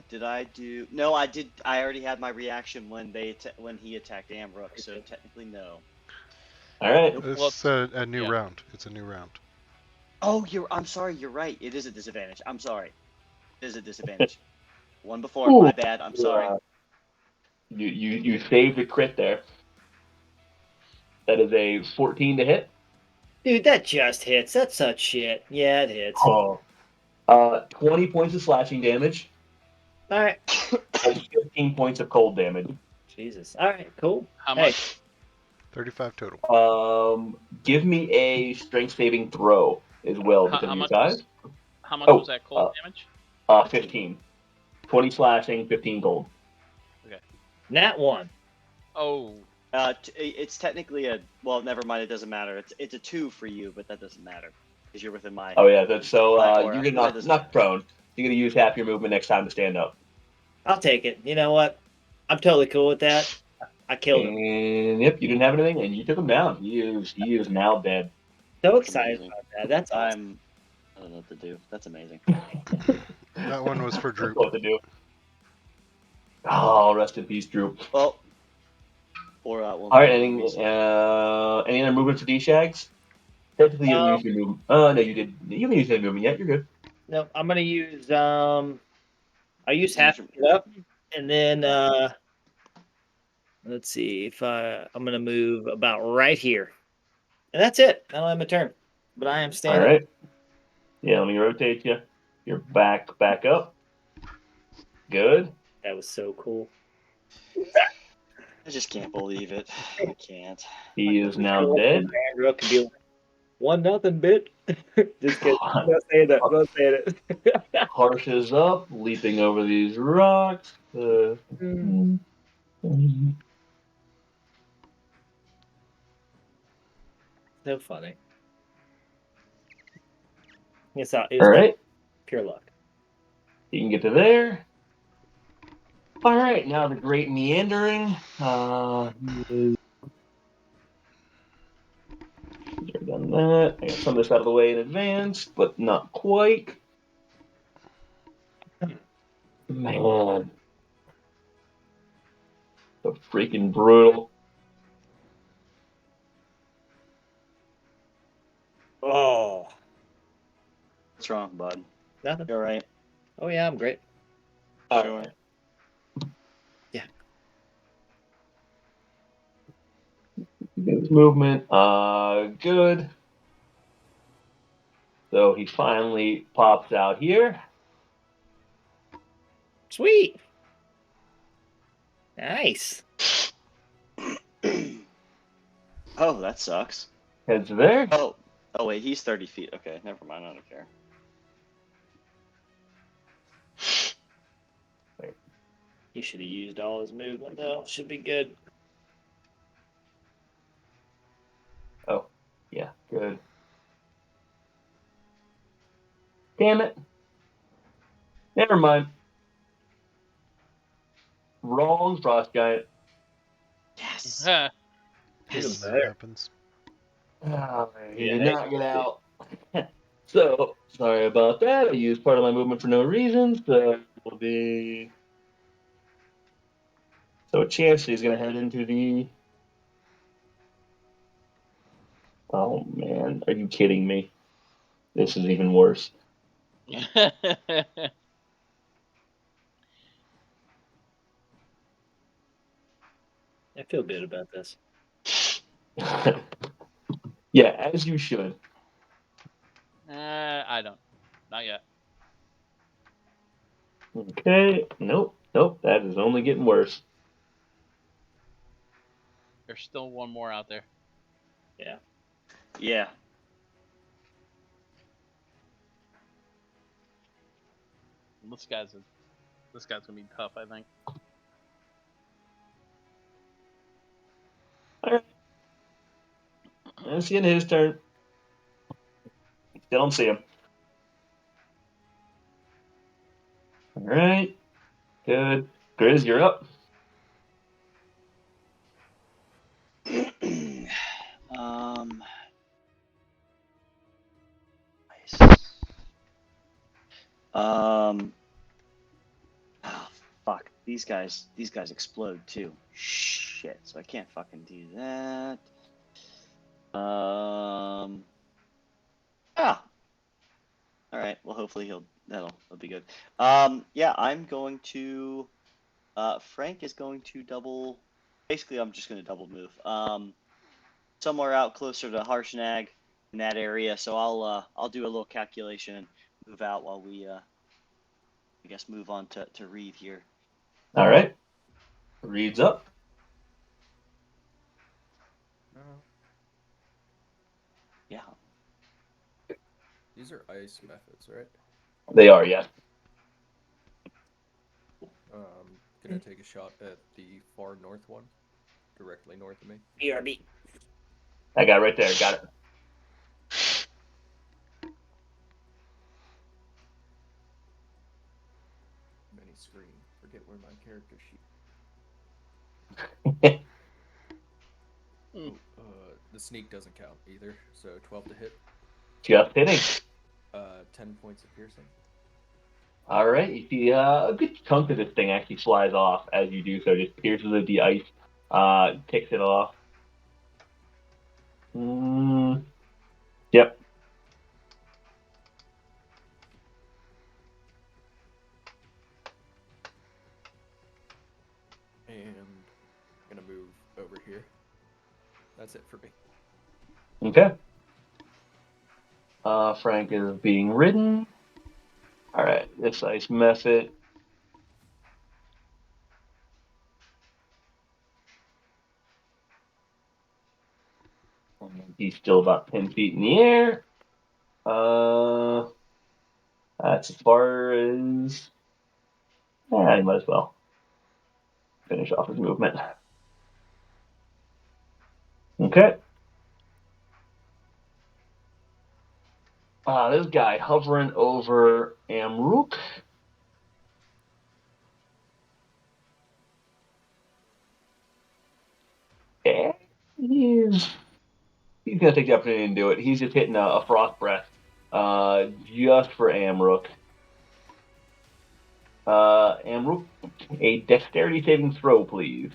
Did I do? No, I did. I already had my reaction when he attacked Amrook, so technically no. All right. It's a new round. It's a new round. Oh, I'm sorry. You're right. It is a disadvantage. I'm sorry. It is a disadvantage. One before. Ooh. My bad. I'm sorry. You saved a crit there. That is a 14 to hit. Dude, that just hits. That's such shit. Yeah, it hits. Oh. 20 points of slashing damage All right. and 15 points of cold damage. Jesus. All right, cool. How Hey, much? 35 total. Give me a strength saving throw as well How, because how of your much size. was? How much was that cold damage? 15. 20 slashing, 15 gold. Nat 1. Oh, It's technically a well. Never mind. It doesn't matter. It's a 2 for you, but that doesn't matter because you're within my. Oh yeah, that's so My aura. you're gonna That knock, doesn't knock matter. prone. You're gonna use half your movement next time to stand up. I'll take it. You know what? I'm totally cool with that. I killed him. And yep, you didn't have anything, and you took him down. He is now dead. So That's excited amazing. about that. That's awesome. I don't know what to do. That's amazing. That one was for That's Droop. what to do. Oh, rest in peace, Drew. Well, or All right, any other movement for D-Shags? Technically, you didn't use your movement. No, you did. You haven't used any movement yet. You're good. No, I'm gonna use I'll use half to get up, and then let's see if I'm gonna move about right here, and that's it. I don't have my turn, but I am All standing. right. Yeah, let me rotate you. You're back up. Good. That was so cool. I just can't believe it. I can't. He is now dead. Andrew could be like, 1-0, bit. Just kidding. I'm not saying that. I'm not saying it. Harsh is up, leaping over these rocks. So funny. It All was right. pure luck. You can get to there. All right, now the great meandering. Done that. I got some of this out of the way in advance, but not quite. Man, so freaking brutal. Oh, What's wrong, bud? nothing. You all right? Oh yeah, I'm great. All Sure. right. Yeah. His movement, good. So he finally pops out here. Sweet. Nice. Oh, that sucks. Heads there. Oh wait, he's 30 feet. Okay, never mind. I don't care. He should have used all his movement though. Should be good. Oh, yeah, good. Damn it. Never mind. Wrong frost giant. Yes. Yes. That happens. Oh, he Yeah, did not get out. So, sorry about that. I used part of my movement for no reason. So, will be. So, Chamb3r is going to head into the. Oh, man. Are you kidding me? This is even worse. I feel good about this. Yeah, as you should. I don't. Not yet. Okay. Nope. That is only getting worse. There's still one more out there. Yeah. Yeah. This guy's gonna be tough, I think. All right. That's the end of his turn. Still don't see him. All right. Good. Grizz, you're up. Nice. Oh, fuck. These guys explode too. Shit. So I can't fucking do that. Ah. All right. Well, hopefully that'll be good. Yeah, I'm going to. Frank is going to double. Basically, I'm just going to double move. Somewhere out closer to Harshnag. in that area. So I'll do a little calculation and move out while we I guess move on to Reed here. All right. Reed's up. Yeah. These are ice methods, right? They are, yes. Gonna take a shot at the far north one, directly north of me. BRB. That guy right there, got it. Mini screen. Forget where my character sheet. Hmm. The sneak doesn't count either, so 12 to hit. Just hitting. 10 points of piercing. All right. You see a good chunk of this thing actually flies off as you do so. Just pierces the ice, takes it off. Yep. And I'm gonna move over here. That's it for me. Okay. Frank is being ridden. All right. This ice method. He's still about 10 feet in the air. That's as far as. Yeah, he might as well finish off his movement. Okay. This guy hovering over Amrook. And he's gonna take the opportunity to do it. He's just hitting a frost breath, just for Amrook. Amrook, a dexterity saving throw, please.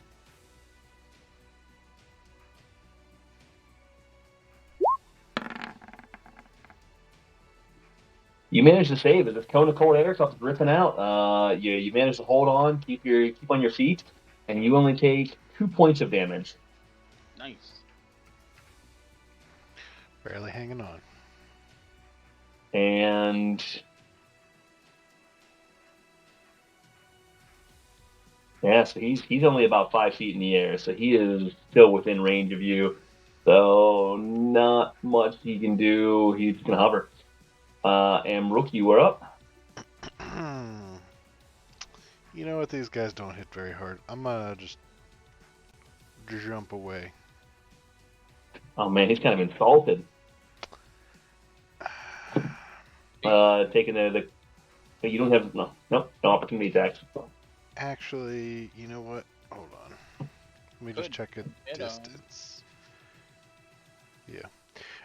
You manage to save as this cone of cold air starts dripping out. You manage to hold on, keep on your feet, and you only take 2 points of damage. Nice. Barely hanging on. And yeah, so he's only about 5 feet in the air, so he is still within range of you. So not much he can do. He's just gonna hover. Amrook, you are up. You know what? These guys don't hit very hard. I'm gonna just jump away. Oh man, he's kind of insulted. Taking the you don't have no opportunity attacks. Actually, you know what? Hold on. Let me just check a distance. Yeah.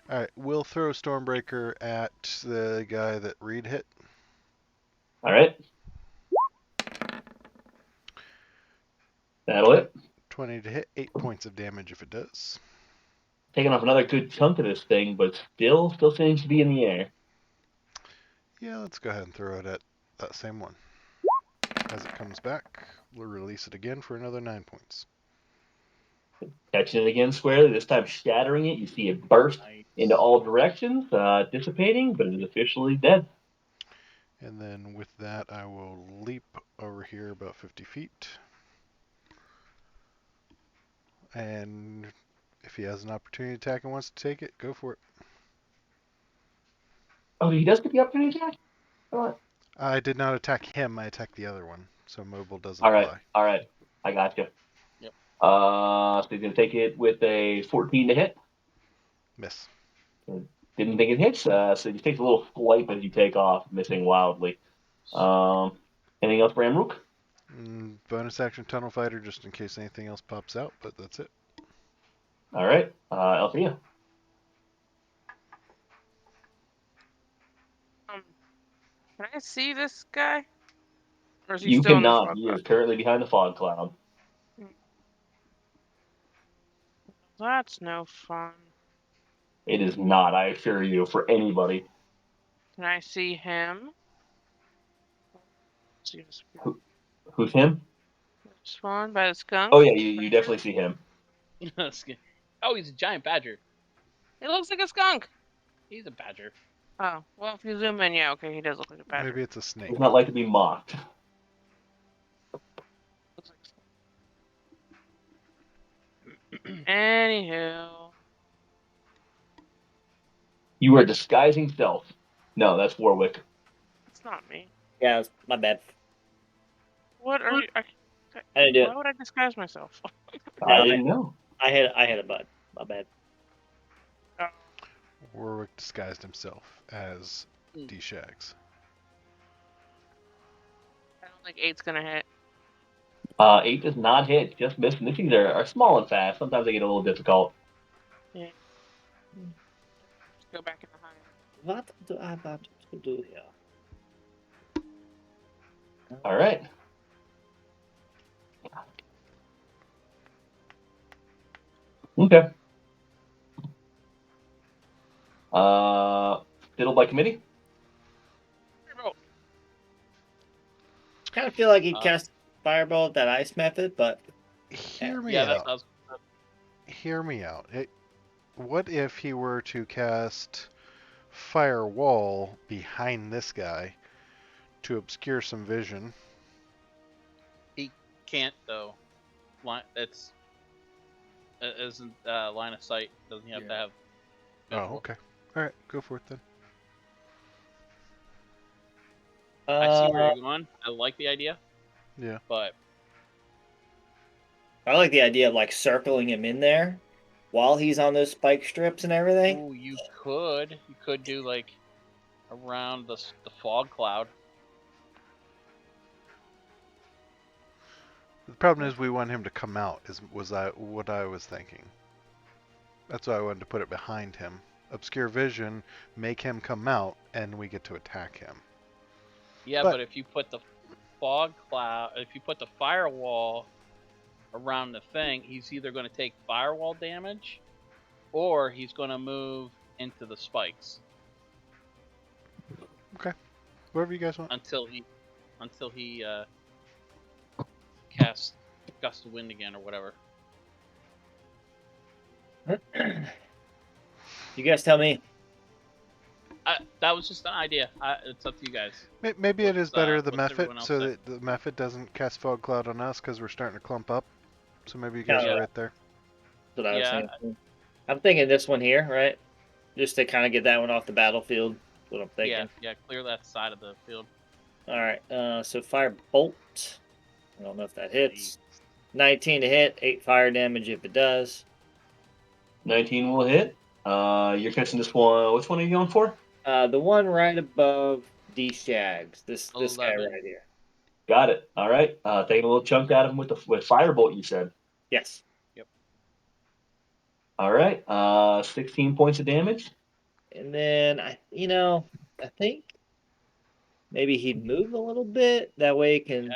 Alright, we'll throw Stormbreaker at the guy that Reed hit. Alright. That'll hit. 20 to hit, 8 points of damage if it does. Taking off another good chunk of this thing, but still seems to be in the air. Yeah, let's go ahead and throw it at that same one. As it comes back, we'll release it again for another 9 points. Catching it again squarely, this time shattering it. You see it burst into all directions, dissipating, but it is officially dead. And then with that, I will leap over here about 50 feet. And if he has an opportunity attack and wants to take it, go for it. Oh, he does get the opportunity attack? I did not attack him, I attacked the other one. So mobile doesn't apply. All right. I got you. Yep. So he's going to take it with a 14 to hit. Miss. Didn't think it hits, so he takes a little swipe as you take off, missing wildly. Anything else for Amrook? Bonus action Tunnel Fighter just in case anything else pops out, but that's it. All right. Althea. Can I see this guy? Or is he You still in the cannot. fog He cloud? is currently behind the fog cloud. That's no fun. It is not, I assure you, for anybody. Can I see him? Who's him? Spawned by the skunk? Oh, yeah, you definitely see him. Oh, he's a giant badger. It looks like a skunk. He's a badger. Oh, well, if you zoom in, yeah, okay, he does look like a badger. Maybe it's a snake. Does not like to be mocked. Looks like Anywho. You are disguising self. No, that's Warwick. It's not me. Yeah, it's my bad. What are you? I didn't do Why it. would I disguise myself? I didn't know. I hit a button. My bad. Warwick disguised himself as D-Shags. I don't think 8's gonna hit. 8 does not hit. Just missing. These things are small and fast. Sometimes they get a little difficult. Yeah. Let's go back in the high. What do I want to do here? All right. Okay. Fiddle by committee. Kind of feel like he cast Fireball with that ice method, but Hear me Yeah, out. that's Hear me out. What if he were to cast Firewall behind this guy to obscure some vision? can't though. It's it isn't line of sight. Doesn't have to have. Oh, okay. All right, go for it then. I see where you're going. I like the idea. Yeah. But I like the idea of like circling him in there while he's on those spike strips and everything. ooh, you could do like around the fog cloud. The problem is we want him to come out. Was what I was thinking. That's why I wanted to put it behind him. Obscure vision, make him come out, and we get to attack him. Yeah, but if you put the fog cloud, if you put the firewall around the thing, he's either going to take firewall damage, or he's going to move into the spikes. Okay, whatever you guys want. Until he casts gust of wind again or whatever. You guys tell me. That was just an idea. It's up to you guys. Maybe it is better the what's method, everyone else so say? that the method doesn't cast fog cloud on us because we're starting to clump up. So maybe you guys Yeah. are right there. That's what I was Yeah. thinking. I'm thinking this one here, right? Just to kind of get that one off the battlefield. That's what I'm thinking. Yeah, clear that side of the field. All right. So fire bolt. I don't know if that hits. 19 to hit. 8 fire damage if it does. 19 will hit. You're catching this one. Which one are you going for? The one right above D Shags. This guy 11. right here. Got it. All right. Taking a little chunk out of him with firebolt. You said. Yes. All right. 16 points of damage. And then I think maybe he'd move a little bit. That way he can.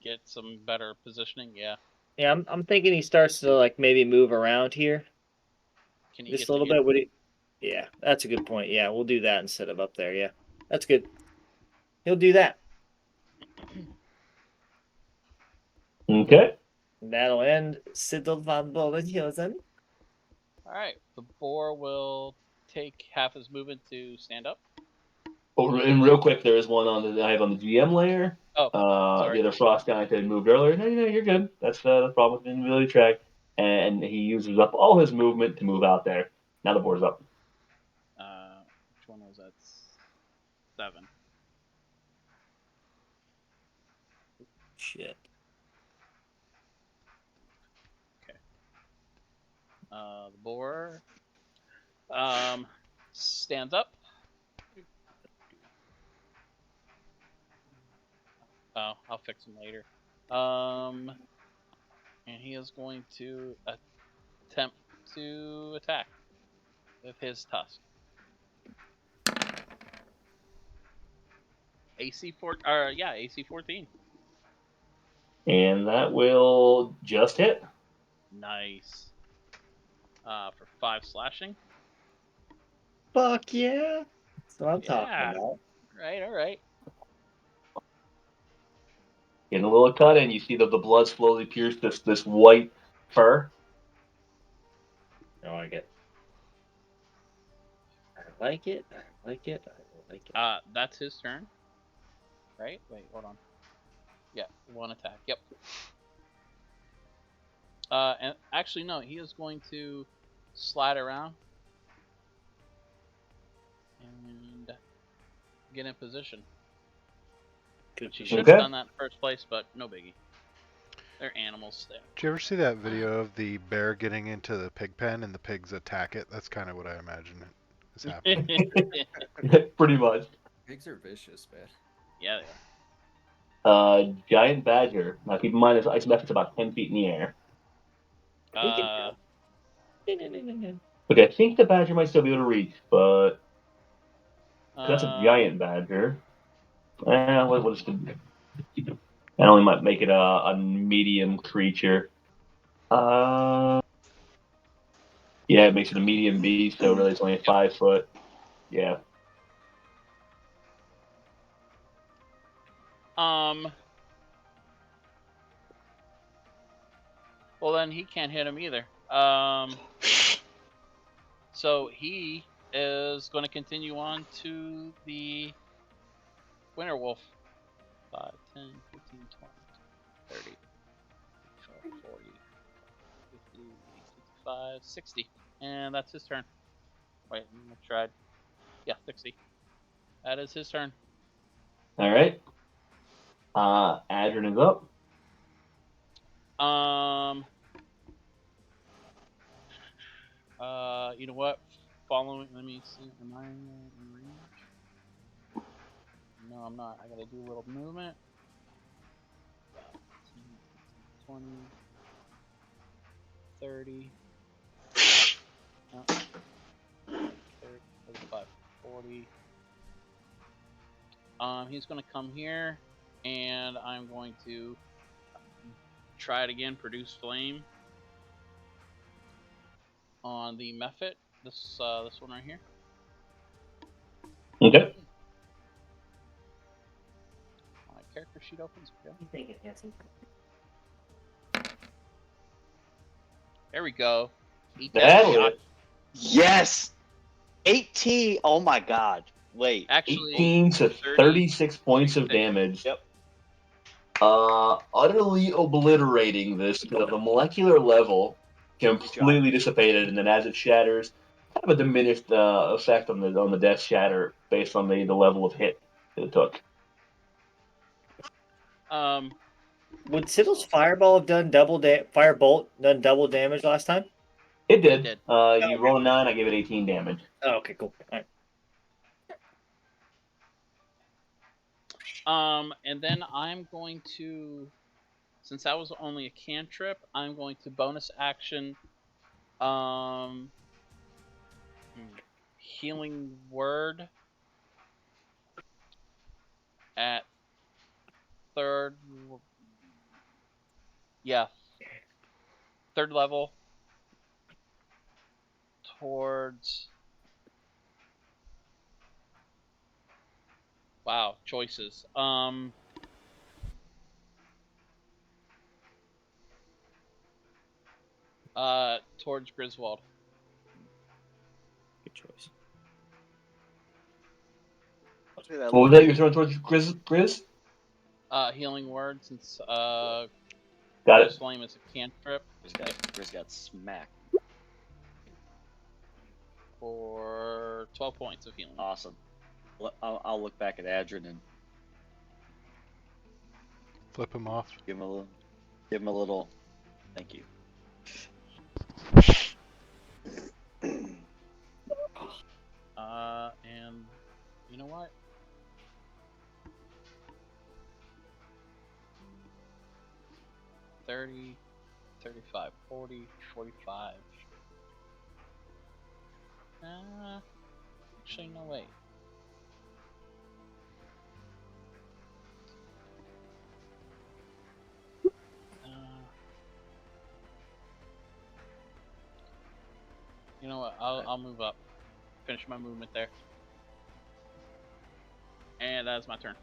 Get some better positioning. Yeah. Yeah, I'm thinking he starts to like maybe move around here Can he just get a little to here? bit. Would he? Yeah, that's a good point. Yeah, we'll do that instead of up there. Yeah, that's good. He'll do that. Okay. And that'll end Siddle van Bolenhuizen. All right. The boar will take half his movement to stand up. Oh, and real quick, there is one I have on the GM layer. Oh, The sorry. other frost guy that had moved earlier. No, you're good. That's the problem with the invisibility track. And he uses up all his movement to move out there. Now the board's up. Which one was that? 7. Shit. The boar stands up. Oh, I'll fix him later. And he is going to attempt to attack with his tusk. AC 14. And that will just hit. Nice. For 5 slashing. Fuck yeah. That's what I'm Yeah. talking about. All right. Getting a little cut, and you see that the blood slowly pierced this white fur. I like it. like it. I like it. I like it. That's his turn. Right? Wait, hold on. Yeah, one attack. Yep. And actually, no, he is going to slide around and get in position. Good Which he position. should have Okay. done that in the first place, but no biggie. They're animals there. Did you ever see that video of the bear getting into the pig pen and the pigs attack it? That's kind of what I imagine is happening. Pretty much. Pigs are vicious, man. Yeah, they are. Giant badger. Now keep in mind this ice is about 10 feet in the air. Okay, I think the badger might still be able to reach, but that's a giant badger. What is the? That only might make it a medium creature. Yeah, it makes it a medium beast, so really it's only 5 foot. Yeah. Well, then he can't hit him either. So he is going to continue on to the Winter Wolf. 5, 10, 15, 20, 30, 40, 50, 55, 60. And that's his turn. Wait, I tried. Yeah, 60. That is his turn. All right. Adrian is up. You know what? Following, let me see. Am I in range? No, I'm not. I gotta do a little movement. 20, 30, 35, 40. He's gonna come here, and I'm going to try it again. Produce flame on the Mephit. This one right here. Okay. My character sheet opens. Okay. There we go. That'll hit. Yes! 18! Oh my god. Wait. Actually, 18 to 36 points of damage. Yep. Utterly obliterating this to the molecular level, completely dissipated, and then as it shatters, kind of a diminished effect on the death shatter based on the level of hit that it took. Would Siddle's fireball have done firebolt done double damage last time? It did. It did. You roll a 9, I gave it 18 damage. Oh, okay, cool. All right. And then I'm going to, since that was only a cantrip, I'm going to bonus action, healing word at third level towards, wow, choices. Towards Griswold. Good choice. What was that you were throwing towards Grizz? Healing word, since Got it. Flame is a cantrip. Grizz got smacked. For 12 points of healing. Awesome. I'll look back at Adrian and Flip him off. give him a little thank you. And you know what? $30, 35, 40, 45. Actually, no, wait. You know what? I'll move up. Finish my movement there. And that's my turn.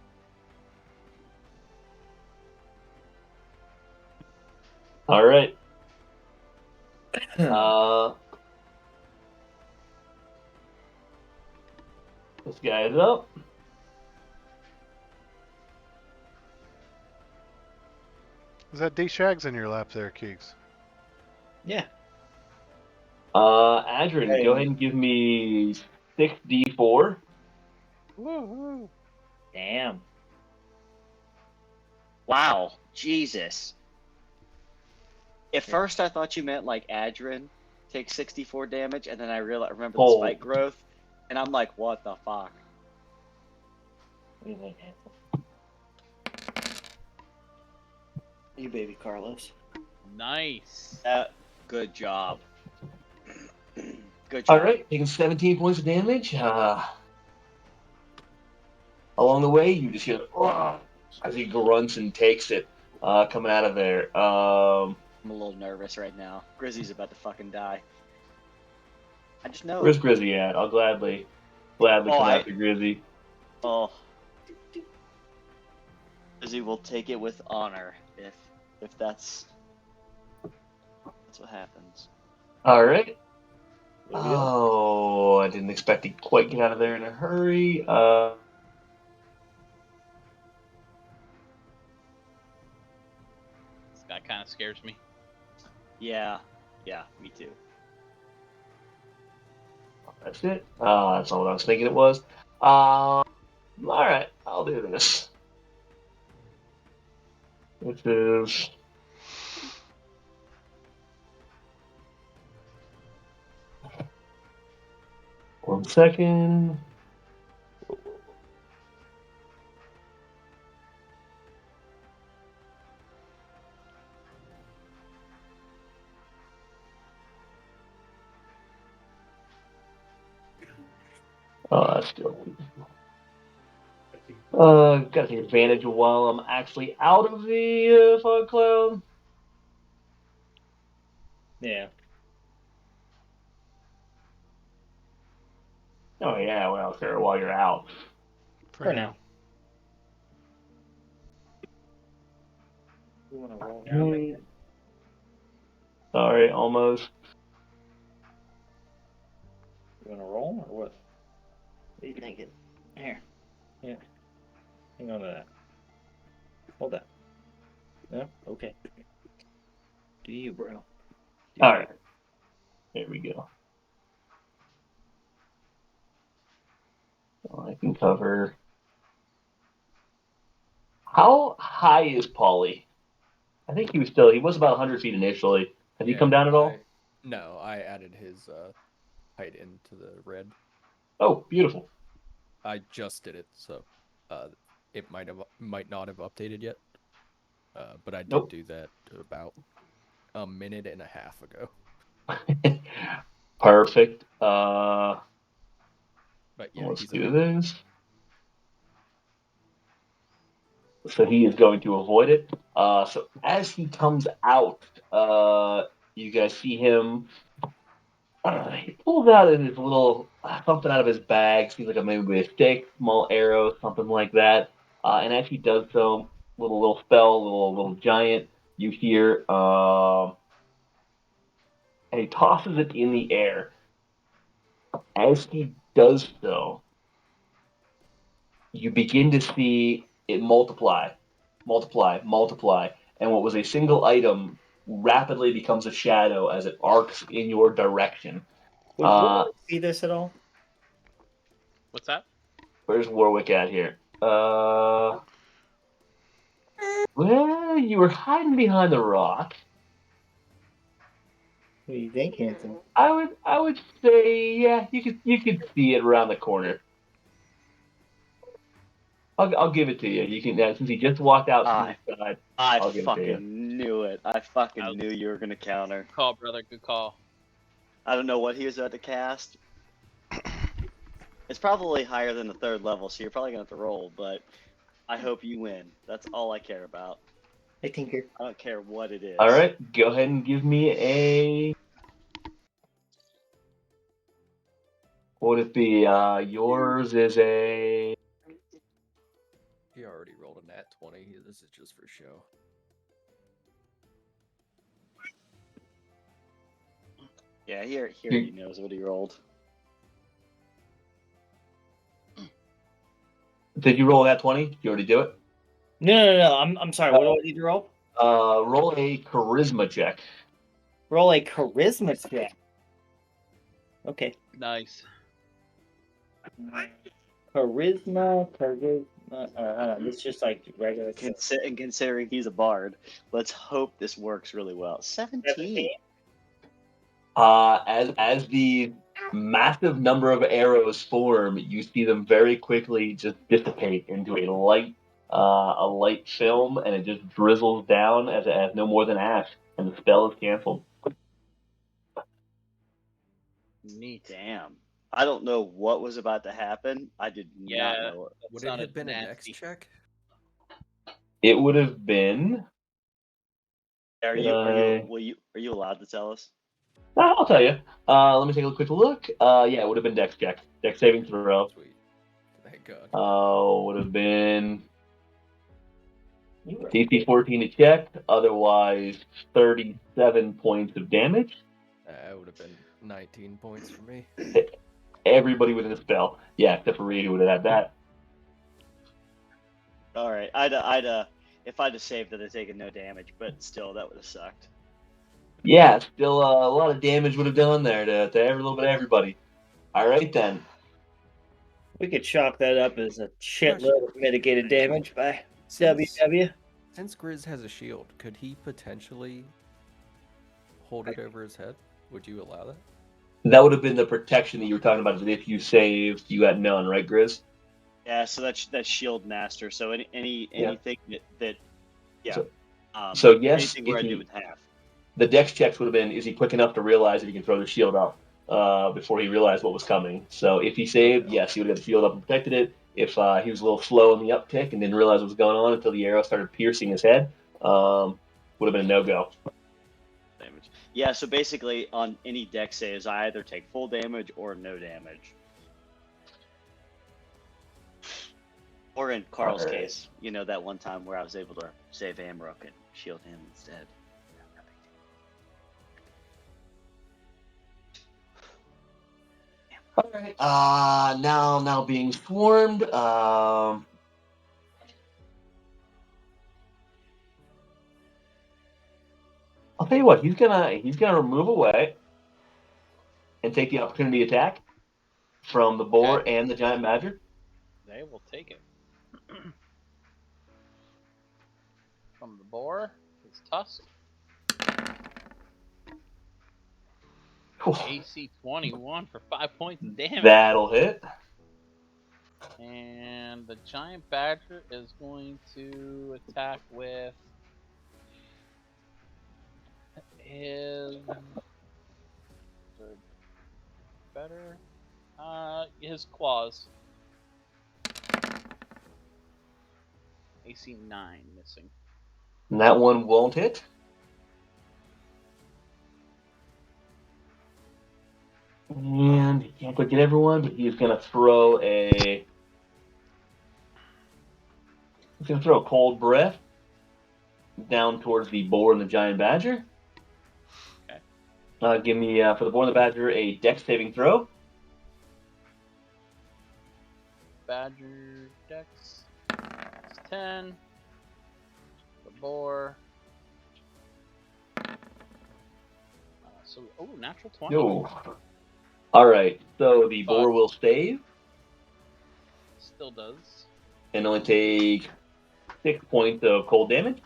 All right. This guy is up. Is that D-Shags in your lap there, Keegs? Yeah. Adrian, Hey. go ahead and give me 6d4. Woohoo! Damn. Wow. Jesus. At first, I thought you meant like Adrian takes 64 damage, and then I remember the Oh. spike growth, and I'm like, what the fuck? What do you think, Hansel? You baby Carlos. Nice. Good job. Good job. All right, taking 17 points of damage. Along the way, you just hear as he grunts and takes it, coming out of there. I'm a little nervous right now. Grizzy's about to fucking die. I just know. Where's Grizzy at? I'll gladly come after Grizzy. Oh. Grizzy will take it with honor if that's what happens. All right. Oh, I didn't expect to quite get out of there in a hurry. This guy kind of scares me. Yeah, me too. That's it. That's not what I was thinking it was. All right, I'll do this. Which is 1 second. That's still. Gotta take advantage while I'm actually out of the fog cloud. Yeah. Oh yeah, well, sure, while you're out. For now. You want to roll now? Sorry, almost. You want to roll or what? What are you thinking? Here. Yeah. Hang on to that. Hold that. Yeah. Okay. Do you, bro? All right. There we go. So I can cover. How high is Paulie? I think he was about 100 feet initially. Has he come down at all? No, I added his height into the red. Oh, beautiful. I just did it, so it might not have updated yet. But I did do that about a minute and a half ago. Perfect. But yeah, let's do this. So he is going to avoid it. So as he comes out, you guys see him. He pulls out his little something out of his bag. Seems like maybe a stick, small arrow, something like that. And as he does so, little spell, little giant. You hear, and he tosses it in the air. As he does so, you begin to see it multiply, and what was a single item rapidly becomes a shadow as it arcs in your direction. Would Warwick see this at all? What's that? Where's Warwick at here? Well, you were hiding behind the rock. What do you think, Hanson? I would say, yeah, you could see it around the corner. I'll give it to you. You can since he just walked out to the side. I I'll give it to you. fucking knew it. I fucking knew you were gonna counter. Good call, brother. Good call. I don't know what he was about to cast. It's probably higher than the 3rd level, so you're probably gonna have to roll. But I hope you win. That's all I care about. Hey, Tinker. I don't care what it is. All right, go ahead and give me a. What would it be? Yours is a. He already rolled a nat 20. This is just for show. Yeah, he already knows what he rolled. Did you roll that 20? Did you already do it? No. I'm sorry. What do I need to roll? Roll a charisma check. Roll a charisma check. Okay. Nice. Charisma. It's just like regular. And considering he's a bard, let's hope this works really well. 17. As the massive number of arrows form, you see them very quickly just dissipate into a light film, and it just drizzles down as no more than ash, and the spell is canceled. Neat. Damn. I don't know what was about to happen. I did not know it. Would it have been a dex check? It would have been. Are you allowed to tell us? I'll tell you. Let me take a quick look. Yeah, it would have been dex check. Dex saving throw. Sweet. Thank God. Would have been DC 14 to check. Otherwise, 37 points of damage. That would have been 19 points for me. Everybody within a spell. Yeah, except for Reed, who would have had that. All right. If I'd have saved it, I'd taken no damage, but still, that would have sucked. Yeah, still a lot of damage would have done there to every little bit of everybody. All right, then. We could chalk that up as a shitload of mitigated damage by WW. Since Grizz has a shield, could he potentially hold it over his head? Would you allow that? That would have been the protection that you were talking about. Is if you saved, you had none, right, Grizz? Yeah, so that's shield master. So anything that yeah. So yes, anything where I do with half. The dex checks would have been: is he quick enough to realize if he can throw the shield out before he realized what was coming? So if he saved, yes, he would have got the shield up and protected it. If he was a little slow in the uptick and didn't realize what was going on until the arrow started piercing his head, would have been a no-go. Damage. Yeah, so basically on any dex saves, I either take full damage or no damage. Or in Carl's case, that one time where I was able to save Amrook and shield him instead. All right. Now being swarmed. I'll tell you what. He's gonna remove away and take the opportunity attack from the boar and the giant badger. They will take it. From the boar, his tusk. AC 21 for 5 points of damage. That'll hit. And the giant badger is going to attack with his his claws. AC 9 missing. And that one won't hit. And he can't quite get everyone, but he's gonna throw a cold breath down towards the boar and the giant badger. Okay. Give me for the boar and the badger a dex saving throw. Badger dex 10. The boar. Natural 20. Yo. All right, so the boar will save. Still does. And only take 6 points of cold damage.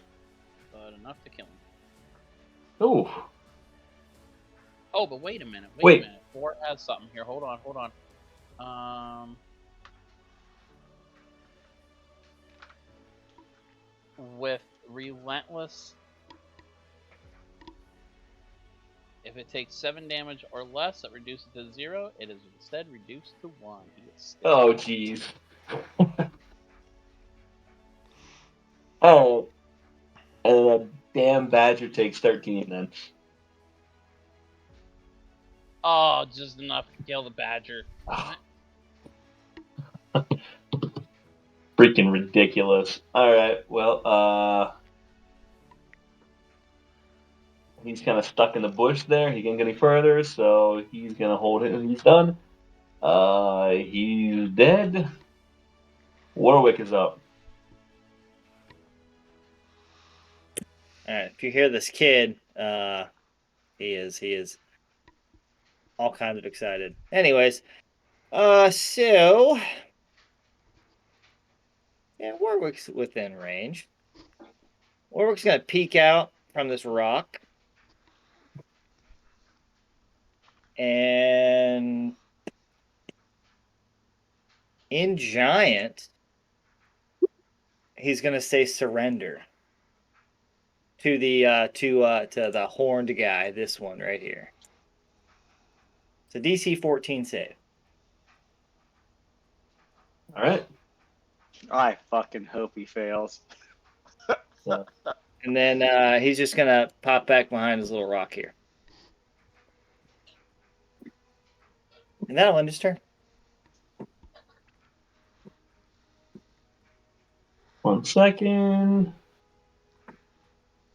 But enough to kill him. Oh. Oh, but wait a minute. Wait a minute. Boar has something here. Hold on. With Relentless, if it takes 7 damage or less, it reduces to 0. It is instead reduced to 1. Oh, jeez. Oh. And that damn badger takes 13 then. Oh, just enough to kill the badger. Freaking ridiculous. Alright, well, he's kind of stuck in the bush there. He can't get any further, so he's going to hold it and he's done. He's dead. Warwick is up. All right. If you hear this kid, he is all kinds of excited. Anyways, so yeah, Warwick's within range. Warwick's gonna peek out from this rock, and in giant, he's gonna say surrender to the horned guy. This one right here. It's a DC 14 save. All right. I fucking hope he fails. And then he's just gonna pop back behind his little rock here, and that'll end his turn. 1 second.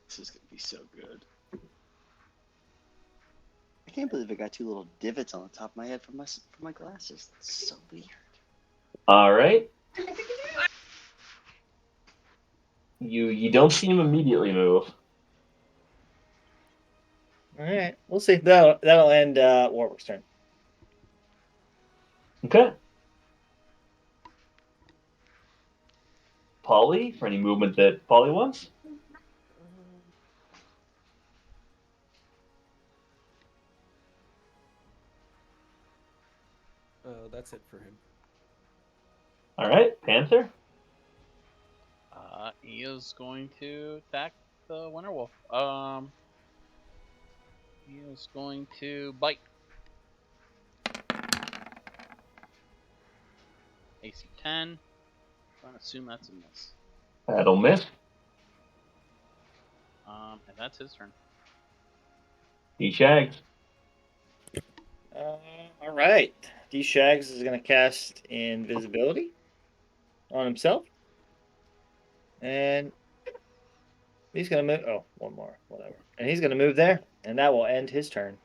This is gonna be so good. I can't believe I got 2 little divots on the top of my head for my glasses. That's so weird. All right. You don't see him immediately move. All right, we'll see. That'll end Warwick's turn. Okay. Polly, for any movement that Polly wants. That's it for him. All right, Panther. He is going to attack the Winterwolf. He is going to bite. AC 10. I'm going to assume that's a miss. That'll miss. And that's his turn. He shags. All right. D Shags is going to cast invisibility on himself. And he's going to move. Oh, one more. Whatever. And he's going to move there. And that will end his turn.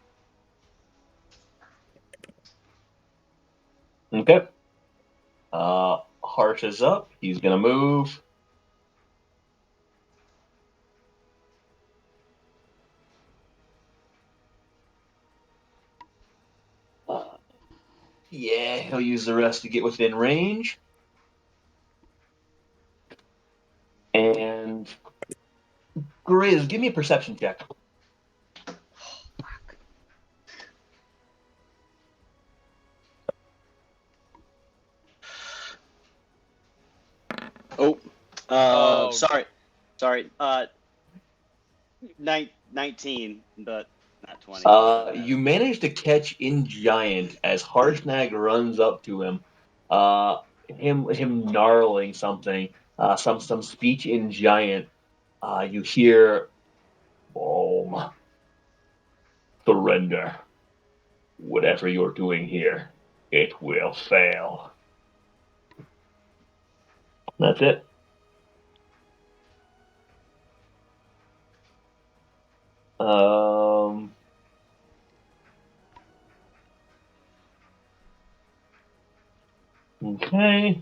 Okay. Harsh is up. He's going to move. Yeah, he'll use the rest to get within range. And Grizz, give me a perception check. Sorry. 19, but not 20. You manage to catch in giant as Harshnag runs up to him. Him gnarling something. Some speech in giant. You hear, boom. Surrender. Whatever you're doing here, it will fail. That's it. Okay.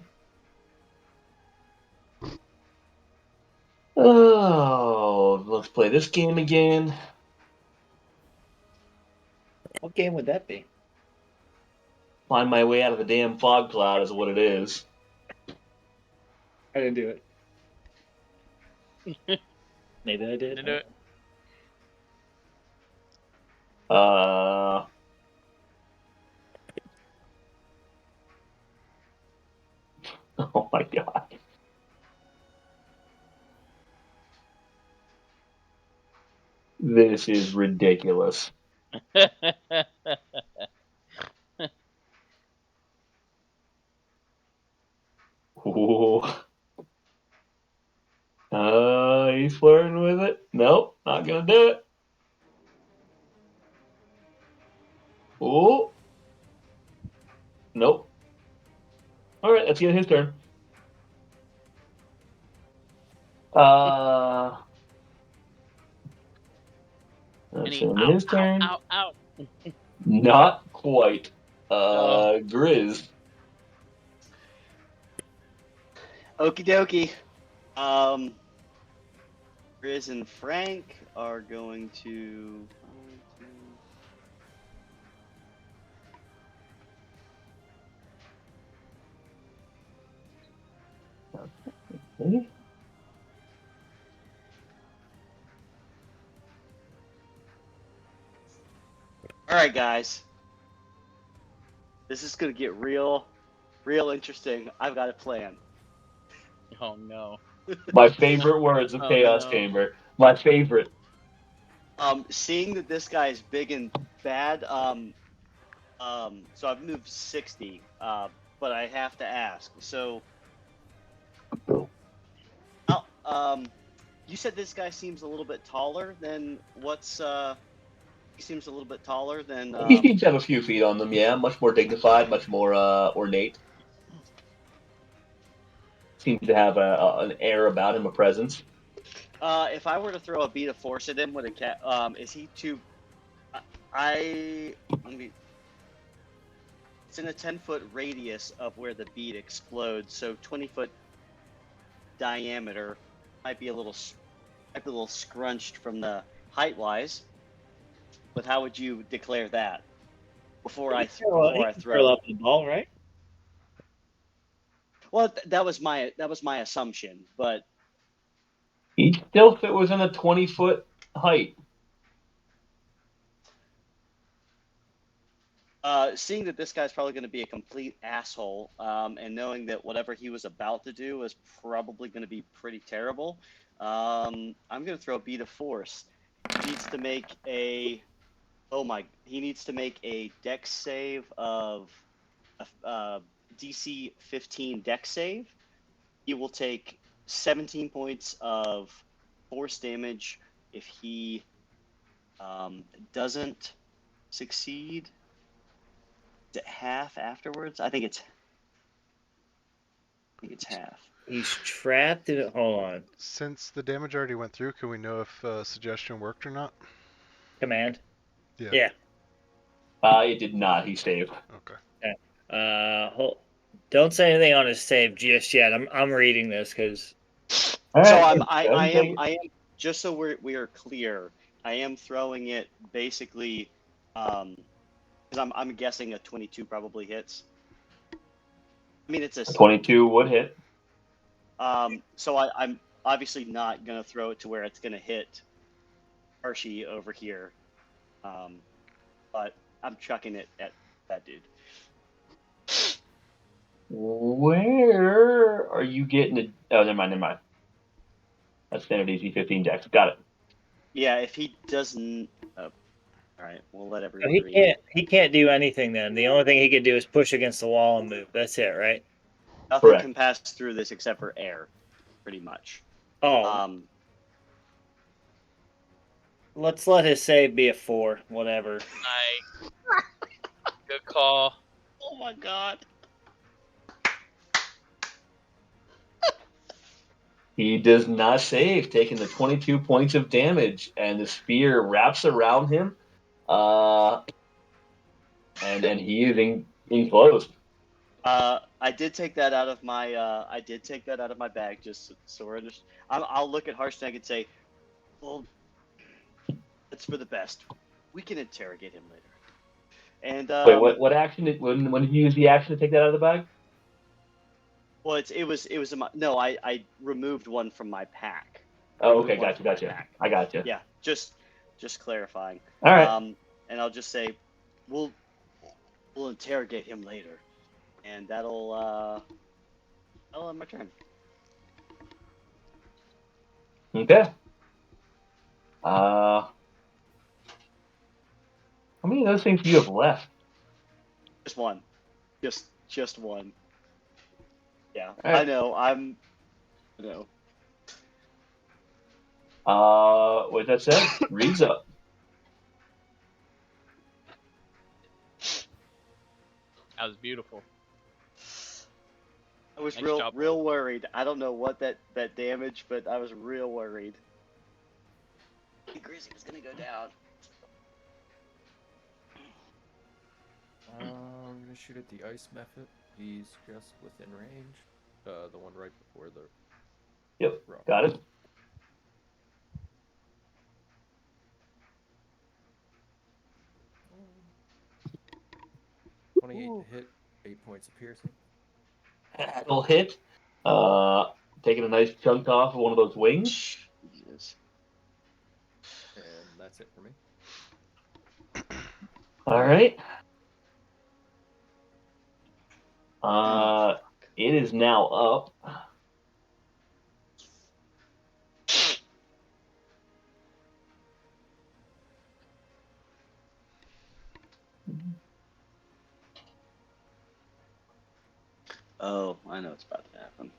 Oh, let's play this game again. What game would that be? Find my way out of the damn fog cloud is what it is. I didn't do it. Maybe I did. Did it? Oh my god. This is ridiculous. Ooh. He's flirting with it. Nope, not gonna do it. Ooh. Nope. Alright, let's get his turn. That's his turn. Ow. Not quite. Grizz. Okie dokie. Grizz and Frank are going to. Okay. All right, guys. This is gonna get real interesting. I've got a plan. Oh no. My favorite words of Oh, Chaos no. Chamber. My favorite. Seeing that this guy is big and bad, so I've moved 60, but I have to ask. So, you said this guy seems a little bit taller than he seems a little bit taller than, He seems to have a few feet on them, yeah. Much more dignified, much more ornate. Seems to have an air about him, a presence. if I were to throw a beat of force at him with a cat, is he too, let me, it's in a 10-foot radius of where the bead explodes, so 20-foot diameter might be a little scrunched from the height wise. But how would you declare that before I Throw throw? up the ball, right? Well, that was my assumption, but He still fit within a 20-foot height. seeing that this guy's probably going to be a complete asshole, and knowing that whatever he was about to do is probably going to be pretty terrible, I'm going to throw a beat of force. He needs to make a dex save of DC 15 dex save. He will take 17 points of force damage if he doesn't succeed. Is it half afterwards? I think it's half. He's trapped in it. Hold on. Since the damage already went through, can we know if suggestion worked or not? Command. Yeah. Yeah. It did not. He saved. Okay. Don't say anything on his save just yet. I'm reading this because. So I am just so we are clear. I am throwing it basically because I'm guessing a 22 probably hits. I mean it's a 22 would hit. So I'm obviously not gonna throw it to where it's gonna hit Hershey over here, but I'm chucking it at that dude. Where are you getting it? Oh, never mind. That's standard DC 15 dex. Got it. Yeah, if he doesn't. All right, we'll let everyone read. He can't do anything then. The only thing he can do is push against the wall and move. That's it, right? Nothing Correct. can pass through this except for air, pretty much. Oh. Let's let his save be a 4, whatever. Nice. Good call. Oh my god. He does not save, taking the 22 points of damage, and the spear wraps around him, and he is enclosed. I did take that out of my bag, just so we're just. I'll look at Harshnag and say, well, it's for the best. We can interrogate him later. And Wait, what action when did you use the action to take that out of the bag? Well, it was no, I removed one from my pack. Oh, okay, gotcha. I gotcha. Yeah, just clarifying. All right. And I'll just say, we'll interrogate him later, and that'll end my turn. Okay. How many of those things do you have left? Just one. Just one. Yeah, Right. I know. With that said, Reed's up. That was beautiful. I was Nice job. real worried. I don't know what that damage, but I was real worried. Grizzy was gonna go down. I'm gonna shoot at the ice method. He's just within range. the one right before the. Yep, rock. got it. Um, 28 to hit, 8 points of piercing. That'll hit. Taking a nice chunk off of one of those wings. Jesus. And that's it for me. All right. It is now up. Oh, I know what's about to happen.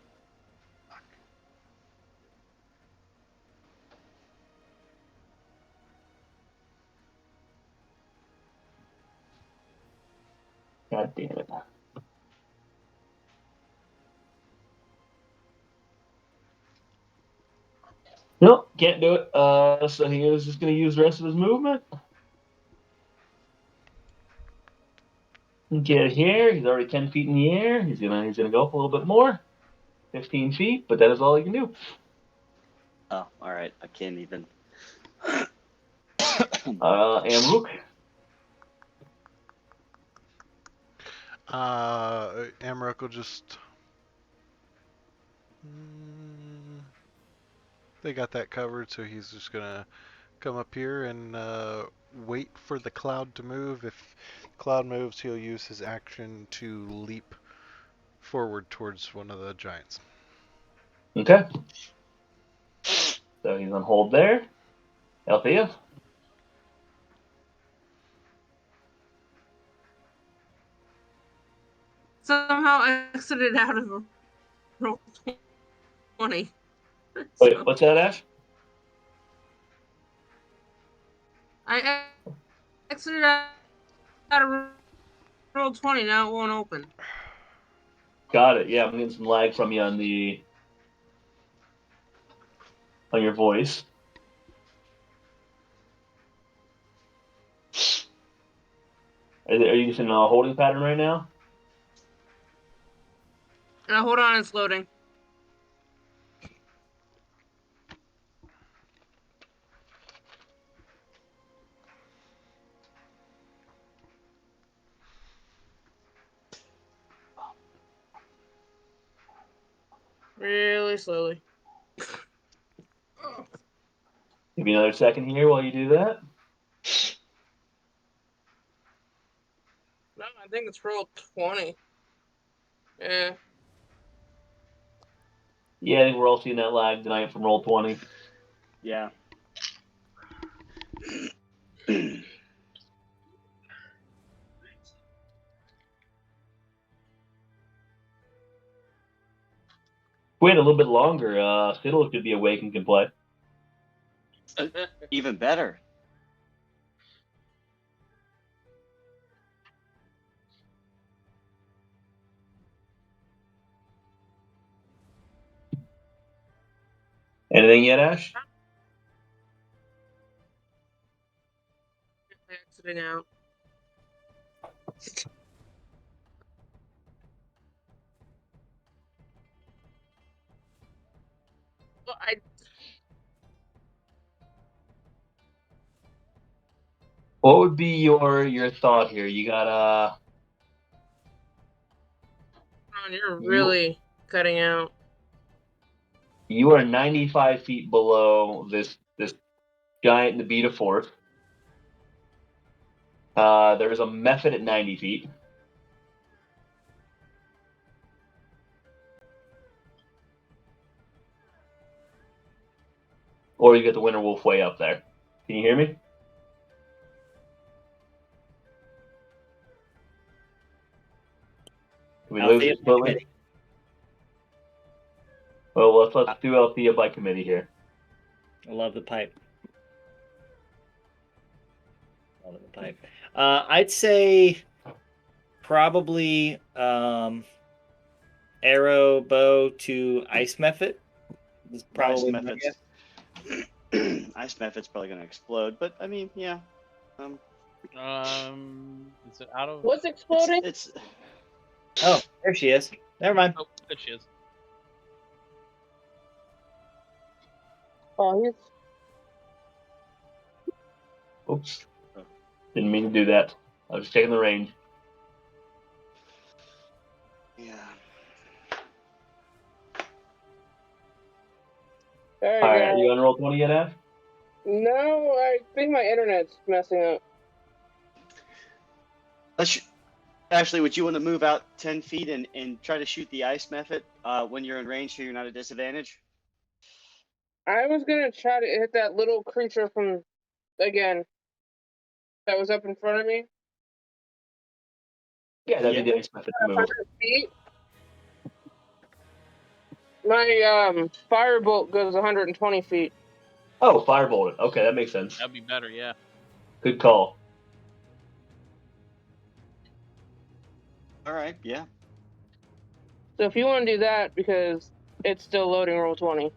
God damn it. Nope, can't do it. So he is just going to use the rest of his movement. Get here. He's already 10 feet in the air. He's gonna go up a little bit more. 15 feet, but that is all he can do. Oh, all right. I can't even. Amruk. Amrok will just. They got that covered, so he's just gonna come up here and wait for the cloud to move. If the cloud moves, he'll use his action to leap forward towards one of the giants. Okay. So he's on hold there. Althea. Somehow exited out of roll 20. Wait, what's that, Ash? I exited out of roll 20. Now it won't open. Got it. Yeah, I'm getting some lag from you on your voice. Are you just in a holding pattern right now? Hold on, it's loading. Really slowly. Give me another second here while you do that. No, I think it's roll 20. Yeah. Yeah, I think we're all seeing that lag tonight from roll 20. Yeah. Wait a little bit longer. Fiddle could be awake and can play. Even better. Anything yet, Ash? Exiting out. Well, What would be your thought here? You got you're really cutting out. you are 95 feet below this giant in the beat of force. There is a method at 90 feet. Or you get the Winter Wolf way up there. Can you hear me? Did we lose it completely? Well, let's do Althea by committee here. I love the pipe. Love the pipe. I'd say probably arrow bow to ice method. Is probably Ice methods. Ice method's probably gonna explode, but I mean, yeah. Is it out of? What's exploding? It's Oh, there she is. Never mind. Oh, there she is. Oh, he's Oops. Didn't mean to do that. I was checking the range. Yeah. there. All right, you on roll 20 yet, Ash? No, I think my internet's messing up. Ashley, would you want to move out 10 feet and try to shoot the ice method when you're in range so you're not at disadvantage? I was gonna try to hit that little creature from again that was up in front of me. Yeah, that'd be the ice method to move. 100 feet. My firebolt goes 120 feet. Oh, firebolt it. Okay, that makes sense. That'd be better, yeah. Good call. All right, yeah. So if you want to do that, because it's still loading roll 20.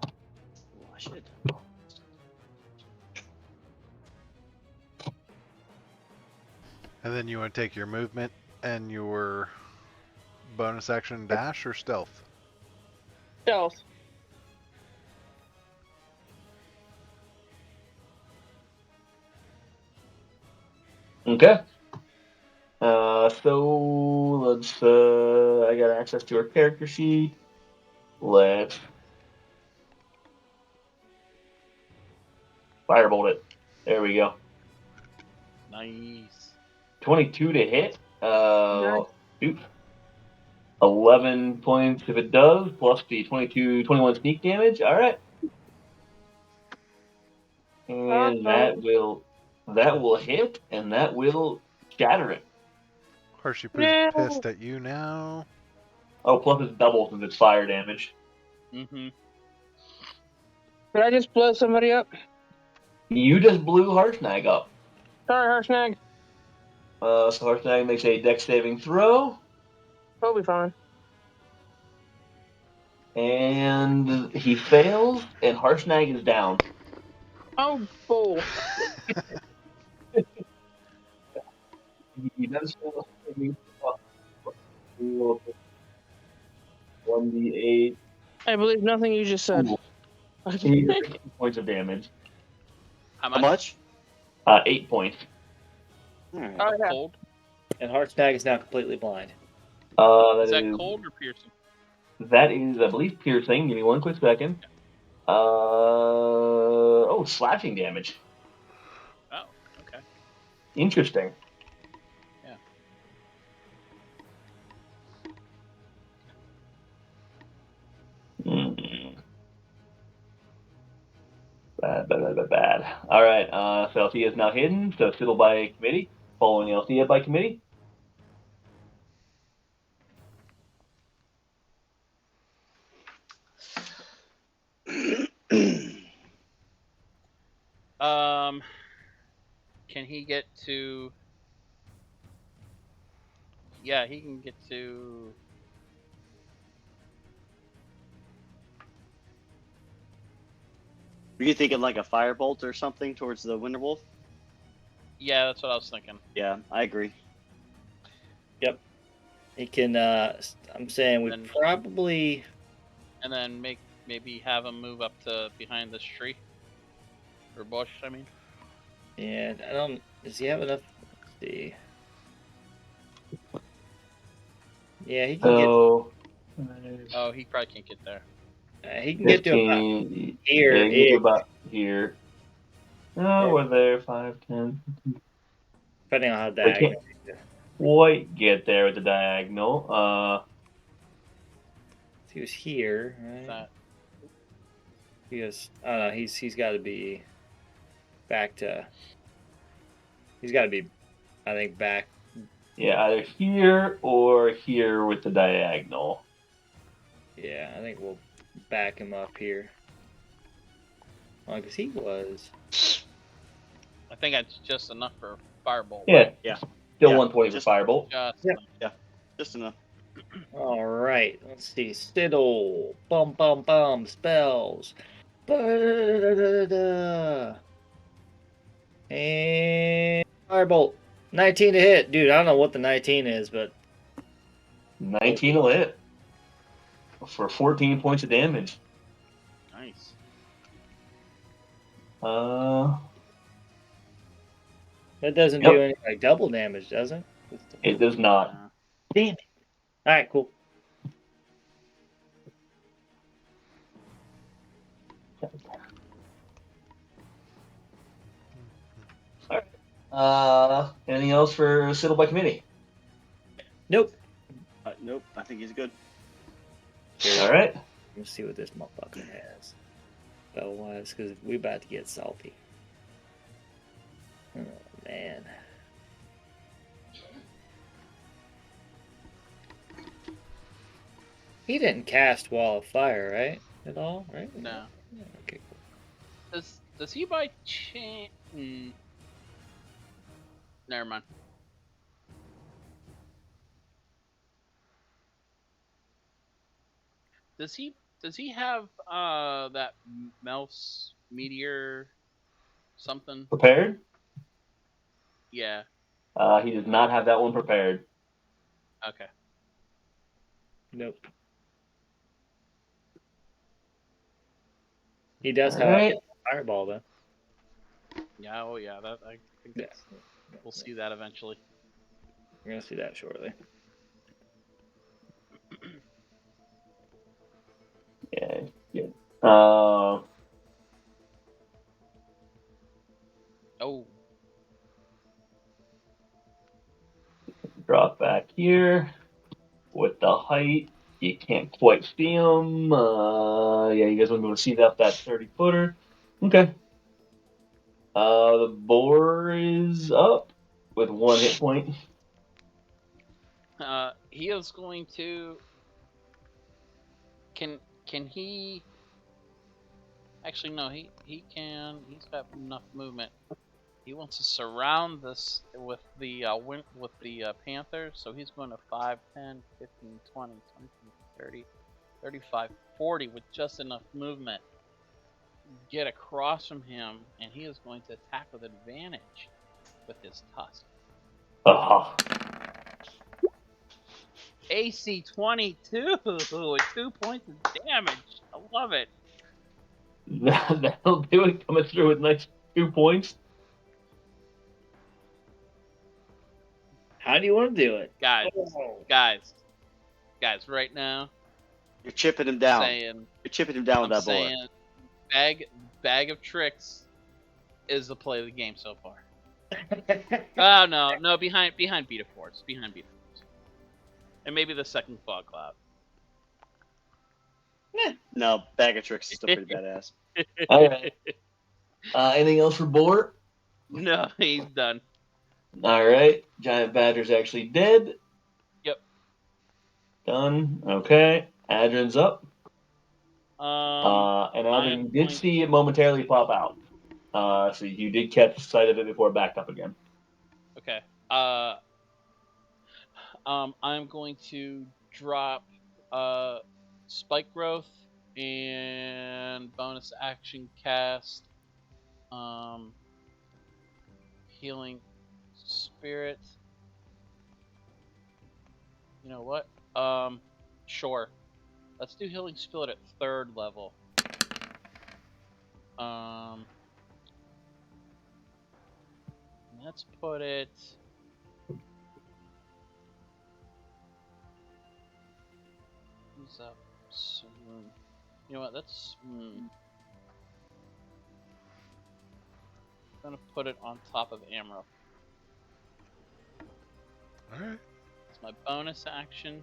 Oh, shit. And then you want to take your movement and your bonus action dash or stealth? Stealth. Okay. So let's. I got access to her character sheet. Let's firebolt it. There we go. Nice. 22 to hit. Nice. Oops. 11 points if it does, plus the 21 sneak damage. All right. And that will hit, and that will shatter it. Hershey No. pissed at you now. Oh, plus it's double since it's fire damage. Mm-hmm. Did I just blow somebody up? You just blew Harshnag up. Sorry, Harshnag. So Harshnag makes a dex saving throw, He'll be fine. and he fails, and Harshnag is down. Oh, bull. He does fail. 1d8. I believe nothing you just said. He does 8 points of damage. How How much? much? 8 points. All right. Oh, yeah. Cold? And Heartsnag is now completely blind. That Is that is, cold or piercing? That is, I believe, piercing. Give me one quick second. Slashing damage. Oh, okay. Interesting. Yeah. Bad. All right. So Althea is now hidden. So Siddle by committee. Following Althea by committee. Can he get to? Yeah, he can get to. Were you thinking like a firebolt or something towards the Winterwolf? Yeah, that's what I was thinking. Yeah, I agree. He can. I'm saying we Then- probably. And then maybe have him move up to behind this tree or bush. I mean. Yeah, I don't. Does he have enough? Let's see. Yeah, he can So. Oh, he probably can't get there. get. He can get to about 15, here. Yeah, he can get to ish, about here. No, Yeah. we're there. 5, 10. depending on how They diagonal. can't quite get there with the diagonal. He was here, Is right? that He was. Oh no, he's got to be back to. He's got to be, I think, back. Yeah, either here or here with the diagonal. Yeah, I think we'll back him up here. Oh, because he was. I think that's just enough for firebolt. Yeah. Yeah. Still Yeah, 120 just- for firebolt. Just Yeah. Just enough. All right, let's see. Siddle, bum, spells. Ba-da-da-da-da-da. And firebolt, 19 to hit, dude. I don't know what the 19 is, but 19 will hit. for 14 points of damage. Nice. That doesn't Yep. do any like double damage, does it? It does not. Damn it. All right, cool. Anything else for Cittle by Committee? Nope. Nope, I think he's good. All right. Let's see what this motherfucker has. Spell-wise, because we about to get salty. Oh, man. He didn't cast Wall of Fire, right? At all, right? No. Yeah, okay, cool. Does he by chance? Never mind. Does he have that mouse meteor something? Prepared? Yeah. He does not have that one prepared. Okay. Nope. He does All have right. a fireball, though. Yeah. Oh yeah. That I think Yeah. we'll see that eventually. We're gonna see that shortly. Yeah. Oh. Drop back here with the height. You can't quite see him. Yeah, you guys won't be able to see that 30-footer. Okay. The boar is up with 1 hit point. He is going to. Can he? Actually, no. He can. He's got enough movement. He wants to surround this with the Panther, so he's going to 5, 10, 15, 20, 20, 30, 35, 40 with just enough movement. Get across from him, and he is going to attack with advantage with his tusk. AC 22 with 2 points of damage. I love it. That'll do it. Coming through with nice 2 points. How do you want to do it? Guys, right now, You're chipping him down. saying, You're chipping him down with I'm that boar. saying bag of tricks is the play of the game so far. Oh no, behind Beat of Force. And maybe the second fog cloud. No, bag of tricks is still pretty badass. All right. Anything else for boar? No, he's done. All right. Giant Badger's actually dead. Yep. Done. Okay. Adrin's up. And I Adrin am did see it momentarily pop out. So you did catch sight of it before it backed up again. Okay. I'm going to drop Spike Growth and bonus action cast Healing Spirit. You know what? Sure. Let's do Healing Spirit at 3rd level. Let's put it. Who's up? You know what? That's. I'm gonna put it on top of Amro. Alright. It's my bonus action.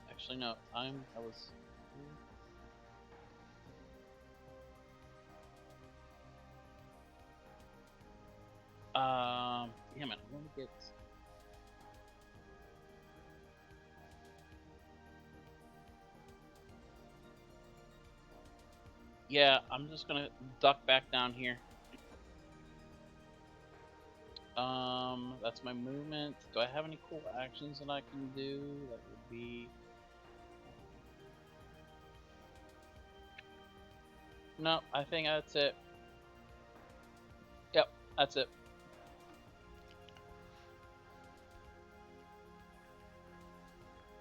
Actually, no. I was. Damn it! I want to get. Yeah, I'm just gonna duck back down here. That's my movement. Do I have any cool actions that I can do? That would be. No, I think that's it. That's it.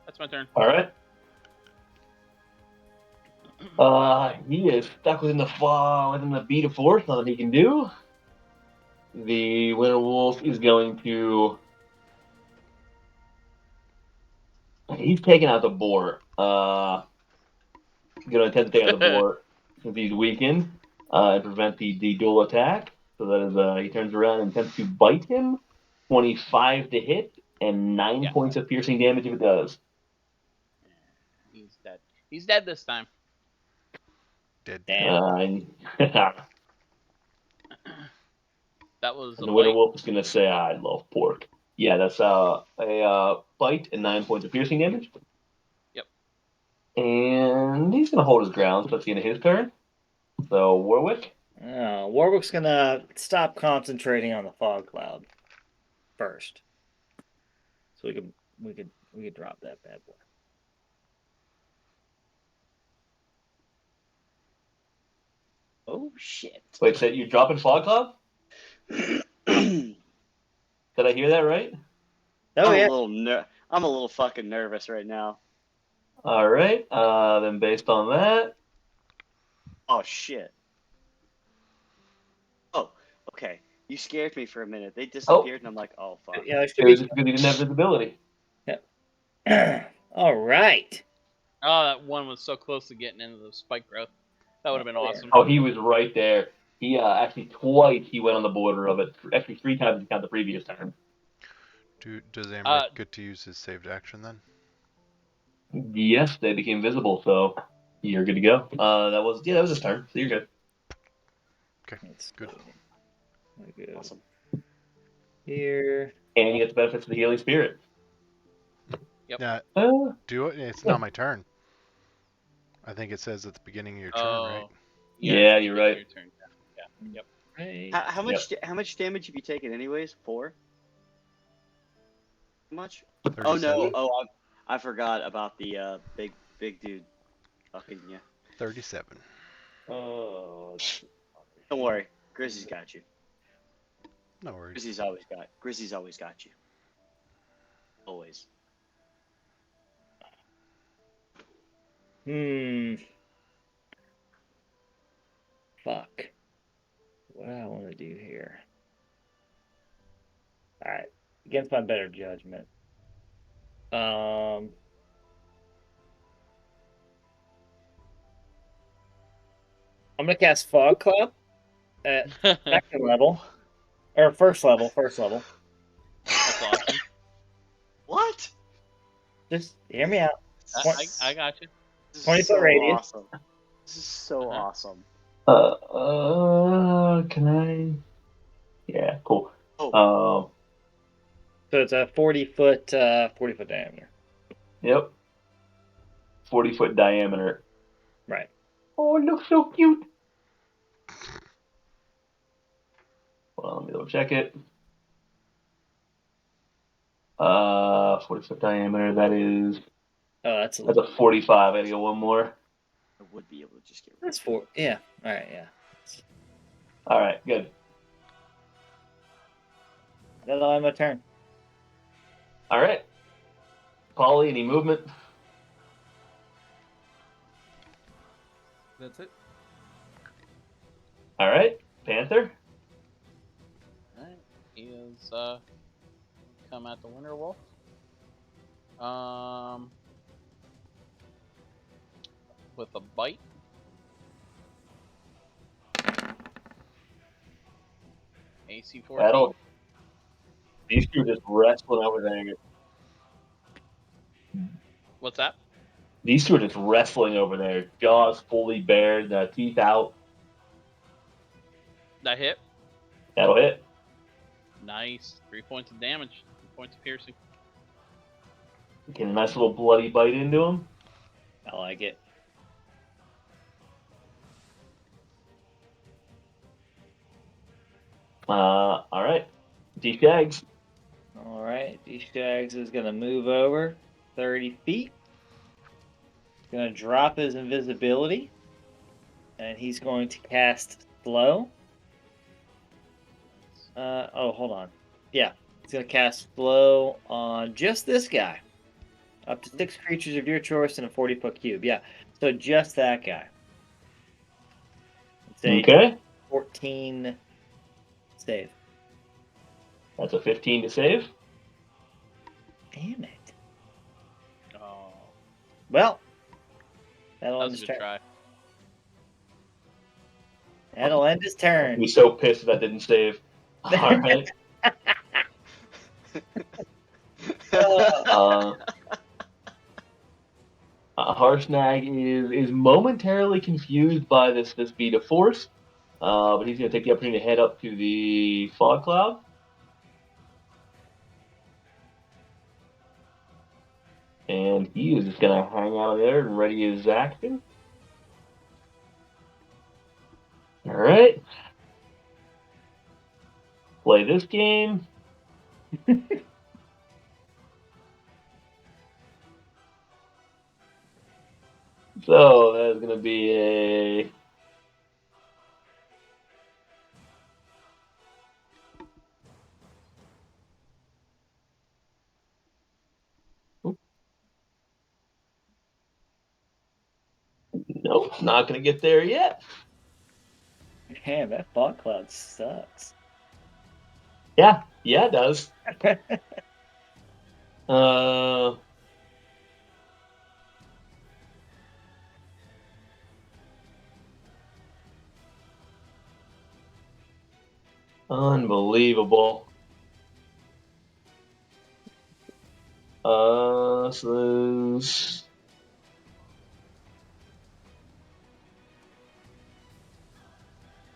That's my turn. All right. He is stuck within the beat of force. Nothing he can do. The winter wolf is going to. He's taking out the boar. Going to attempt to take out the boar since he's weakened and prevent the dual attack. So that is, he turns around and attempts to bite him. 25 to hit and 9 points of piercing damage if it does. He's dead. He's dead this time. Dead. Damn. That was And a the winter bite. wolf is going to say, "I love pork." Yeah, that's a bite and 9 points of piercing damage. Yep. And he's going to hold his ground, so that's the end of his turn. So Warwick. Warwick's gonna stop concentrating on the fog cloud first, so we could drop that bad boy. Oh shit! Wait, so you're dropping fog cloud? Did I hear that right? Oh yeah. I'm a little fucking nervous right now. All right. Then based on that, Oh shit. Oh, okay. You scared me for a minute. They disappeared, and I'm like, oh fuck. Yeah, it was just because he didn't have visibility. All right. Oh, that one was so close to getting into the spike growth. That would have been awesome. Oh, he was right there. He actually twice he went on the border of it. Actually, 3 times he count the previous turn. Does Amber get to use his saved action then? Yes, they became visible, so you're good to go. That was his turn, so you're good. Okay, good. Awesome. Here. And you get the benefits of the healing spirit. Yep. Yeah. Do it. It's not my turn. I think it says at the beginning of your turn, right? Yeah, you're right. Your turn. Yeah. Yep. Right. How much damage have you taken, anyways? 4. How much? 37. Oh no! Oh, I forgot about the big dude fucking you. 37. Oh. Don't worry, Grizzly's got you. No worries. Grizzly's always got you. Always. Fuck. What do I want to do here? All right. Against my better judgment. I'm gonna cast Fog Cloud at second level. Or first level. That's awesome. What? Just hear me out. I got you. 20-foot radius. Awesome. This is so awesome. Can I? Yeah, cool. Oh. So it's a 40-foot diameter. Yep. 40-foot diameter. Right. Oh, it looks so cute. Well, let me double check it. 40-foot diameter. That is. Oh, that's a 45. I gotta go one more. I would be able to just get rid That's 4. Yeah. All right. Yeah. All right. Good. That's all my turn. All right. Polly, any movement? That's it. All right. Panther. Alright. He is come at the winter wolf. With a bite. AC 14. These two are just wrestling over there. What's that? These two are just wrestling over there. Jaws fully bared, teeth out. That hit. That'll hit. Nice. 3 points of damage. 3 points of piercing. Get a nice little bloody bite into him. I like it. All right. D-Shags. All right. D-Shags is going to move over 30 feet. He's going to drop his invisibility. And he's going to cast Slow. Oh, hold on. Yeah, it's gonna cast Flow on just this guy. Up to 6 creatures of your choice in a 40-foot cube. Yeah, so just that guy. It's a Okay. 14 save. That's a 15 to save. Damn it. Oh, Well, that'll that end was a his good turn. try. That'll end his I'd turn. be so pissed if that didn't save. All right. Uh, Harshnag is momentarily confused by this beat of force, but he's going to take the opportunity to head up to the fog cloud. And he is just going to hang out there and ready his action. All right. Play this game. So that's going to be a... Nope, not going to get there yet. Damn, that fog cloud sucks. Yeah, it does. Unbelievable. So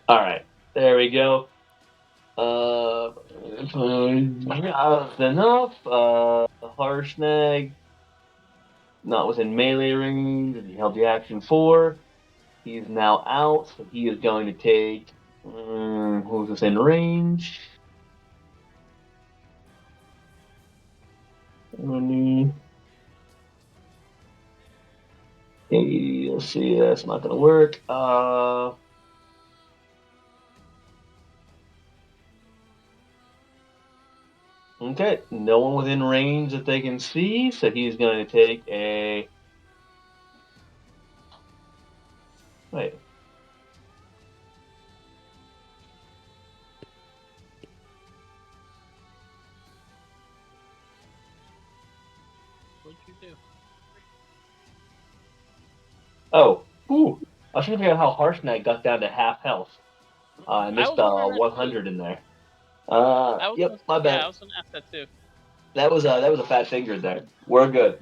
all right, there we go. That's enough. Harshnag, not within melee range, and he held the action 4. He is now out, so he is going to take. Who's within range? 20. 80. Let's see, that's not going to work. Okay, no one within range that they can see, so he's going to take a. Wait. What'd you do? Oh, ooh. I was trying to figure out how Harshnag got down to half health. I missed was wondering that too. 100 in there. Yep, my Yeah, bad. I was gonna ask that too. That was a fat finger there. We're good.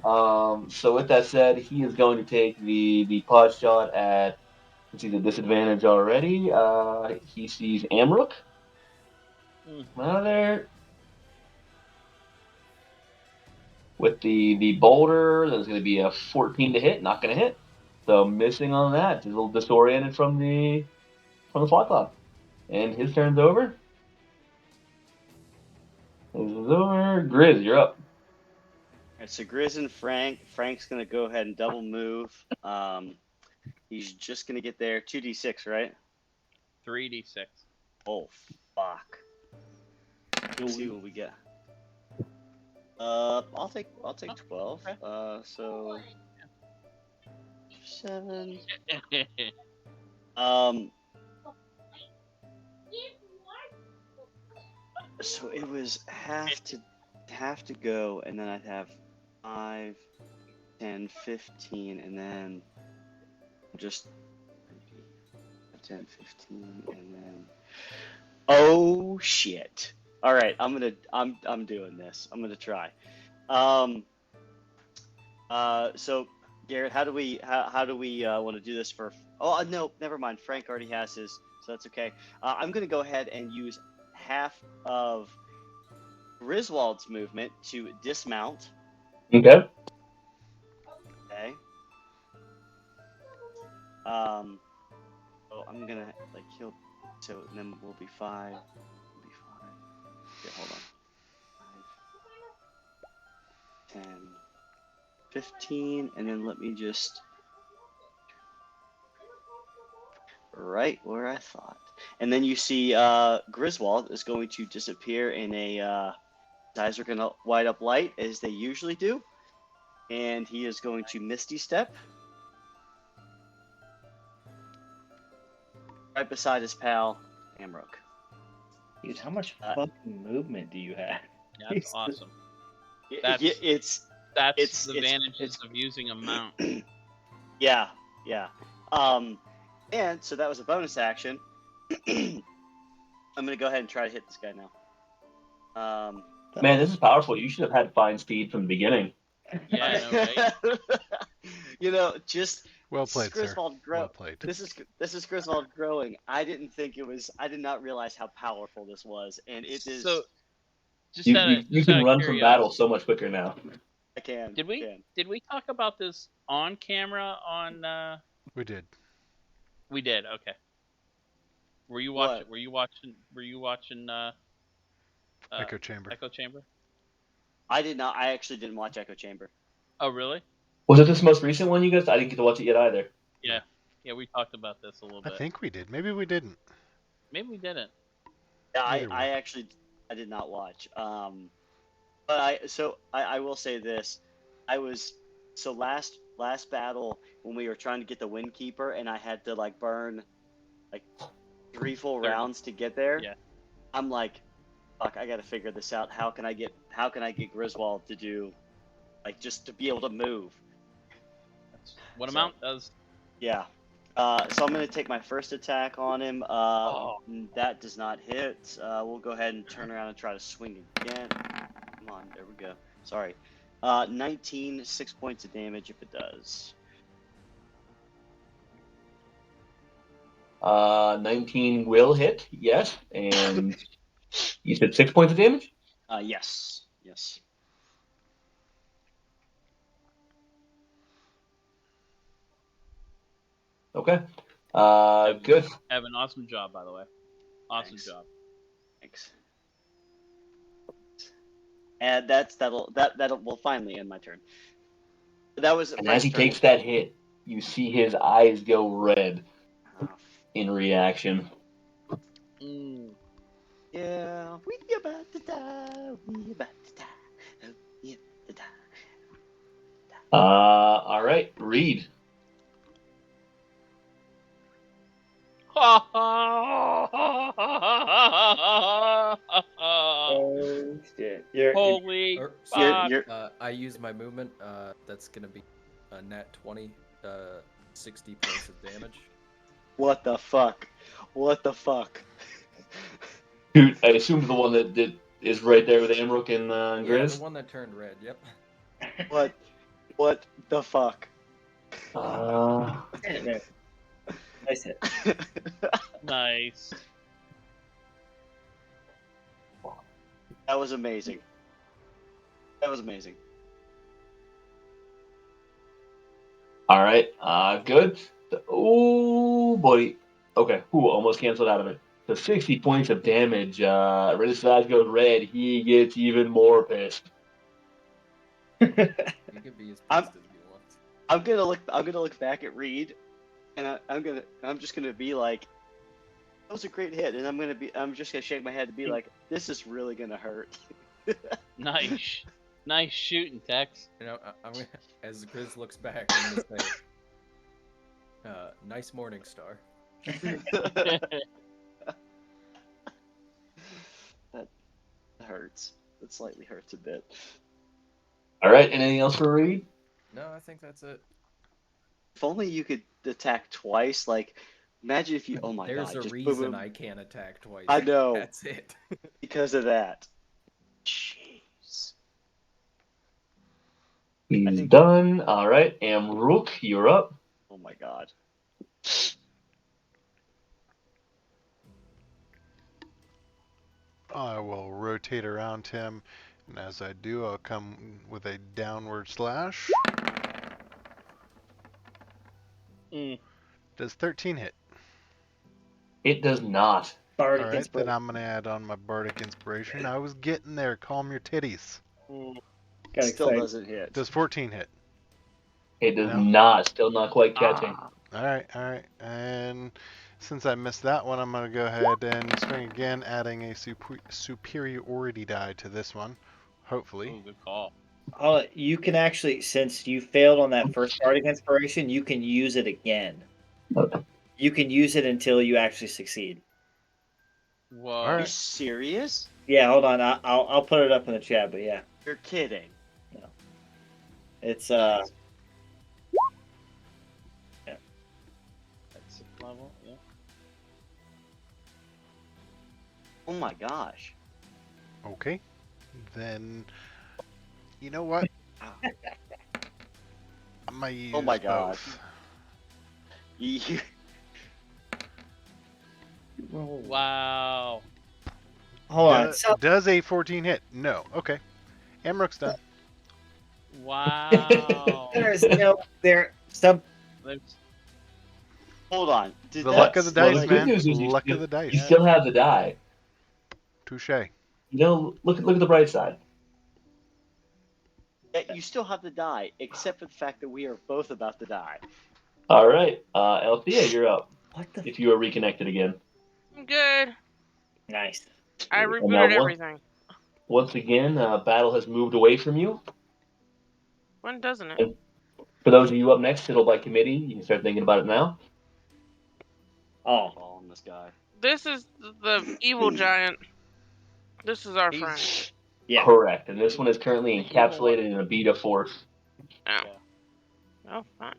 So with that said, he is going to take the pod shot at. Let's see the disadvantage already. He sees Amrook. Out of there. With the boulder, there's going to be a 14 to hit. Not going to hit. So missing on that. He's a little disoriented from the fog cloud. And his turn's over. His is over. Grizz, you're up. All right, so Grizz and Frank. Frank's gonna go ahead and double move. He's just gonna get there. 2d6, right? 3d6. Oh fuck. Let's see what we get. I'll take 12. Okay. So 7. So it was have to go, and then I'd have 5, 10, 15, and then just 10, 15, and then oh shit! All right, I'm doing this. I'm gonna try. So Garrett, how do we want to do this for? Oh no, never mind. Frank already has his, so that's okay. I'm gonna go ahead and use half of Griswold's movement to dismount. Okay. Okay. So I'm gonna he'll. So then we'll be 5. We'll be 5. Okay, hold on. 5, 10, 15, and then let me just right where I thought. And then you see Griswold is going to disappear in a. His eyes are going to light up light as they usually do, and he is going to Misty Step right beside his pal Amrook. Dude, how much fucking movement do you have? That's awesome. That's That's it's the advantages of using a mount. Yeah. And so that was a bonus action. I'm gonna go ahead and try to hit this guy now. Man, this is powerful. You should have had fine speed from the beginning. Yeah, I know, right? Just Well played, sir. Griswold Well played. This is Griswold growing. I didn't think it was. I did not realize how powerful this was, and it is. So, just You, out you, of, you just can out of run from curiosity, battle so much quicker now. I can. Did we talk about this on camera? We did. We did. Okay. Were you What? watching? Were you watching? Echo Chamber. Echo Chamber. I did not. I actually didn't watch Echo Chamber. Oh, really? Was it this most recent one, you guys? I didn't get to watch it yet either. Yeah. Yeah, we talked about this a little bit. I think we did. Maybe we didn't. Maybe we didn't. Yeah, Either way. I actually I did not watch. But I will say this. I was last battle when we were trying to get the Windkeeper and I had to like burn like 3 full rounds to get there. Yeah. I'm like, fuck, I gotta figure this out. How can I get Griswold to do like just to be able to move? That's what a mount does. Yeah. So I'm going to take my first attack on him. That does not hit. We'll go ahead and turn around and try to swing again. Come on, there we go. Sorry. 19, 6 points of damage if it does. 19 will hit, yes. And you said 6 points of damage? Yes. Yes. Okay. Good. Have an awesome job, by the way. Awesome Thanks. job. Thanks. And that'll will finally end my turn. That was. And as he takes that hit, you see his eyes go red in reaction. Yeah, we about to die. We about to die. We about to die. All right, Reed. Oh shit! Holy Or, fuck. I use my movement. That's gonna be a nat 20, 60 points of damage. What the fuck? What the fuck? Dude, I assume the one that is right there with Amrook and Yeah, Grizz. the one that turned red. Yep. What the fuck? Nice hit. Nice. That was amazing. That was amazing. All right, good. Oh boy. Okay, almost canceled out of it. So 60 points of damage. When his eyes goes red, he gets even more pissed. You can be as pissed as you want. I'm gonna look back at Reed, and I'm just gonna be like, that was a great hit, and I'm just gonna shake my head and be like, this is really gonna hurt. Nice shooting, Tex. You know, I'm gonna, as Grizz looks back, I'm gonna say, nice morning, Star. That hurts. That slightly hurts a bit. All right, anything else for Reed? No, I think that's it. If only you could attack twice. Like, imagine if you. Oh my There's god! a just reason boom, boom. I can't attack twice. I know. That's it. Because of that. Jeez. He's done. All right, Amrook, you're up. Oh my god. I will rotate around him, and as I do, I'll come with a downward slash. Does 13 hit? It does not. Bardic Alright, then Inspiration. I'm going to add on my Bardic Inspiration. I was getting there. Calm your titties. Got Still excited. doesn't hit. Does 14 hit? It does No. not. Still not quite catching. Alright. And Since I missed that one, I'm going to go ahead and swing again, adding a superiority die to this one. Hopefully. Oh, good call. You can actually, since you failed on that first bardic inspiration, you can use it again. Okay. You can use it until you actually succeed. Whoa. All Are you right. serious? Yeah, hold on. I'll put it up in the chat, but yeah, You're kidding. it's Nice. At 6th level, yeah. Oh my gosh. Okay. Then, you know what? I might use Oh my gosh. both. You- Wow. hold on. So, Does a 14 hit? No. Okay. Amrook's done. Wow. there's some. There's- Hold on. Did The that luck of the Well, dice, the good man. news is Luck of the dice. you still have the die. Touche. You know, look at the bright side. Yeah, you still have to die, except for the fact that we are both about to die. All right, Althea, you're up. What the? If you are reconnected again. I'm good. Nice. I And rebooted now everything. once again, battle has moved away from you. When doesn't it? And for those of you up next, Fiddle by committee, you can start thinking about it now. Oh, Following this guy. This is the evil giant. This is our friend. He's yeah. Correct. And this one is currently The evil one. encapsulated in a beta force. Oh. Yeah. Oh, fine.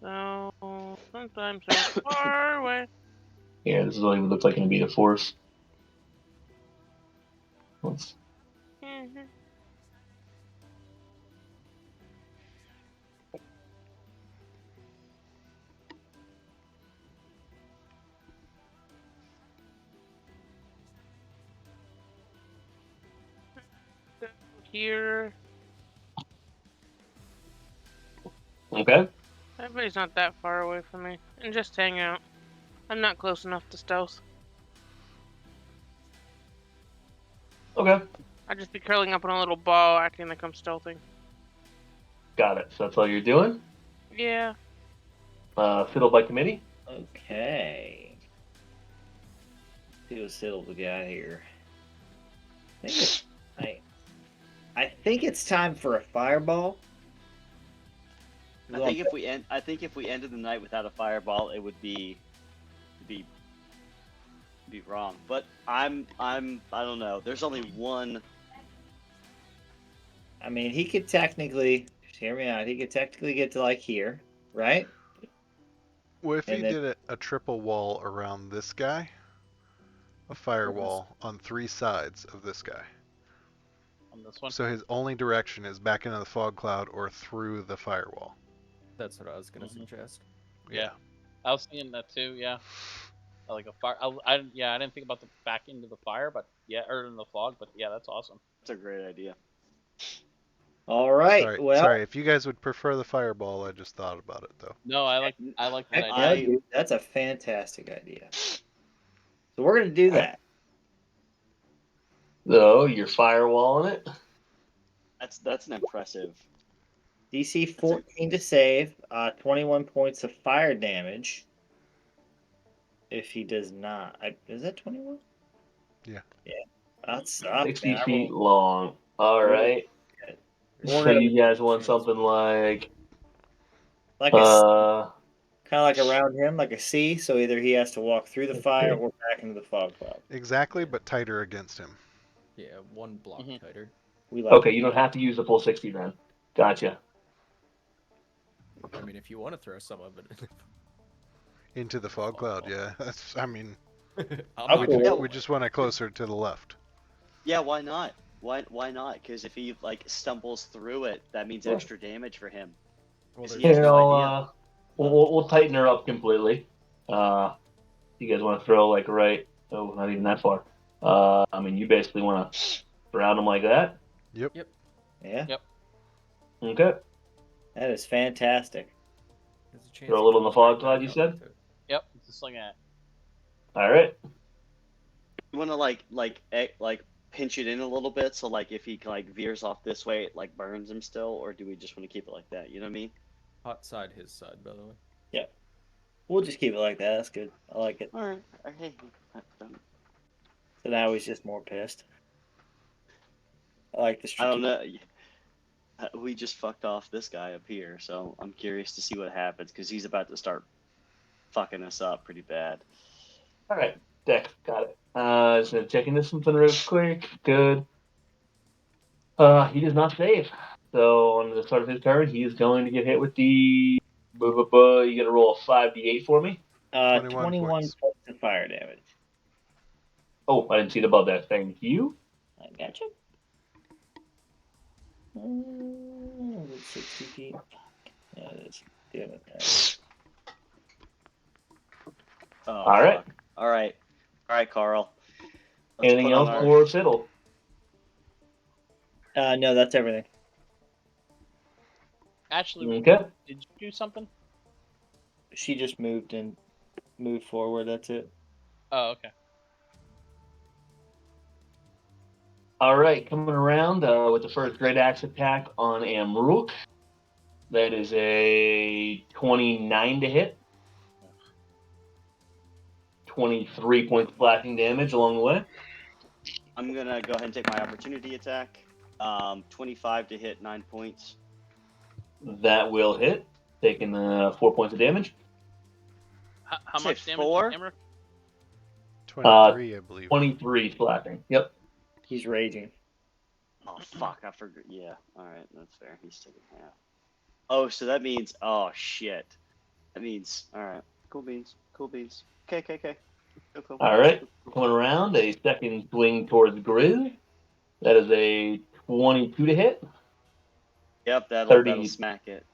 So sometimes so far away. Yeah, this is what it looks like in a beta force. Let's Mhm. Here. Okay. Everybody's not that far away from me. And just hang out. I'm not close enough to stealth. Okay. I'd just be curling up in a little ball acting like I'm stealthing. Got it. So that's all you're doing? Yeah. Fiddle by committee? Okay. See what Siddle we got here. I think it's time for a fireball. I think if we ended the night without a fireball, it would be wrong. But I don't know. There's only one. I mean, he could technically, just hear me out. He could technically get to like here, right? What if And he then- did a triple wall around this guy? A firewall on 3 sides of this guy. On this one. So his only direction is back into the fog cloud or through the firewall. That's what I was gonna Mhm. suggest. Yeah. I was thinking that too. Yeah. Like a fire. I didn't think about the back into the fire, but yeah, or in the fog. But yeah, that's awesome. That's a great idea. All right. Sorry, well, sorry. If you guys would prefer the fireball, I just thought about it though. No, I like that heck idea. yeah, dude, that's a fantastic idea. So we're gonna do that. So you're firewalling it? That's an impressive. DC 14 to save, 21 points of fire damage. If he does not, is that 21? Yeah. Yeah, that's up. 60 man. feet long. All right. We're So gonna- you guys want something like Like a uh kind of like around him, like a C. So either he has to walk through the fire or back into the fog cloud. Exactly, but tighter against him. Yeah, one block Mhm. tighter. We like. okay, you don't have to use the full 60 then. Gotcha. I mean, if you want to throw some of it, Into the fog cloud, yeah. That's, I mean, I'm Okay. not- we just want it closer to the left. Yeah, why not? Why not? Because if he like stumbles through it, that means extra damage for him. well, Is there's he has Here, no I'll, idea. we'll tighten her up completely. You guys want to throw like right? Oh, not even that far. I mean, you basically want to surround them like that. Yeah, Okay. that is fantastic. there's a chance Throw a it little in the comes fog right cloud, back you up said? to it. Yep. Just like that. All right. You want to like pinch it in a little bit, so like if he like veers off this way, it like burns him still, or do we just want to keep it like that? You know what I mean? Hot side, his side, by the way. Yeah. We'll just keep it like that. That's good. I like it. All right. Hey. So now he's just more pissed. I like the I don't strategic. know. We just fucked off this guy up here, so I'm curious to see what happens because he's about to start fucking us up pretty bad. All right, Dex, got it. So checking this something real quick. Good. He does not save. So on the start of his turn, he is going to get hit with the. You got to roll a 5d8 for me. 21 points. points of fire damage. Oh, I didn't see the above that. Thank you. I got you. 60 feet. Yeah, that's doing it. Oh, All right. fuck. All right, Carl. Let's Anything put on else our- for Fiddle? No, that's everything. Actually, Okay. did you do something? She just moved forward. That's it. Oh, okay. All right, coming around with the first great axe attack on Amrook. That is a 29 to hit. 23 points of slashing damage along the way. I'm gonna go ahead and take my opportunity attack. 25 to hit, 9 points. That will hit, taking 4 points of damage. How Say much damage? 4? Emmerich? 23, I believe. 23 slashing. Yep. He's raging. Oh fuck! I forgot. Yeah. All right, that's fair. He's taking half. Oh, so that means. Oh shit. That means. All right. Cool beans. Cool beans. Okay. Cool. All right, coming around, a second swing towards Grizz. That is a 22 to hit. Yep, 30. that'll smack it.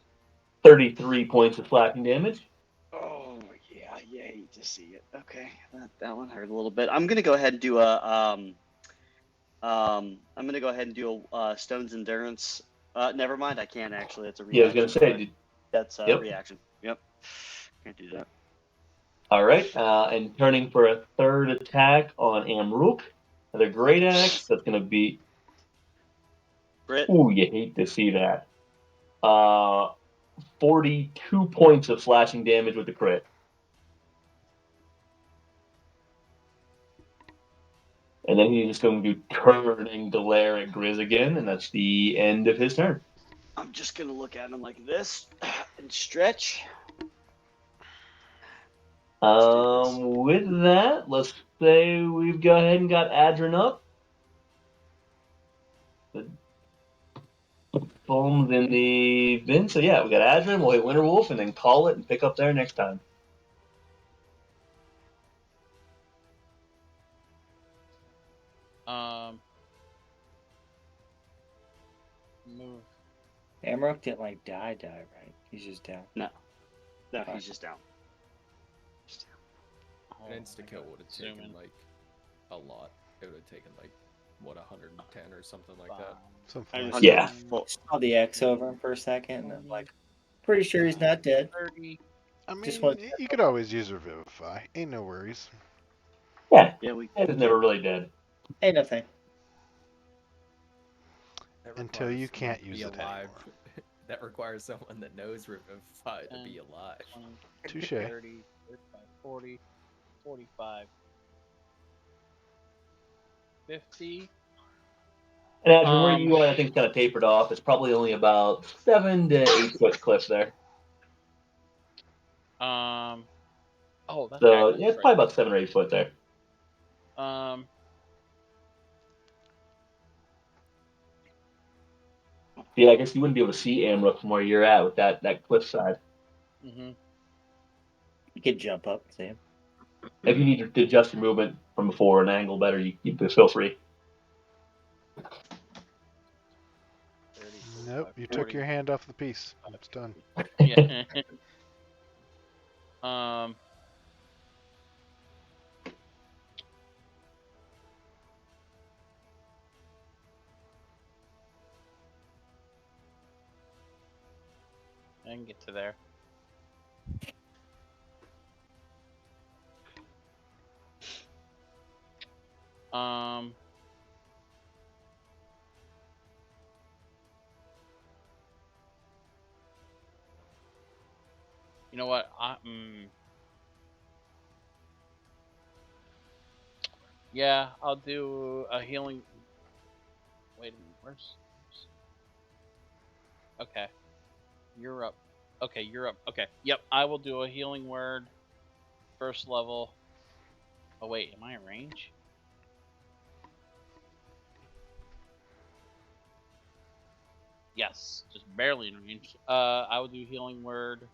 33 points of slashing damage. Oh yeah, you hate to see it. Okay, that one hurt a little bit. I'm gonna go ahead and do a Stone's Endurance. Never mind, I can't actually. That's a reaction. Yeah, I was gonna say. Sorry. That's a Yep. reaction. Yep. Can't do that. All right, and turning for a third attack on Amrook. Another great axe. That's gonna be. Brit. Ooh, you hate to see that. 42 points of slashing damage with the crit. And then he's just going to turn and glare at Grizz again, and that's the end of his turn. I'm just gonna look at him like this and stretch. With that, let's say we've go ahead and got Adrin up. The bombs in the bin. So yeah, we got Adrin, we'll hit Winterwolf, and then call it and pick up there next time. Move. Amrook didn't like die, right? He's just down. No, he's just down. An insta kill would have taken zooming. like a lot. It would have taken like what 110 or something like that. Something I like just Yeah. saw the X over him for a second, and I'm like, pretty sure he's not dead. 30. I mean, Just want- you could always use Revivify. Ain't no worries. Yeah, Yeah, we. it is never really dead. Ain't nothing. That Until requires you someone can't to use be it alive. anymore. That requires someone that knows Revivify to be alive. 20, Touche. 30, 35, 40, 45, 50. And Adrin, where you are, I think, kind of tapered off. It's probably only about 7 to 8 foot cliff there. Oh, that's So actually yeah, it's right. probably about 7 or 8 foot there. Yeah, I guess you wouldn't be able to see Amrook from where you're at with that cliff side. Mm-hmm. You could jump up, see him. If you need to adjust your movement from before an angle better, you feel free. 30, Nope, 45, you 40. took your hand off the piece. It's done. Yeah. I can get to there. know what? Yeah, I'll do a healing. Wait a minute. Where's? Okay, you're up. Okay, you're up. Okay, yep. I will do a healing word. First level. Oh wait, am I in range? Yes, just barely in range. I will do healing word.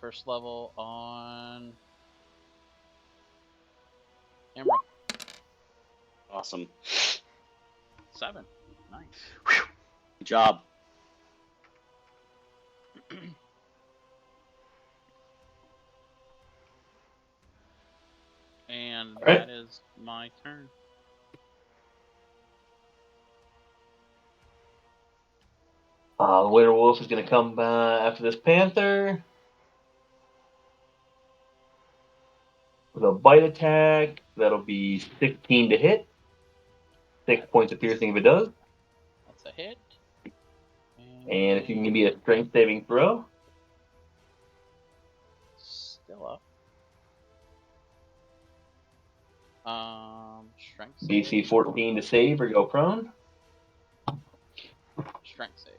First level on Emerald. Awesome. 7. Nice. Good job. And right. that is my turn. The werewolf is going to come after this panther with a bite attack. That'll be 16 to hit. 6 points of piercing if it does. That's a hit. And if you can give me a strength saving throw. Still up. Strength save. DC 14 to save or go prone. Strength save.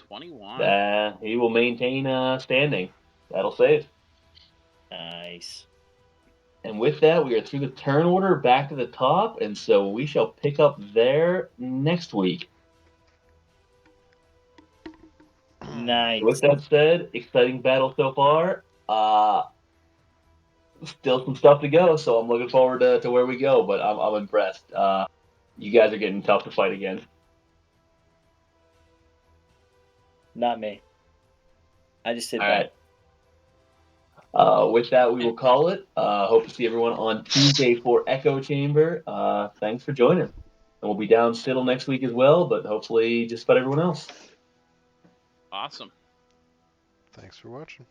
21. He will maintain standing. That'll save. Nice. And with that, we are through the turn order back to the top, and so we shall pick up there next week. Nice. With that said, exciting battle so far. Still some stuff to go, so I'm looking forward to where we go, but I'm impressed. You guys are getting tough to fight against. Not me. I just did All that. right. With that, we will call it. Hope to see everyone on Tuesday for Echo Chamber. Thanks for joining. And we'll be down Siddle next week as well, but hopefully just about everyone else. Awesome. Thanks for watching.